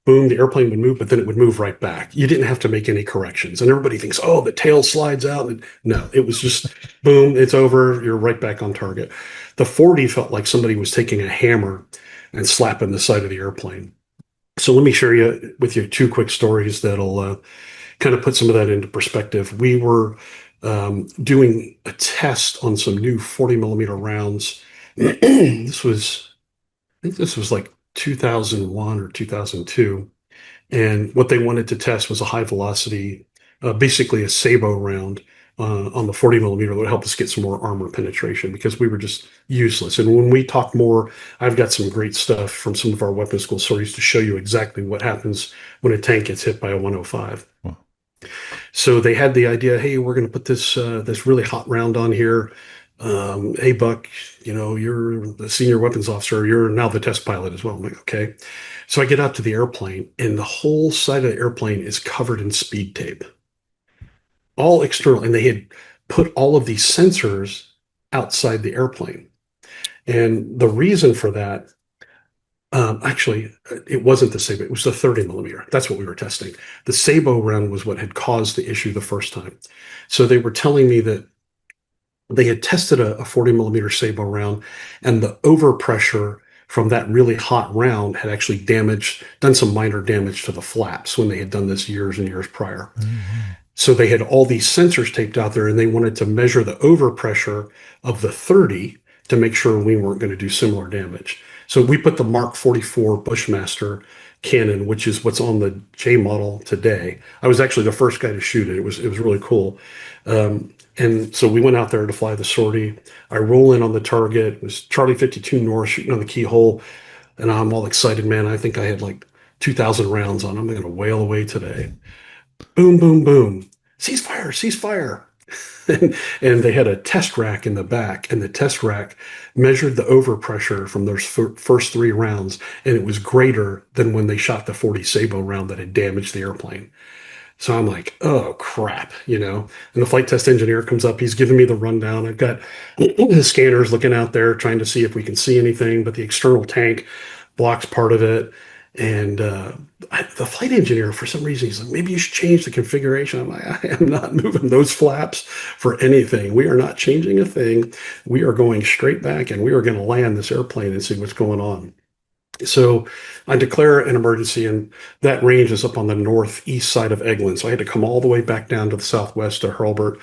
S2: boom. The airplane would move, but then it would move right back. You didn't have to make any corrections. And everybody thinks, oh, the tail slides out. And no, it was just boom, it's over. You're right back on target. The 40 felt like somebody was taking a hammer and slapping the side of the airplane. So let me share with you two quick stories that'll kind of put some of that into perspective. We were doing a test on some new 40 millimeter rounds. I think this was like 2001 or 2002. And what they wanted to test was a high velocity, basically a sabot round on the 40 millimeter that would help us get some more armor penetration because we were just useless. And when we talk more, I've got some great stuff from some of our weapons school stories to show you exactly what happens when a tank gets hit by a 105.
S1: Wow.
S2: So they had the idea, hey, we're going to put this really hot round on here. Hey, Buck, you're the senior weapons officer. You're now the test pilot as well. I'm like, okay. So I get out to the airplane, and the whole side of the airplane is covered in speed tape, all external. And they had put all of these sensors outside the airplane. And the reason for that, actually, it wasn't the sabot. It was the 30 millimeter. That's what we were testing. The sabot round was what had caused the issue the first time. So they were telling me that they had tested a 40 millimeter sabot round, and the overpressure from that really hot round had actually done some minor damage to the flaps when they had done this years and years prior. Mm-hmm. So they had all these sensors taped out there, and they wanted to measure the overpressure of the 30 to make sure we weren't going to do similar damage. So we put the Mark 44 Bushmaster cannon, which is what's on the J model today. I was actually the first guy to shoot it. It was really cool. And so we went out there to fly the sortie. I roll in on the target. It was Charlie 52 North shooting on the keyhole. And I'm all excited, man. I think I had like 2,000 rounds on. I'm going to whale away today. Boom, boom, boom. Ceasefire, ceasefire. And they had a test rack in the back, and the test rack measured the overpressure from those first three rounds, and it was greater than when they shot the 40 sabot round that had damaged the airplane. So I'm like, oh crap, And the flight test engineer comes up, he's giving me the rundown. I've got the scanners looking out there trying to see if we can see anything, but the external tank blocks part of it. And the flight engineer, for some reason, he's like, maybe you should change the configuration. I'm like, I am not moving those flaps for anything. We are not changing a thing. We are going straight back, and we are going to land this airplane and see what's going on. So I declare an emergency, and that range is up on the northeast side of Eglin. So I had to come all the way back down to the southwest to Hurlburt.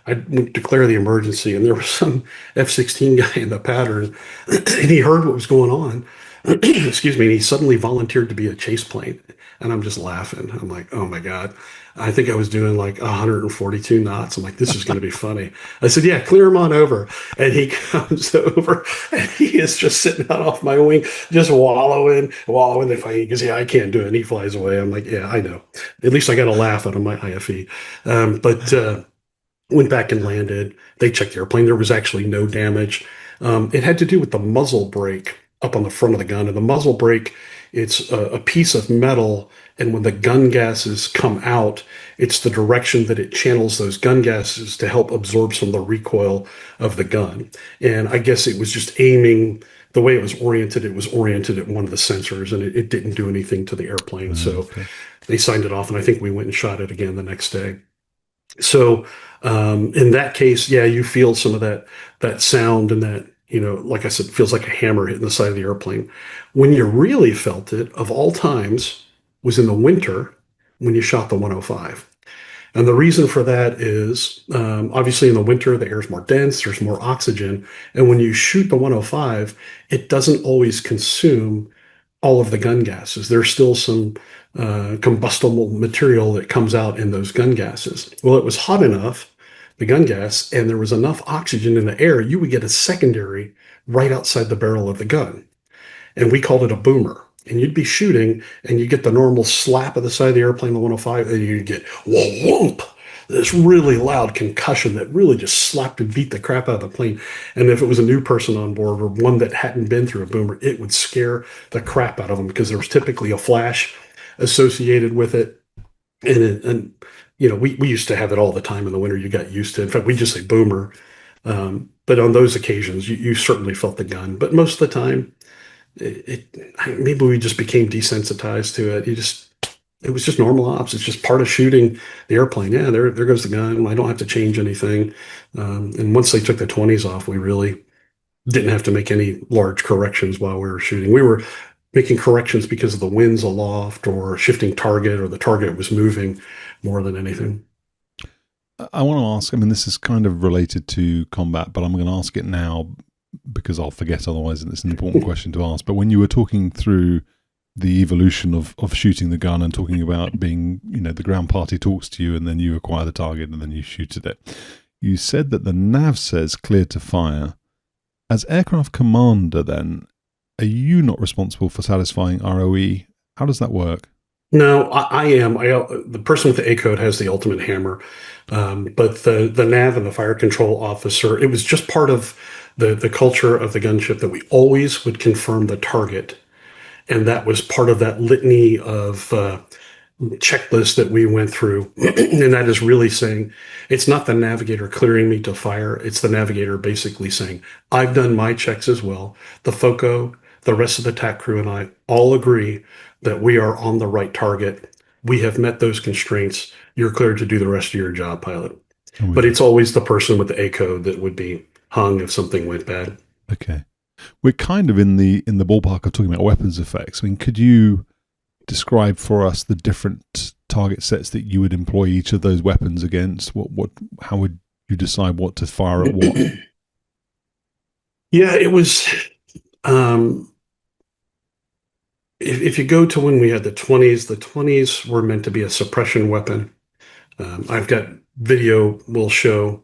S2: I declare the emergency, and there was some F-16 guy in the pattern, and he heard what was going on. Excuse me, and he suddenly volunteered to be a chase plane. And I'm just laughing. I'm like, oh my God. I think I was doing like 142 knots. I'm like, this is going to be funny. I said, yeah, clear him on over. And he comes over, and he is just sitting out off my wing, just wallowing. And he goes, yeah, I can't do it. And he flies away. I'm like, yeah, I know. At least I got to laugh out of my IFE. Went back and landed. They checked the airplane. There was actually no damage. It had to do with the muzzle brake up on the front of the gun. And the muzzle brake, it's a piece of metal. And when the gun gases come out, it's the direction that it channels those gun gases to help absorb some of the recoil of the gun. And I guess it was just aiming the way it was oriented at one of the sensors, and it didn't do anything to the airplane. So
S1: Okay.
S2: they signed it off, and I think we went and shot it again the next day. So in that case, yeah, you feel some of that sound and that, like I said, feels like a hammer hitting the side of the airplane. When you really felt it, of all times, was in the winter when you shot the 105. And the reason for that is obviously in the winter, the air is more dense, there's more oxygen. And when you shoot the 105, it doesn't always consume all of the gun gases. There's still some combustible material that comes out in those gun gases. Well, it was hot enough, the gun gas, and there was enough oxygen in the air, you would get a secondary right outside the barrel of the gun. And we called it a boomer. And you'd be shooting, and you get the normal slap of the side of the airplane, the 105, and you'd get whoomp, this really loud concussion that really just slapped and beat the crap out of the plane. And if it was a new person on board or one that hadn't been through a boomer, it would scare the crap out of them because there was typically a flash associated with it. And we used to have it all the time in the winter. You got used to it. In fact, we just say boomer. But on those occasions, you certainly felt the gun. But most of the time, maybe we just became desensitized to it. It was just normal ops. It's just part of shooting the airplane. Yeah, there goes the gun. I don't have to change anything. And once they took the 20s off, we really didn't have to make any large corrections while we were shooting. We were making corrections because of the winds aloft or shifting target or the target was moving more than anything.
S1: I want to ask, I mean, this is kind of related to combat, but I'm going to ask it now because I'll forget otherwise, and it's an important question to ask. But when you were talking through the evolution of shooting the gun and talking about being, the ground party talks to you and then you acquire the target and then you shoot at it, you said that the nav says cleared to fire. As aircraft commander, then, are you not responsible for satisfying ROE? How does that work?
S2: No, I am. The person with the A code has the ultimate hammer, but the nav and the fire control officer. It was just part of the culture of the gunship that we always would confirm the target, and that was part of that litany of checklist that we went through. And that is really saying it's not the navigator clearing me to fire. It's the navigator basically saying, I've done my checks as well. The FOCO, the rest of the TAC crew, and I all agree that we are on the right target. We have met those constraints. You're cleared to do the rest of your job, pilot. But it's always the person with the A code that would be hung if something went bad.
S1: Okay. We're kind of in the ballpark of talking about weapons effects. I mean, could you describe for us the different target sets that you would employ each of those weapons against? How would you decide what to fire at what?
S2: Yeah, it was. If you go to when we had the 20s were meant to be a suppression weapon. I've got video will show,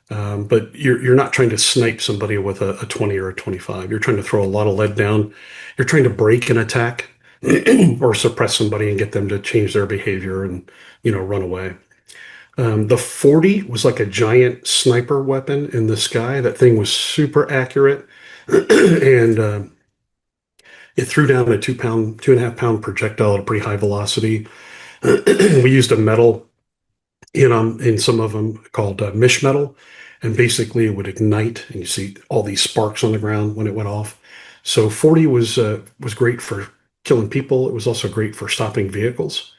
S2: but you're not trying to snipe somebody with a 20 or a 25. You're trying to throw a lot of lead down. You're trying to break an attack or suppress somebody and get them to change their behavior and run away. The 40 was like a giant sniper weapon in the sky. That thing was super accurate, and it threw down a 2.5 pound projectile at a pretty high velocity. We used a metal in some of them called mish metal, and basically it would ignite, and you see all these sparks on the ground when it went off. So 40 was great for killing people. It was also great for stopping vehicles.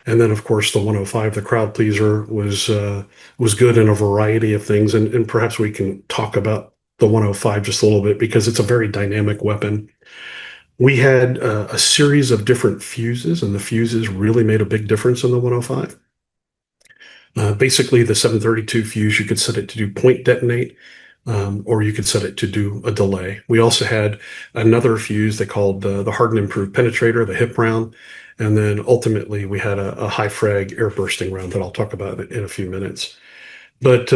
S2: And then, of course, the 105, the crowd pleaser, was good in a variety of things. And perhaps we can talk about the 105 just a little bit because it's a very dynamic weapon. We had a series of different fuses, and the fuses really made a big difference in the 105. Basically, the 732 fuse, you could set it to do point detonate, or you could set it to do a delay. We also had another fuse they called the hardened improved penetrator, the hip round. And then ultimately, we had a high frag air bursting round that I'll talk about in a few minutes. But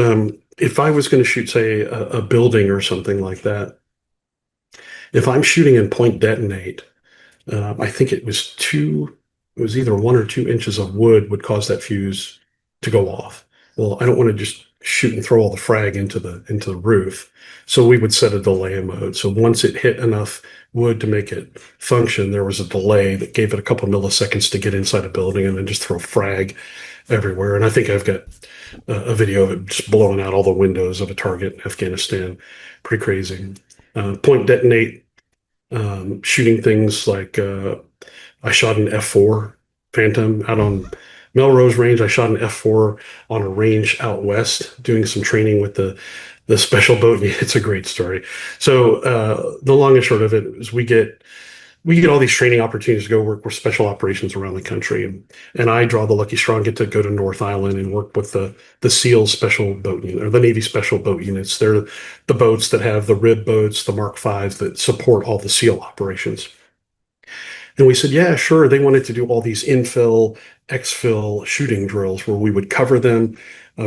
S2: if I was going to shoot, say, a building or something like that, if I'm shooting in point detonate, I think it was either 1 or 2 inches of wood would cause that fuse to go off. Well, I don't want to just shoot and throw all the frag into the roof. So we would set a delay mode. So once it hit enough wood to make it function, there was a delay that gave it a couple milliseconds to get inside a building and then just throw frag everywhere. And I think I've got a video of it just blowing out all the windows of a target in Afghanistan. Pretty crazy. Point detonate, shooting things like I shot an F4 Phantom out on Melrose Range. I shot an F4 on a range out west doing some training with the special boat. It's a great story. So the long and short of it is we get all these training opportunities to go work with special operations around the country. And I draw the lucky straw and get to go to North Island and work with the SEAL special boat unit or the Navy special boat units. They're the boats that have the rib boats, the Mark Vs that support all the SEAL operations. And we said, yeah, sure. They wanted to do all these infill, exfil shooting drills where we would cover them,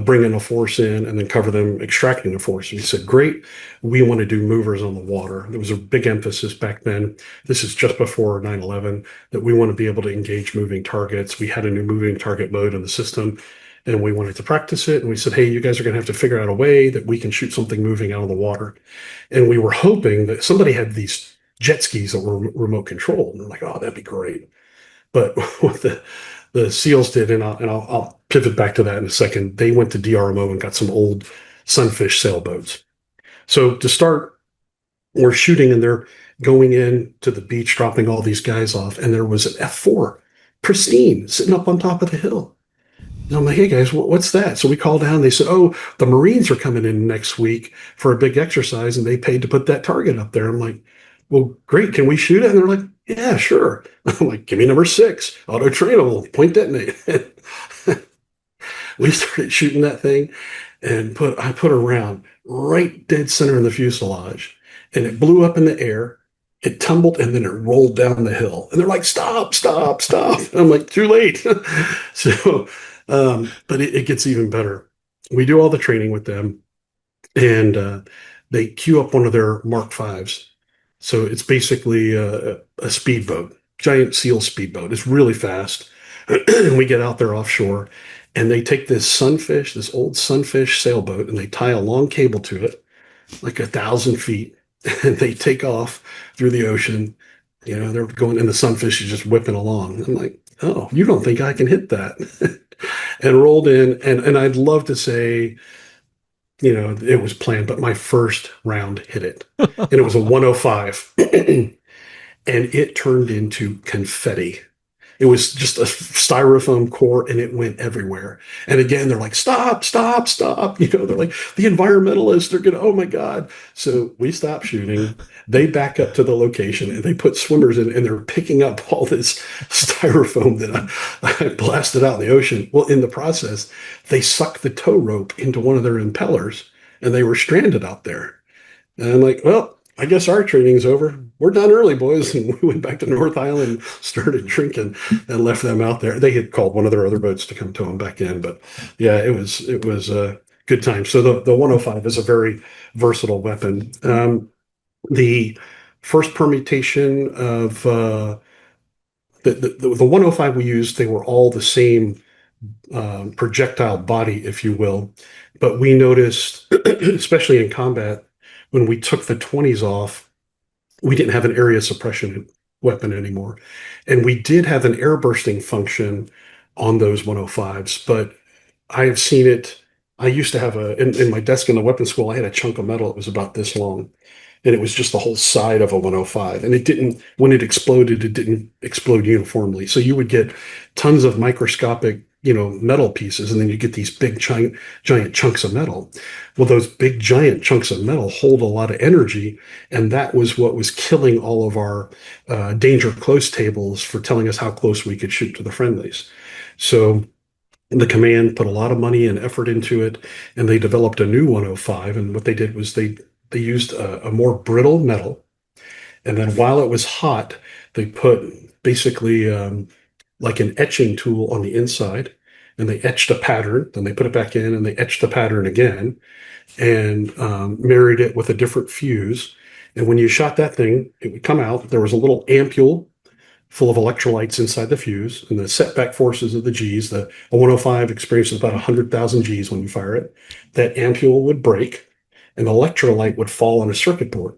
S2: bring in a force in, and then cover them extracting a force. And we said, great. We want to do movers on the water. There was a big emphasis back then. This is just before 9/11 that we want to be able to engage moving targets. We had a new moving target mode in the system, and we wanted to practice it. And we said, hey, you guys are going to have to figure out a way that we can shoot something moving out of the water. And we were hoping that somebody had these jet skis that were remote controlled. And they're like, oh, that'd be great. But what the SEALs did, and I'll pivot back to that in a second, they went to DRMO and got some old Sunfish sailboats. So to start, we're shooting and they're going in to the beach, dropping all these guys off. And there was an F4, pristine, sitting up on top of the hill. And I'm like, hey guys, what's that? So we called down. They said, oh, the Marines are coming in next week for a big exercise, and they paid to put that target up there. I'm like, well, great. Can we shoot it? And they're like, yeah, sure. I'm like, give me number 6, auto trainable, point detonate. We started shooting that thing, and I put a round right dead center in the fuselage, and it blew up in the air. It tumbled and then it rolled down the hill. And they're like, stop, stop, stop. And I'm like, too late. So, but it gets even better. We do all the training with them, and they queue up one of their Mark Vs. So it's basically a speedboat, giant SEAL speedboat. It's really fast. And we get out there offshore, and they take this old Sunfish sailboat, and they tie a long cable to it, like 1,000 feet, and they take off through the ocean. You know, they're going, and the Sunfish is just whipping along. I'm like, oh, you don't think I can hit that? And rolled in, and I'd love to say, you know, it was planned, but my first round hit it, and it was a 105, and it turned into confetti. It was just a styrofoam core, and it went everywhere. And again, they're like, stop, stop, stop. You know, they're like, the environmentalists are going to, oh my God. So we stop shooting. They back up to the location, and they put swimmers in, and they're picking up all this styrofoam that I blasted out in the ocean. Well, in the process, they sucked the tow rope into one of their impellers, and they were stranded out there. And I'm like, well, I guess our training's over. We're done early, boys. And we went back to North Island, started drinking, and left them out there. They had called one of their other boats to come tow them back in. But yeah, it was a good time. So the 105 is a very versatile weapon. The first permutation of the 105 we used, they were all the same projectile body, if you will. But we noticed, especially in combat, when we took the 20s off, we didn't have an area suppression weapon anymore. And we did have an air bursting function on those 105s, but I have seen it. I used to have in my desk in the weapons school, I had a chunk of metal. It was about this long, and it was just the whole side of a 105. And when it exploded, it didn't explode uniformly. So you would get tons of microscopic, you know, metal pieces, and then you get these big giant chunks of metal. Well, those big giant chunks of metal hold a lot of energy, and that was what was killing all of our danger close tables for telling us how close we could shoot to the friendlies. So the command put a lot of money and effort into it, and they developed a new 105. And what they did was they used a more brittle metal, and then while it was hot, they put basically like an etching tool on the inside, and they etched a pattern. Then they put it back in, and they etched the pattern again, and married it with a different fuse. And when you shot that thing, it would come out. There was a little ampule full of electrolytes inside the fuse, and the setback forces of the Gs, the 105 experiences about 100,000 Gs when you fire it, that ampule would break, and the electrolyte would fall on a circuit board.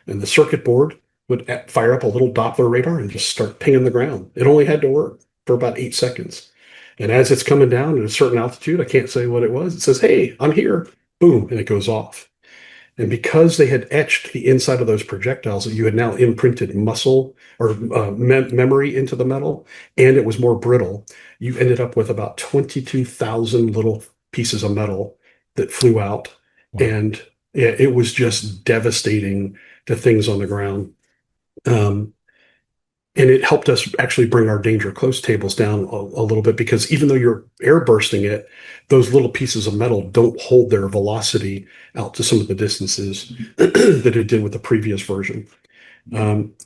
S2: And the circuit board would fire up a little Doppler radar and just start pinging the ground. It only had to work for about 8 seconds. And as it's coming down at a certain altitude, I can't say what it was, it says, "Hey, I'm here." Boom, and it goes off. And because they had etched the inside of those projectiles, that you had now imprinted muscle or memory into the metal, and it was more brittle, you ended up with about 22,000 little pieces of metal that flew out.
S1: Wow.
S2: And yeah, it was just devastating to things on the ground. Um, and it helped us actually bring our danger close tables down a little bit, because even though you're air bursting it, those little pieces of metal don't hold their velocity out to some of the distances that it did with the previous version.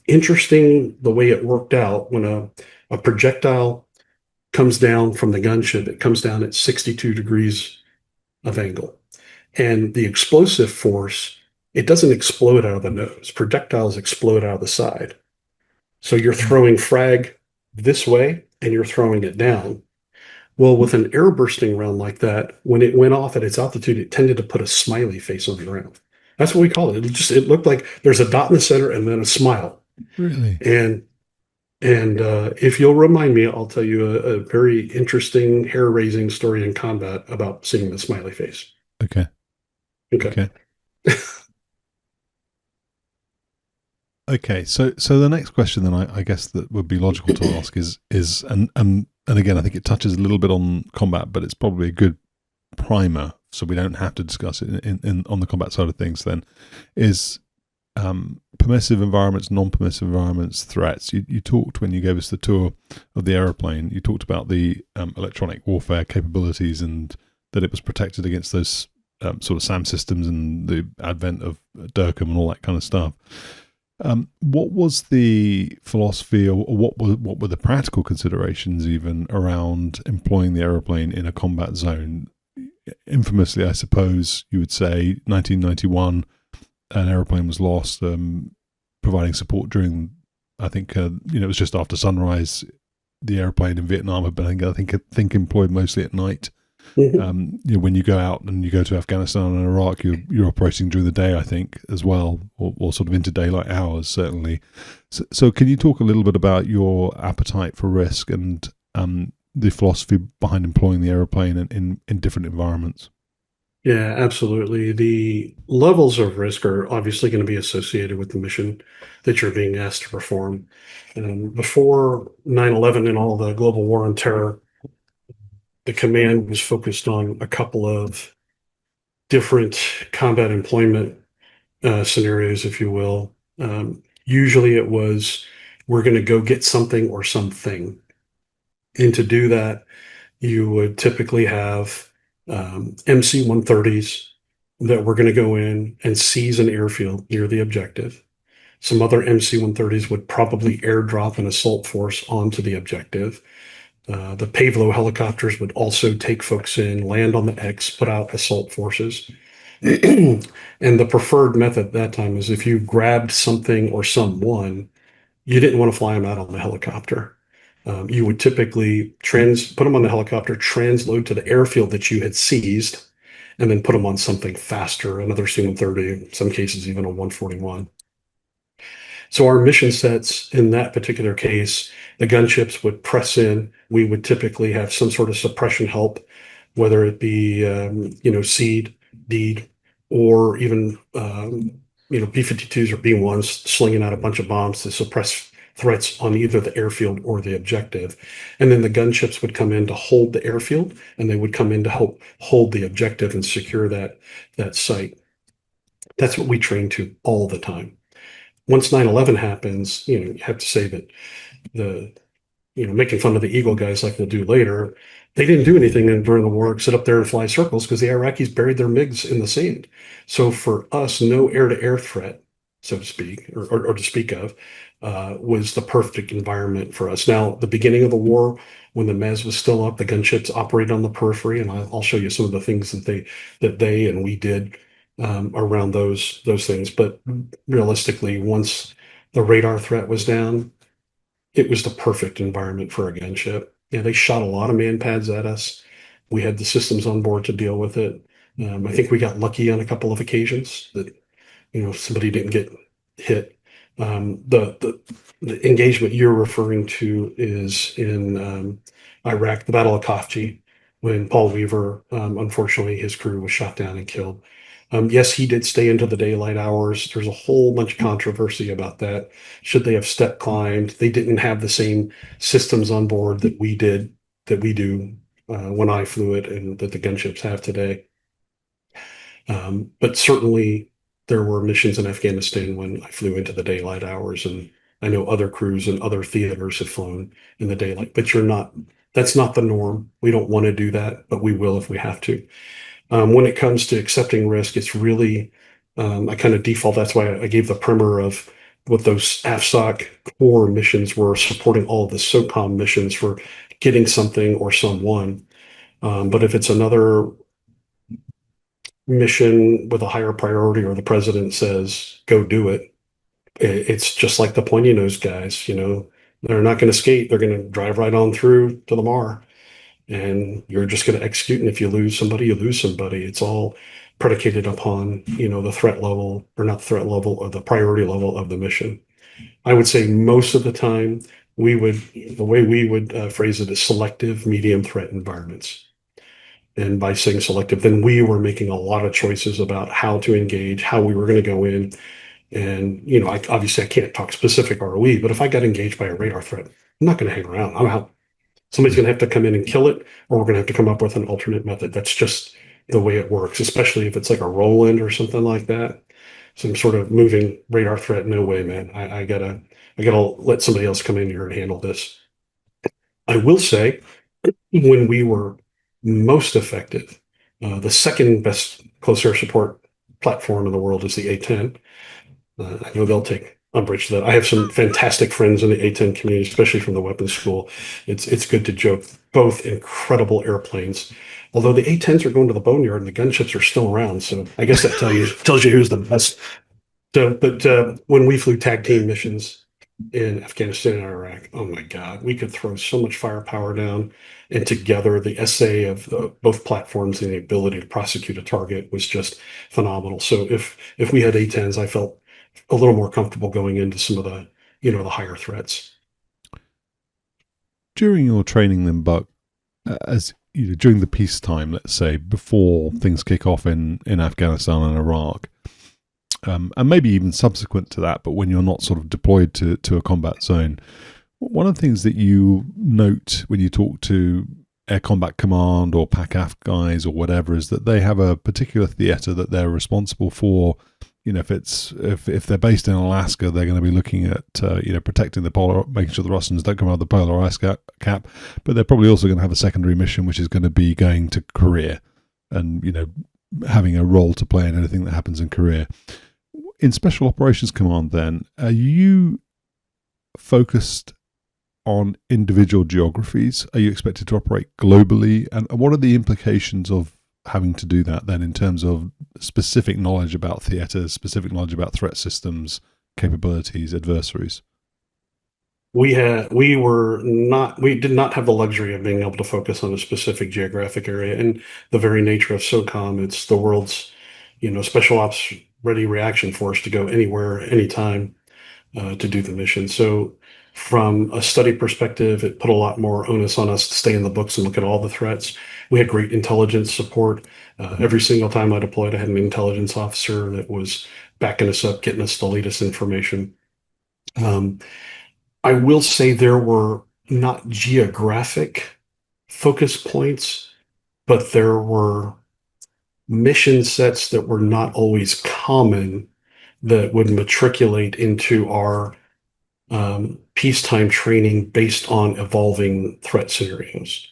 S2: Interesting the way it worked out when a projectile comes down from the gunship, it comes down at 62 degrees of angle. And the explosive force, it doesn't explode out of the nose. Projectiles explode out of the side. So you're throwing frag this way and you're throwing it down. Well, with an air bursting round like that, when it went off at its altitude, it tended to put a smiley face on the ground. That's what we call it. It looked like there's a dot in the center and then a smile.
S1: Really?
S2: And if you'll remind me, I'll tell you a very interesting, hair-raising story in combat about seeing the smiley face.
S1: Okay.
S2: Okay.
S1: Okay. Okay, so the next question then I guess that would be logical to ask is and again I think it touches a little bit on combat, but it's probably a good primer, so we don't have to discuss it in on the combat side of things. Then is permissive environments, non-permissive environments, threats. You talked when you gave us the tour of the aeroplane. You talked about the electronic warfare capabilities and that it was protected against those sort of SAM systems and the advent of DIRCM and all that kind of stuff. What was the philosophy, or what were the practical considerations even around employing the aeroplane in a combat zone? Infamously, I suppose you would say, 1991, an aeroplane was lost, providing support during, I think, it was just after sunrise. The aeroplane in Vietnam had been, I think employed mostly at night. When you go out and you go to Afghanistan and Iraq, you're operating during the day, I think, as well, or sort of into daylight hours, certainly. So can you talk a little bit about your appetite for risk and the philosophy behind employing the aeroplane in different environments?
S2: Yeah, absolutely. The levels of risk are obviously going to be associated with the mission that you're being asked to perform. Before 9/11 and all the global war on terror, the command was focused on a couple of different combat employment scenarios, if you will. Usually it was, we're going to go get something or something. And to do that, you would typically have MC-130s that were going to go in and seize an airfield near the objective. Some other MC-130s would probably airdrop an assault force onto the objective. The Pavlo helicopters would also take folks in, land on the X, put out assault forces. And the preferred method at that time is if you grabbed something or someone, you didn't want to fly them out on the helicopter. You would typically put them on the helicopter, transload to the airfield that you had seized, and then put them on something faster, another C-130, in some cases even a 141. So our mission sets in that particular case, the gunships would press in. We would typically have some sort of suppression help, whether it be, SEED, DEED, or even, B-52s or B-1s slinging out a bunch of bombs to suppress threats on either the airfield or the objective. And then the gunships would come in to hold the airfield, and they would come in to help hold the objective and secure that site. That's what we train to all the time. Once 9/11 happens, you have to say that making fun of the Eagle guys like we'll do later, they didn't do anything during the war, sit up there and fly circles because the Iraqis buried their MiGs in the sand. So for us, no air-to-air threat, so to speak, or to speak of, was the perfect environment for us. Now, the beginning of the war, when the MES was still up, the gunships operated on the periphery, and I'll show you some of the things that they and we did around those things. But realistically, once the radar threat was down, it was the perfect environment for a gunship. Yeah, they shot a lot of man pads at us. We had the systems on board to deal with it. I think we got lucky on a couple of occasions that somebody didn't get hit. The engagement you're referring to is in Iraq, the Battle of Khafji, when Paul Weaver, unfortunately, his crew was shot down and killed. Yes, he did stay into the daylight hours. There's a whole bunch of controversy about that. Should they have step climbed? They didn't have the same systems on board that we did, that we do when I flew it, and that the gunships have today. But certainly there were missions in Afghanistan when I flew into the daylight hours, and I know other crews and other theaters have flown in the daylight, but that's not the norm. We don't want to do that, but we will if we have to. When it comes to accepting risk, it's really, I kind of default. That's why I gave the primer of what those AFSOC core missions were, supporting all of the SOCOM missions for getting something or someone. But if it's another mission with a higher priority, or the president says, go do it, it's just like the pointy nose guys, they're not going to skate. They're going to drive right on through to the mar, and you're just going to execute. And if you lose somebody, you lose somebody. It's all predicated upon, the threat level, or not the threat level, or the priority level of the mission. I would say most of the time, the way we would phrase it is selective medium threat environments. And by saying selective, then we were making a lot of choices about how to engage, how we were going to go in. And, obviously I can't talk specific ROE, but if I got engaged by a radar threat, I'm not going to hang around. I'm out. Somebody's going to have to come in and kill it, or we're going to have to come up with an alternate method. That's just the way it works, especially if it's like a roll-in or something like that. Some sort of moving radar threat. No way, man. I gotta let somebody else come in here and handle this. I will say, when we were most effective, the second best close air support platform in the world is the A-10. I know they'll take umbrage to that. I have some fantastic friends in the A-10 community, especially from the weapons school. It's good to joke. Both incredible airplanes. Although the A-10s are going to the boneyard and the gunships are still around, so I guess that tells you who's the best. But when we flew tag team missions in Afghanistan and Iraq, oh my God, we could throw so much firepower down. And together, the essay of both platforms and the ability to prosecute a target was just phenomenal. So if we had A-10s, I felt a little more comfortable going into some of the higher threats.
S1: During your training, then, Buck, as during the peacetime, let's say, before things kick off in Afghanistan and Iraq, and maybe even subsequent to that, but when you're not sort of deployed to a combat zone, one of the things that you note when you talk to Air Combat Command or PACAF guys or whatever is that they have a particular theater that they're responsible for. If they're based in Alaska, they're going to be looking at protecting the polar, making sure the Russians don't come out of the polar ice cap. But they're probably also going to have a secondary mission, which is going to be going to Korea, and having a role to play in anything that happens in Korea. In Special Operations Command, then, are you focused on individual geographies? Are you expected to operate globally? And what are the implications of having to do that then in terms of specific knowledge about theaters, specific knowledge about threat systems, capabilities, adversaries?
S2: We did not have the luxury of being able to focus on a specific geographic area. And the very nature of SOCOM, it's the world's, special ops ready reaction force to go anywhere, anytime, to do the mission. So from a study perspective, it put a lot more onus on us to stay in the books and look at all the threats. We had great intelligence support. Every single time I deployed, I had an intelligence officer that was backing us up, getting us the latest information. I will say there were not geographic focus points, but there were mission sets that were not always common that would matriculate into our peacetime training based on evolving threat scenarios.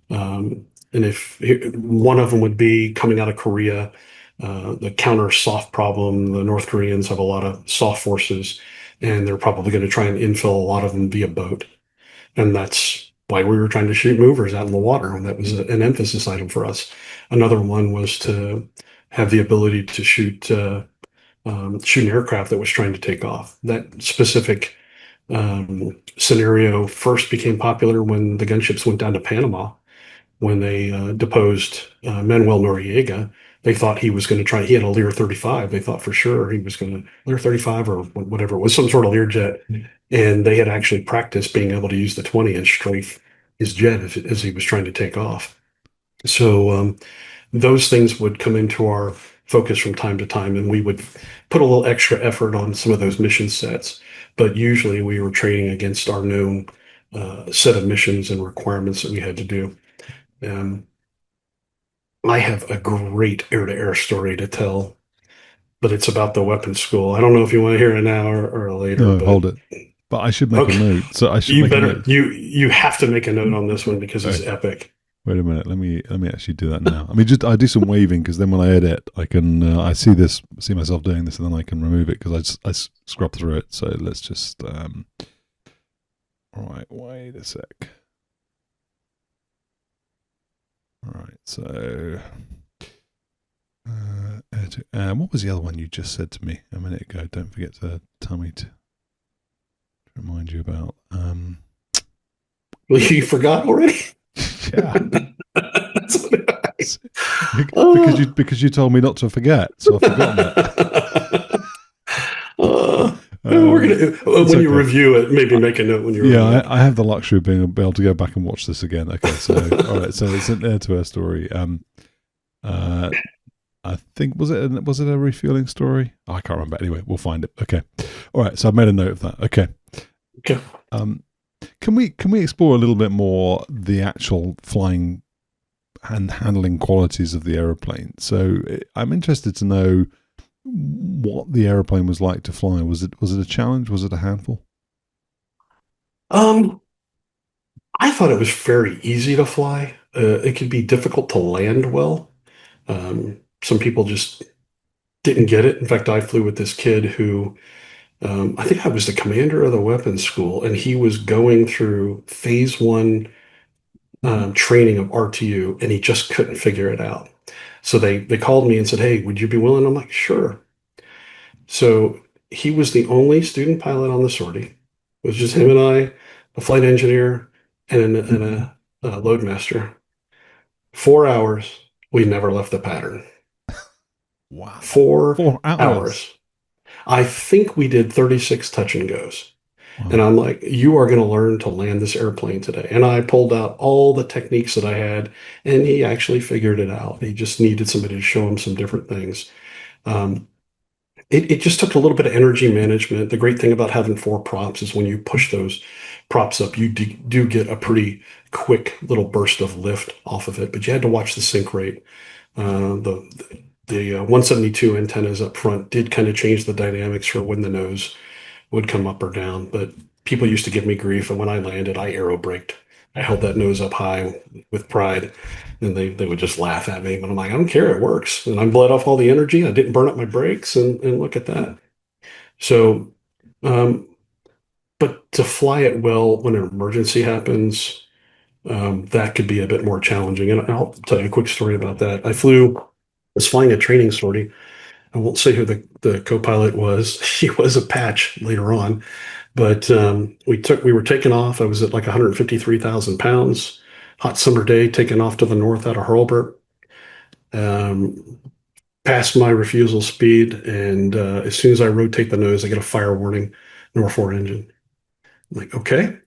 S2: And if one of them would be coming out of Korea, the counter soft problem, the North Koreans have a lot of soft forces, and they're probably going to try and infill a lot of them via boat. And that's why we were trying to shoot movers out in the water. And that was an emphasis item for us. Another one was to have the ability to shoot an aircraft that was trying to take off. That specific scenario first became popular when the gunships went down to Panama when they deposed Manuel Noriega. They thought he was going to try. He had a Lear 35. They thought for sure he was going to Lear 35 or whatever it was, some sort of Learjet. And they had actually practiced being able to use the 20-inch strafe his jet as he was trying to take off. So those things would come into our focus from time to time, and we would put a little extra effort on some of those mission sets. But usually we were training against our known set of missions and requirements that we had to do. Um, I have a great air-to-air story to tell, but it's about the weapons school. I don't know if you want to hear it now or later,
S1: No,
S2: but
S1: hold it. But I should make a
S2: okay,
S1: note. So I should
S2: you
S1: make a
S2: better
S1: note.
S2: you have to make a note on this one because
S1: All
S2: it's
S1: right.
S2: epic.
S1: Wait a minute. Let me actually do that now. I mean, just I do some waving because then when I edit, I can I see myself doing this, and then I can remove it because I scrub through it. So let's just all right. Wait a sec. All right. So what was the other one you just said to me a minute ago? Don't forget to tell me to remind you about.
S2: Well, you forgot already?
S1: Yeah.
S2: That's what
S1: Because you told me not to forget, so I've forgotten it.
S2: we're gonna
S1: It's
S2: when you
S1: okay.
S2: review it, maybe make a note when you
S1: Yeah,
S2: review it.
S1: I have the luxury of being able to go back and watch this again. Okay, so all right, so it's an air to air story. Uh, I think was it a refueling story? Oh, I can't remember. Anyway, we'll find it. Okay, all right. So I've made a note of that. Okay.
S2: Okay.
S1: Can we explore a little bit more the actual flying and handling qualities of the aeroplane? So I'm interested to know what the aeroplane was like to fly. Was it a challenge? Was it a handful?
S2: Um, I thought it was very easy to fly. It could be difficult to land well. Some people just didn't get it. In fact, I flew with this kid who I think I was the commander of the weapons school, and he was going through phase one training of RTU, and he just couldn't figure it out. So they called me and said, "Hey, would you be willing?" I'm like, "Sure." So he was the only student pilot on the sortie. It was just him and I, a flight engineer, and a loadmaster. 4 hours. We never left the pattern.
S1: Wow,
S2: Four
S1: 4 hours.
S2: hours. I think we did 36 touch and goes. And
S1: Wow.
S2: I'm like, you are going to learn to land this airplane today. And I pulled out all the techniques that I had, and he actually figured it out. He just needed somebody to show him some different things. Um, it just took a little bit of energy management. The great thing about having four props is when you push those props up, you do get a pretty quick little burst of lift off of it. But you had to watch the sync rate. The 172 antennas up front did kind of change the dynamics for when the nose would come up or down. But people used to give me grief, and when I landed, I aero braked. I held that nose up high with pride, and they would just laugh at me. But I'm like, I don't care, it works. And I bled off all the energy. I didn't burn up my brakes, and look at that. So, um, but to fly it well when an emergency happens, that could be a bit more challenging. And I'll tell you a quick story about that. Was flying a training sortie. I won't say who the co-pilot was. He was a patch later on, but we were taking off. I was at like 153,000 pounds, hot summer day, taking off to the north out of Hurlburt. Um, Passed my refusal speed, and as soon as I rotate the nose, I get a fire warning, North 4 engine. I'm like, okay,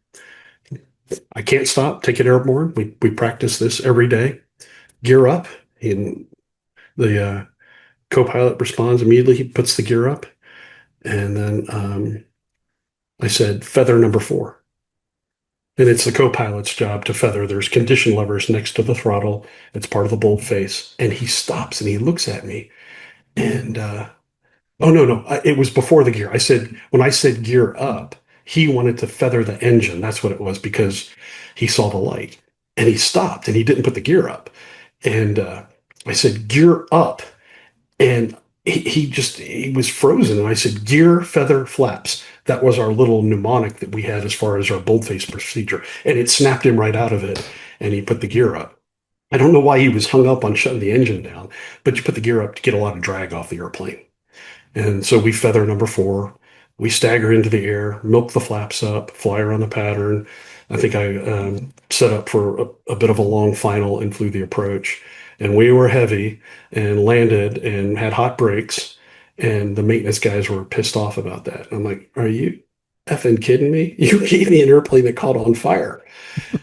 S2: I can't stop. Take it airborne. We practice this every day. Gear up, and the co-pilot responds immediately. He puts the gear up, and then I said, feather number 4. And it's the co-pilot's job to feather. There's condition levers next to the throttle. It's part of the bold face. And he stops and he looks at me. And oh no, it was before the gear. When I said gear up, he wanted to feather the engine. That's what it was because he saw the light. And he stopped and he didn't put the gear up. And I said gear up, and he was frozen. And I said, gear, feather, flaps. That was our little mnemonic that we had as far as our boldface procedure. And it snapped him right out of it. And he put the gear up. I don't know why he was hung up on shutting the engine down, but you put the gear up to get a lot of drag off the airplane. And so we feather number 4. We stagger into the air, milk the flaps up, fly around the pattern. I think I set up for a bit of a long final and flew the approach. And we were heavy and landed and had hot brakes. And the maintenance guys were pissed off about that. I'm like, are you effing kidding me? You gave me an airplane that caught on fire.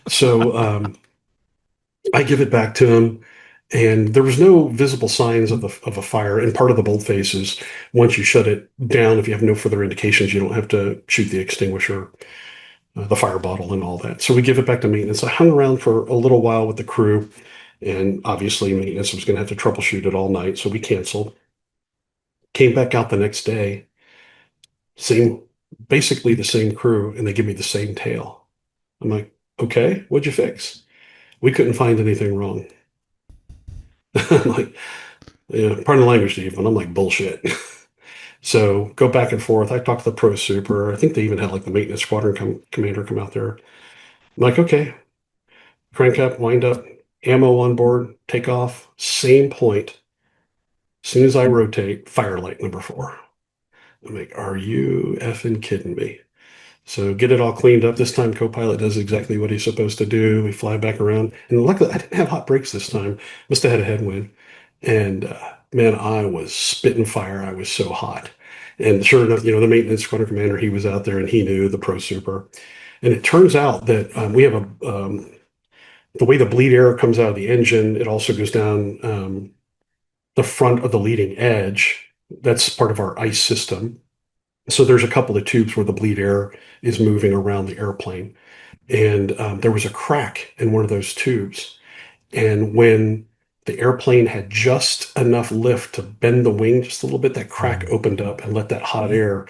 S2: So I give it back to him, and there was no visible signs of a fire. And part of the boldface is once you shut it down, if you have no further indications, you don't have to shoot the extinguisher, the fire bottle, and all that. So we give it back to maintenance. I hung around for a little while with the crew, and obviously maintenance was going to have to troubleshoot it all night, so we canceled. Came back out the next day, same, basically the same crew, and they give me the same tail. I'm like, okay, what'd you fix? We couldn't find anything wrong. I'm like, yeah, pardon the language, Steve, but I'm like, bullshit. So go back and forth. I talked to the pro super. I think they even had like the maintenance squadron commander come out there. I'm like, okay, crank up, wind up, ammo on board, take off, same point. As soon as I rotate, firelight number 4. I'm like, are you effing kidding me? So get it all cleaned up. This time, Copilot does exactly what he's supposed to do. We fly back around, and luckily, I didn't have hot brakes this time. Must have had a headwind, and man, I was spitting fire. I was so hot, and sure enough, the maintenance squadron commander, he was out there, and he knew the pro super. And it turns out that we have the way the bleed air comes out of the engine. It also goes down the front of the leading edge. That's part of our ice system. So there's a couple of tubes where the bleed air is moving around the airplane. And there was a crack in one of those tubes. And when the airplane had just enough lift to bend the wing just a little bit, that crack opened up and let that hot air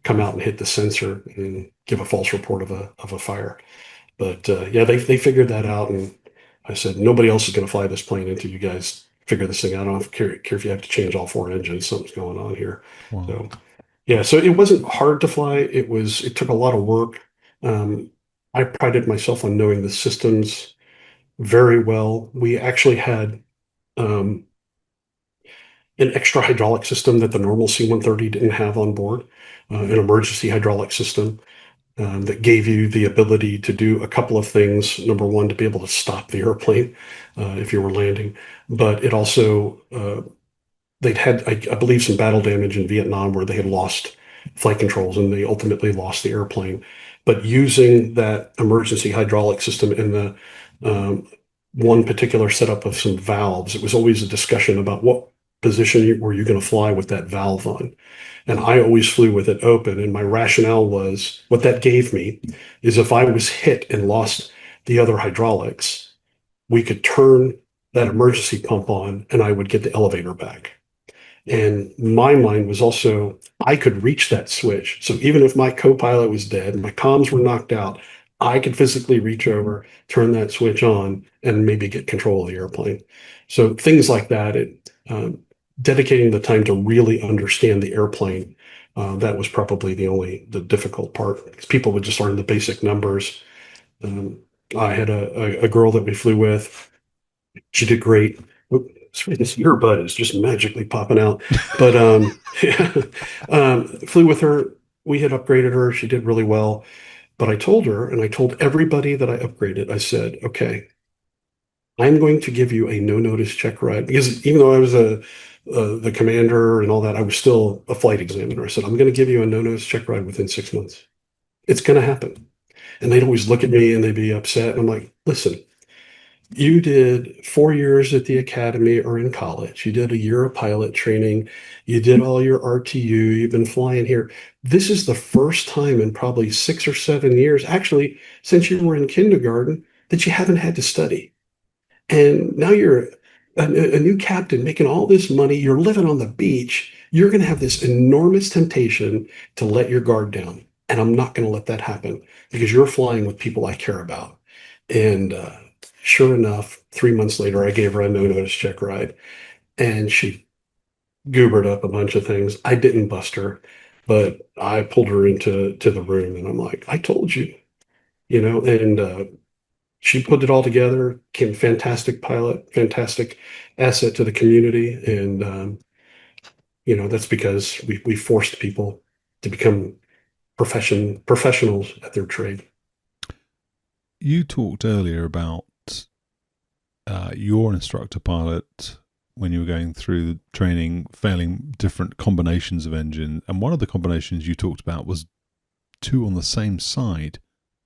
S2: come out and hit the sensor and give a false report of a fire. But yeah, they figured that out. And I said, nobody else is going to fly this plane until you guys figure this thing out. I don't care if you have to change all 4 engines. Something's going on here.
S1: Wow.
S2: So yeah, so it wasn't hard to fly. It took a lot of work. Um, I prided myself on knowing the systems very well. We actually had um, an extra hydraulic system that the normal C-130 didn't have on board, an emergency hydraulic system that gave you the ability to do a couple of things. Number one, to be able to stop the airplane if you were landing, but it also they'd had, I believe, some battle damage in Vietnam where they had lost flight controls and they ultimately lost the airplane. But using that emergency hydraulic system in the one particular setup of some valves, it was always a discussion about what position were you going to fly with that valve on. And I always flew with it open. And my rationale was what that gave me is if I was hit and lost the other hydraulics, we could turn that emergency pump on and I would get the elevator back. And my mind was also, I could reach that switch. So even if my co-pilot was dead and my comms were knocked out, I could physically reach over, turn that switch on, and maybe get control of the airplane. So things like that, dedicating the time to really understand the airplane, that was probably the difficult part because people would just learn the basic numbers. Um, I had a girl that we flew with. She did great. This earbud is just magically popping out. But yeah, flew with her. We had upgraded her. She did really well. But I told her, and I told everybody that I upgraded, I said, okay, I'm going to give you a no-notice check ride. Because even though I was the commander and all that, I was still a flight examiner. I said, I'm going to give you a no-notice check ride within 6 months. It's going to happen. And they'd always look at me and they'd be upset. And I'm like, listen, you did 4 years at the academy or in college. You did a year of pilot training. You did all your RTU. You've been flying here. This is the first time in probably 6 or 7 years, actually, since you were in kindergarten, that you haven't had to study. And now you're a new captain making all this money. You're living on the beach. You're going to have this enormous temptation to let your guard down. And I'm not going to let that happen because you're flying with people I care about. And sure enough, 3 months later, I gave her a no-notice check ride, and she goobered up a bunch of things. I didn't bust her, but I pulled her into the room, and I'm like, I told you, and she put it all together, became a fantastic pilot, fantastic asset to the community, and that's because we forced people to become professionals at their trade.
S1: You talked earlier about your instructor pilot when you were going through training, failing different combinations of engine, and one of the combinations you talked about was two on the same side.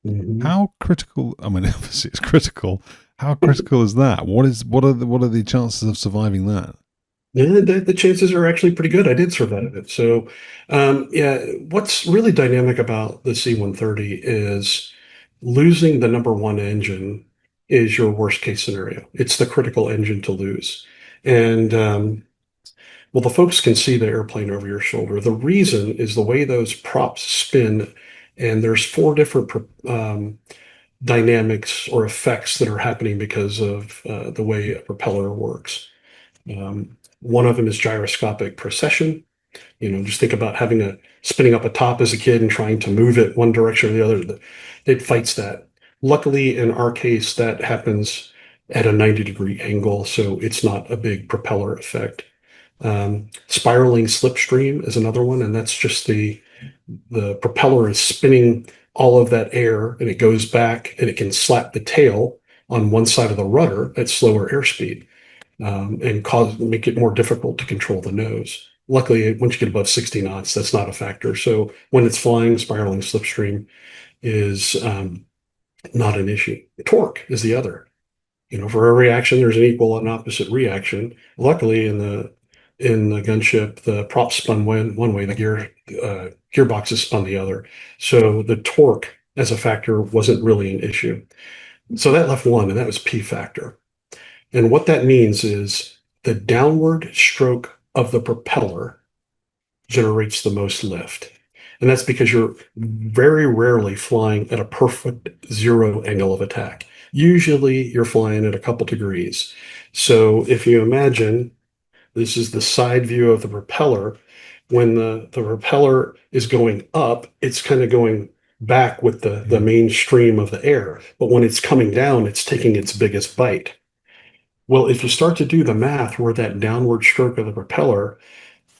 S2: Mhm.
S1: How critical? I mean, obviously it's critical. How critical is that? What are the chances of surviving that?
S2: Yeah, the chances are actually pretty good. I did survive it. So, yeah, what's really dynamic about the C-130 is losing the number one engine is your worst case scenario. It's the critical engine to lose. And well, the folks can see the airplane over your shoulder. The reason is the way those props spin, and there's four different dynamics or effects that are happening because of the way a propeller works. One of them is gyroscopic precession. Just think about spinning up a top as a kid and trying to move it one direction or the other. It fights that. Luckily, in our case, that happens at a 90-degree angle, so it's not a big propeller effect. Spiraling slipstream is another one, and that's just the propeller is spinning all of that air, and it goes back, and it can slap the tail on one side of the rudder at slower airspeed, and make it more difficult to control the nose. Luckily, once you get above 60 knots, that's not a factor. So when it's flying, spiraling slipstream is not an issue. Torque is the other. For every action, there's an equal and opposite reaction. Luckily, in the gunship, the prop spun one way, the gearbox is spun the other. So the torque as a factor wasn't really an issue. So that left one, and that was P factor. And what that means is the downward stroke of the propeller generates the most lift. And that's because you're very rarely flying at a perfect zero angle of attack. Usually you're flying at a couple degrees. So if you imagine this is the side view of the propeller, when the propeller is going up, it's kind of going back with the
S1: Mm.
S2: main stream of the air. But when it's coming down, it's taking its biggest bite. Well, if you start to do the math where that downward stroke of the propeller,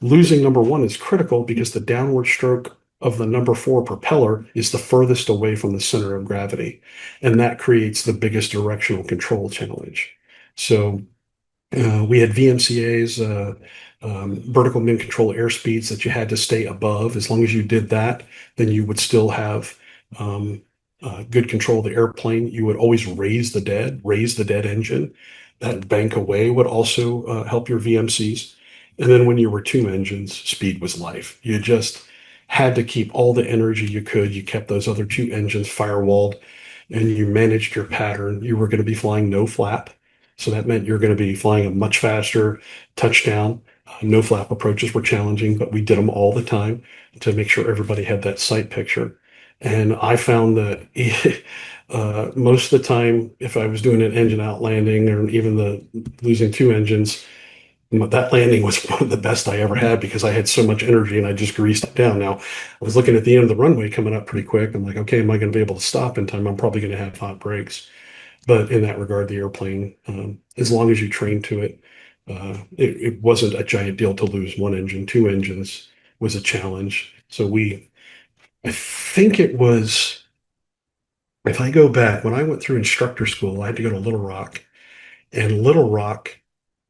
S2: losing number one is critical because the downward stroke of the number four propeller is the furthest away from the center of gravity. And that creates the biggest directional control challenge. So we had VMCAs, vertical min control airspeeds that you had to stay above. As long as you did that, then you would still have good control of the airplane. You would always raise the dead engine. That bank away would also help your VMCs. And then when you were two engines, speed was life. You just had to keep all the energy you could. You kept those other two engines firewalled, and you managed your pattern. You were going to be flying no flap. So that meant you're going to be flying a much faster touchdown. No flap approaches were challenging, but we did them all the time to make sure everybody had that sight picture. And I found that most of the time, if I was doing an engine out landing or even the losing two engines, that landing was one of the best I ever had because I had so much energy and I just greased it down. Now, I was looking at the end of the runway coming up pretty quick. I'm like, okay, am I going to be able to stop in time? I'm probably going to have hot brakes. But in that regard, the airplane, as long as you train to it, it wasn't a giant deal to lose one engine. Two engines was a challenge. So I think it was, if I go back, when I went through instructor school, I had to go to Little Rock, and Little Rock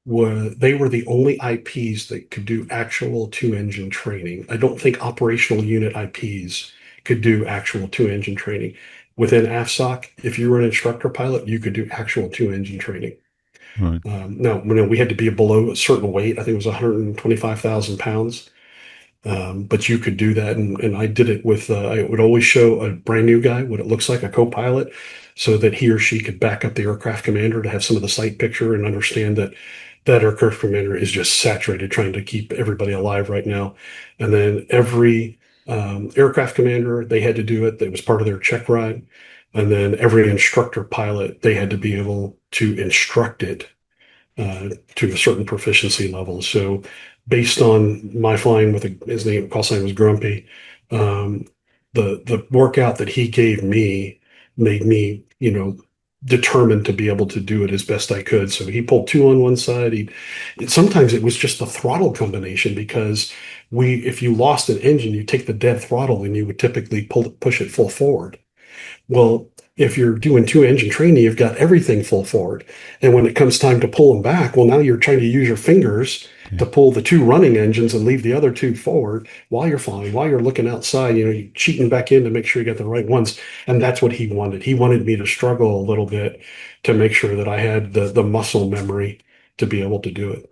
S2: they were the only IPs that could do actual two-engine training. I don't think operational unit IPs could do actual two-engine training. Within AFSOC, if you were an instructor pilot, you could do actual two-engine training.
S1: Right.
S2: Now, we had to be below a certain weight. I think it was 125,000 pounds. But you could do that. And I did it with, I would always show a brand new guy what it looks like, a co-pilot, so that he or she could back up the aircraft commander to have some of the sight picture and understand that that aircraft commander is just saturated trying to keep everybody alive right now. And then every aircraft commander, they had to do it. That was part of their check ride. And then every instructor pilot, they had to be able to instruct it to a certain proficiency level. So based on my flying with his name, call sign was Grumpy, um, the workout that he gave me made me, determined to be able to do it as best I could. So he pulled two on one side. Sometimes it was just the throttle combination because if you lost an engine, you take the dead throttle and you would typically push it full forward. Well, if you're doing two engine training, you've got everything full forward. And when it comes time to pull them back, well, now you're trying to use your fingers
S1: Yeah.
S2: to pull the two running engines and leave the other two forward while you're flying, while you're looking outside, you're cheating back in to make sure you got the right ones. And that's what he wanted. He wanted me to struggle a little bit to make sure that I had the muscle memory to be able to do it.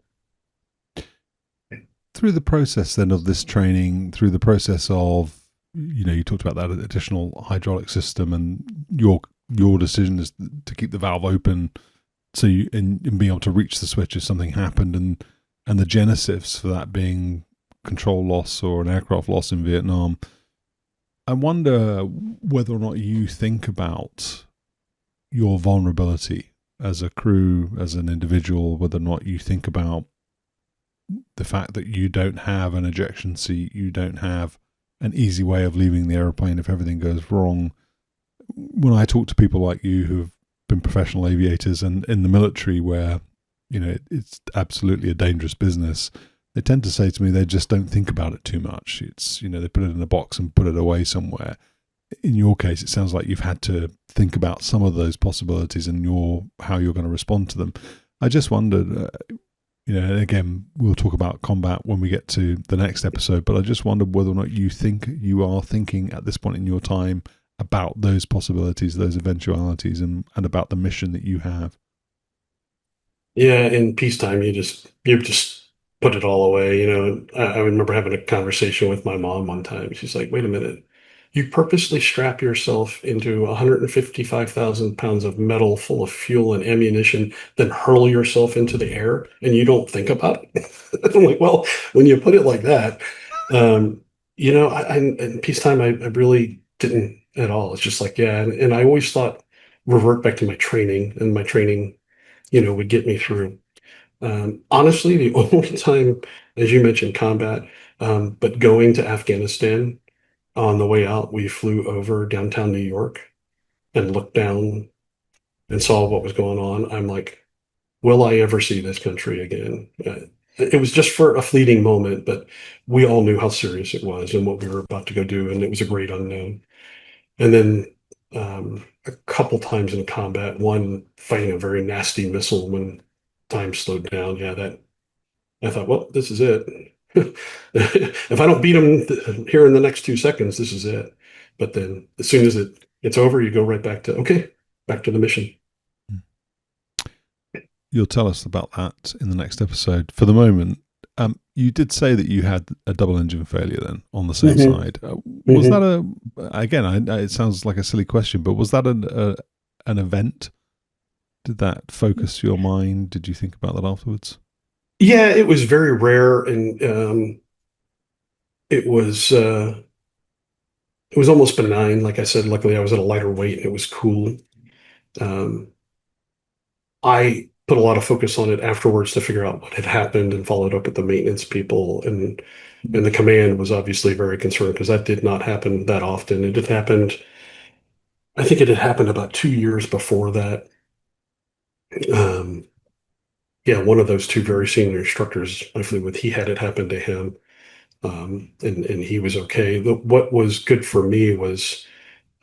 S1: Through the process then of this training, through the process of, you talked about that additional hydraulic system, and your decision is to keep the valve open, so you and being able to reach the switch if something happened, and the genesis for that being control loss or an aircraft loss in Vietnam. I wonder whether or not you think about your vulnerability as a crew, as an individual, whether or not you think about the fact that you don't have an ejection seat, you don't have an easy way of leaving the airplane if everything goes wrong. When I talk to people like you who have been professional aviators and in the military where, it's absolutely a dangerous business, they tend to say to me they just don't think about it too much. It's, they put it in a box and put it away somewhere. In your case, it sounds like you've had to think about some of those possibilities and how you're going to respond to them. I just wondered, and again, we'll talk about combat when we get to the next episode, but I just wondered whether or not you are thinking at this point in your time about those possibilities, those eventualities, and about the mission that you have.
S2: Yeah, in peacetime, you just put it all away. I remember having a conversation with my mom one time. She's like, "Wait a minute, you purposely strap yourself into 155,000 pounds of metal full of fuel and ammunition, then hurl yourself into the air, and you don't think about it?" I'm like, well, when you put it like that, in peacetime, I really didn't at all. It's just like, yeah, and I always thought revert back to my training, and my training would get me through. Honestly, the only time, as you mentioned, combat, but going to Afghanistan on the way out, we flew over downtown New York and looked down and saw what was going on. I'm like, will I ever see this country again? It was just for a fleeting moment, but we all knew how serious it was and what we were about to go do, and it was a great unknown. And then a couple times in combat, one fighting a very nasty missile when time slowed down. Yeah, that I thought, well, this is it. If I don't beat him here in the next 2 seconds, this is it. But then as soon as it's over, you go right back to, okay, back to the mission.
S1: You'll tell us about that in the next episode. For the moment, you did say that you had a double engine failure then on the same side. Was that again, it sounds like a silly question, but was that an event? Did that focus your mind? Did you think about that afterwards?
S2: Yeah, it was very rare, and it was almost benign. Like I said, luckily I was at a lighter weight and it was cool. I put a lot of focus on it afterwards to figure out what had happened and followed up with the maintenance people, and the command was obviously very concerned because that did not happen that often. It had happened, I think it had happened about 2 years before that. Yeah, one of those two very senior instructors I flew with, he had it happen to him. And he was okay. What was good for me was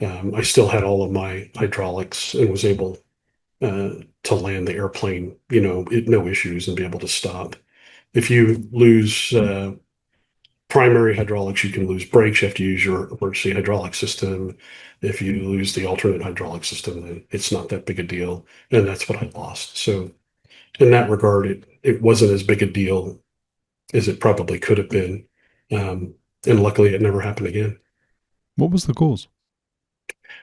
S2: I still had all of my hydraulics and was able to land the airplane, no issues and be able to stop. If you lose primary hydraulics, you can lose brakes. You have to use your emergency hydraulic system. If you lose the alternate hydraulic system, then it's not that big a deal. And that's what I lost. So in that regard, it wasn't as big a deal as it probably could have been. And luckily, it never happened again.
S1: What was the cause?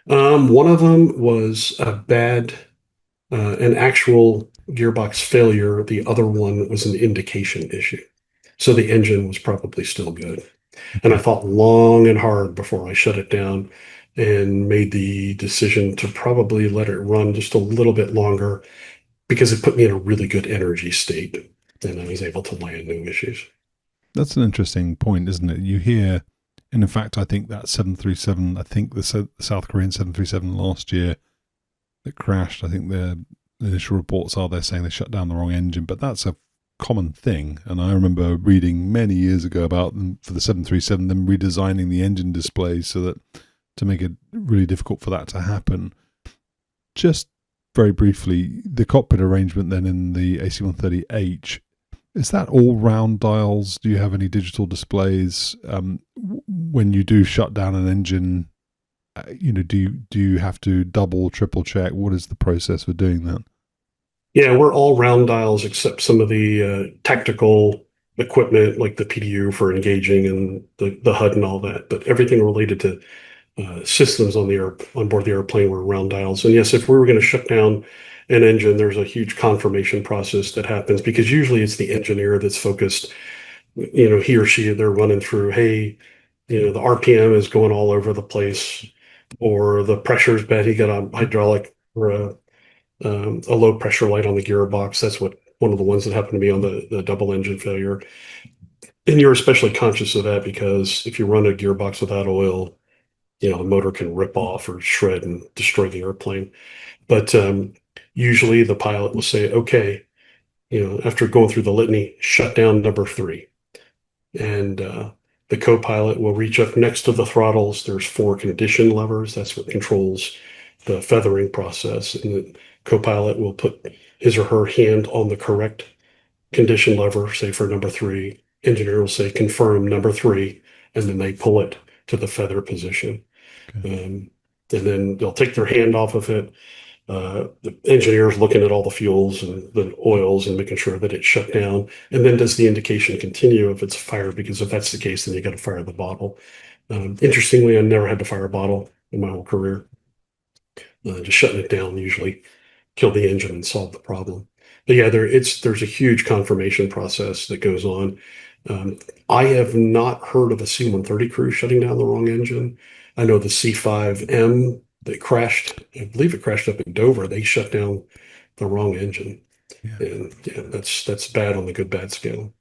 S2: One of them was an actual gearbox failure. The other one was an indication issue. So the engine was probably still good. And I thought long and hard before I shut it down and made the decision to probably let it run just a little bit longer because it put me in a really good energy state. And I was able to land no issues.
S1: That's an interesting point, isn't it? You hear, and in fact, I think that 737, I think the South Korean 737 last year that crashed, I think the initial reports are they're saying they shut down the wrong engine, but that's a common thing. And I remember reading many years ago about them for the 737, them redesigning the engine display so that to make it really difficult for that to happen. Just very briefly, the cockpit arrangement then in the AC-130H, is that all round dials? Do you have any digital displays? When you do shut down an engine, do you have to double, triple check? What is the process for doing that?
S2: Yeah, we're all round dials except some of the tactical equipment like the PDU for engaging and the HUD and all that. But everything related to systems on board the airplane were round dials. And yes, if we were going to shut down an engine, there's a huge confirmation process that happens because usually it's the engineer that's focused. He or she, they're running through, hey, the RPM is going all over the place, or the pressure's bad. He got a hydraulic or a low pressure light on the gearbox. That's one of the ones that happened to me on the double engine failure. And you're especially conscious of that because if you run a gearbox without oil, the motor can rip off or shred and destroy the airplane. But usually the pilot will say, okay, after going through the litany, shut down number 3. And the co-pilot will reach up next to the throttles. There's 4 condition levers. That's what controls the feathering process. And the co-pilot will put his or her hand on the correct condition lever, say for number 3. Engineer will say, confirm number 3, and then they pull it to the feather position. Okay. And then they'll take their hand off of it. The engineer's looking at all the fuels and the oils and making sure that it's shut down. And then does the indication continue if it's fired? Because if that's the case, then you got to fire the bottle. Interestingly, I never had to fire a bottle in my whole career. Just shutting it down usually killed the engine and solved the problem. But yeah, there's a huge confirmation process that goes on. I have not heard of a C-130 crew shutting down the wrong engine. I know the C-5M that crashed, I believe it crashed up in Dover. They shut down the wrong engine. Yeah. And yeah, that's bad on the good bad scale.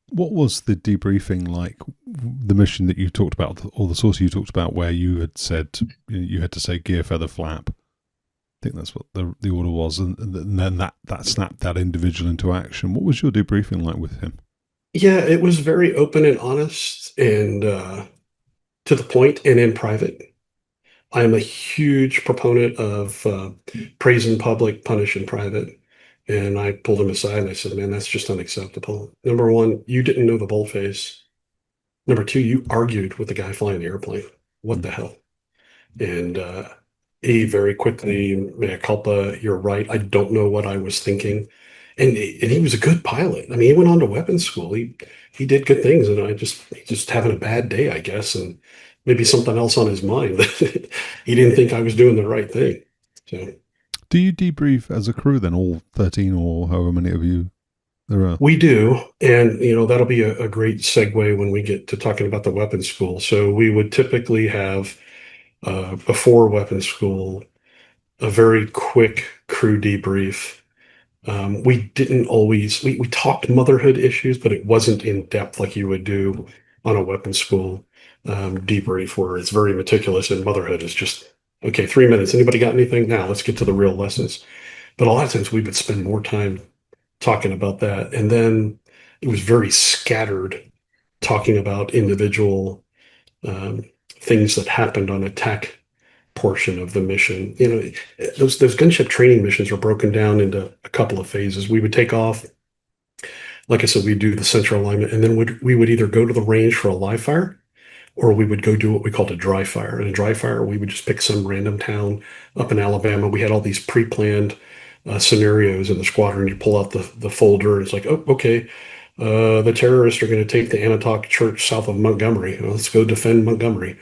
S1: What was the debriefing like? The mission that you talked about, or the source you talked about, where you had said you had to say gear, feather, flap. I think that's what the order was, and then that snapped that individual into action. What was your debriefing like with him?
S2: Yeah, it was very open and honest, and to the point, and in private. I am a huge proponent of praise in public, punish in private. And I pulled him aside and I said, man, that's just unacceptable. Number 1, you didn't know the boldface. Number 2, you argued with the guy flying the airplane. What the hell? And he very quickly, mea culpa, you're right. I don't know what I was thinking. And he was a good pilot. I mean, he went on to weapons school. He did good things, and he's just having a bad day, I guess, and maybe something else on his mind. He didn't think I was doing the right thing. So,
S1: do you debrief as a crew then, all 13 or however many of you there are?
S2: We do, and that'll be a great segue when we get to talking about the weapons school. So we would typically have before weapons school a very quick crew debrief. We didn't always, we talked motherhood issues, but it wasn't in depth like you would do on a weapons school debrief where it's very meticulous, and motherhood is just, okay, 3 minutes. Anybody got anything? Now let's get to the real lessons. But a lot of times we would spend more time talking about that. And then it was very scattered talking about individual things that happened on a tech portion of the mission. Those gunship training missions are broken down into a couple of phases. We would take off, like I said, we'd do the central alignment, and then we would either go to the range for a live fire, or we would go do what we called a dry fire. And a dry fire, we would just pick some random town up in Alabama. We had all these pre-planned scenarios in the squadron. You pull out the folder, and it's like, oh, okay, the terrorists are going to take the Anatoch Church south of Montgomery. Well, let's go defend Montgomery.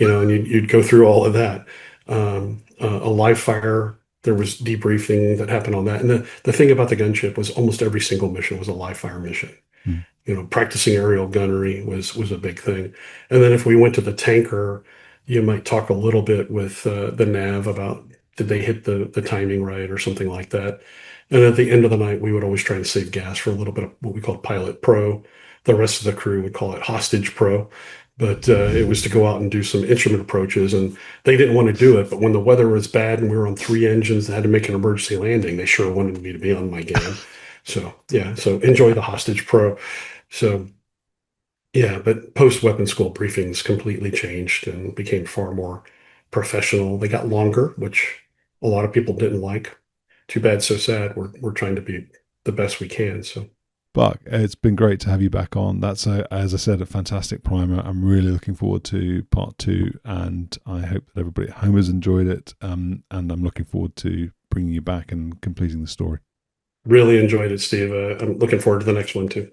S2: And you'd go through all of that. A live fire, there was debriefing that happened on that. And the thing about the gunship was almost every single mission was a live fire mission. Practicing aerial gunnery was a big thing. And then if we went to the tanker, you might talk a little bit with the nav about did they hit the timing right or something like that. And at the end of the night, we would always try and save gas for a little bit of what we called pilot pro. The rest of the crew would call it hostage pro. But it was to go out and do some instrument approaches, and they didn't want to do it. But when the weather was bad and we were on 3 engines that had to make an emergency landing, they sure wanted me to be on my game. So yeah, so enjoy the Hostage Pro. So yeah, but post weapon school briefings completely changed and became far more professional. They got longer, which a lot of people didn't like. Too bad, so sad. We're trying to be the best we can. So
S1: Buck, it's been great to have you back on. That's, as I said, a fantastic primer. I'm really looking forward to part 2, and I hope that everybody at home has enjoyed it. And I'm looking forward to bringing you back and completing the story.
S2: really enjoyed it, Steve. I'm looking forward to the next one too.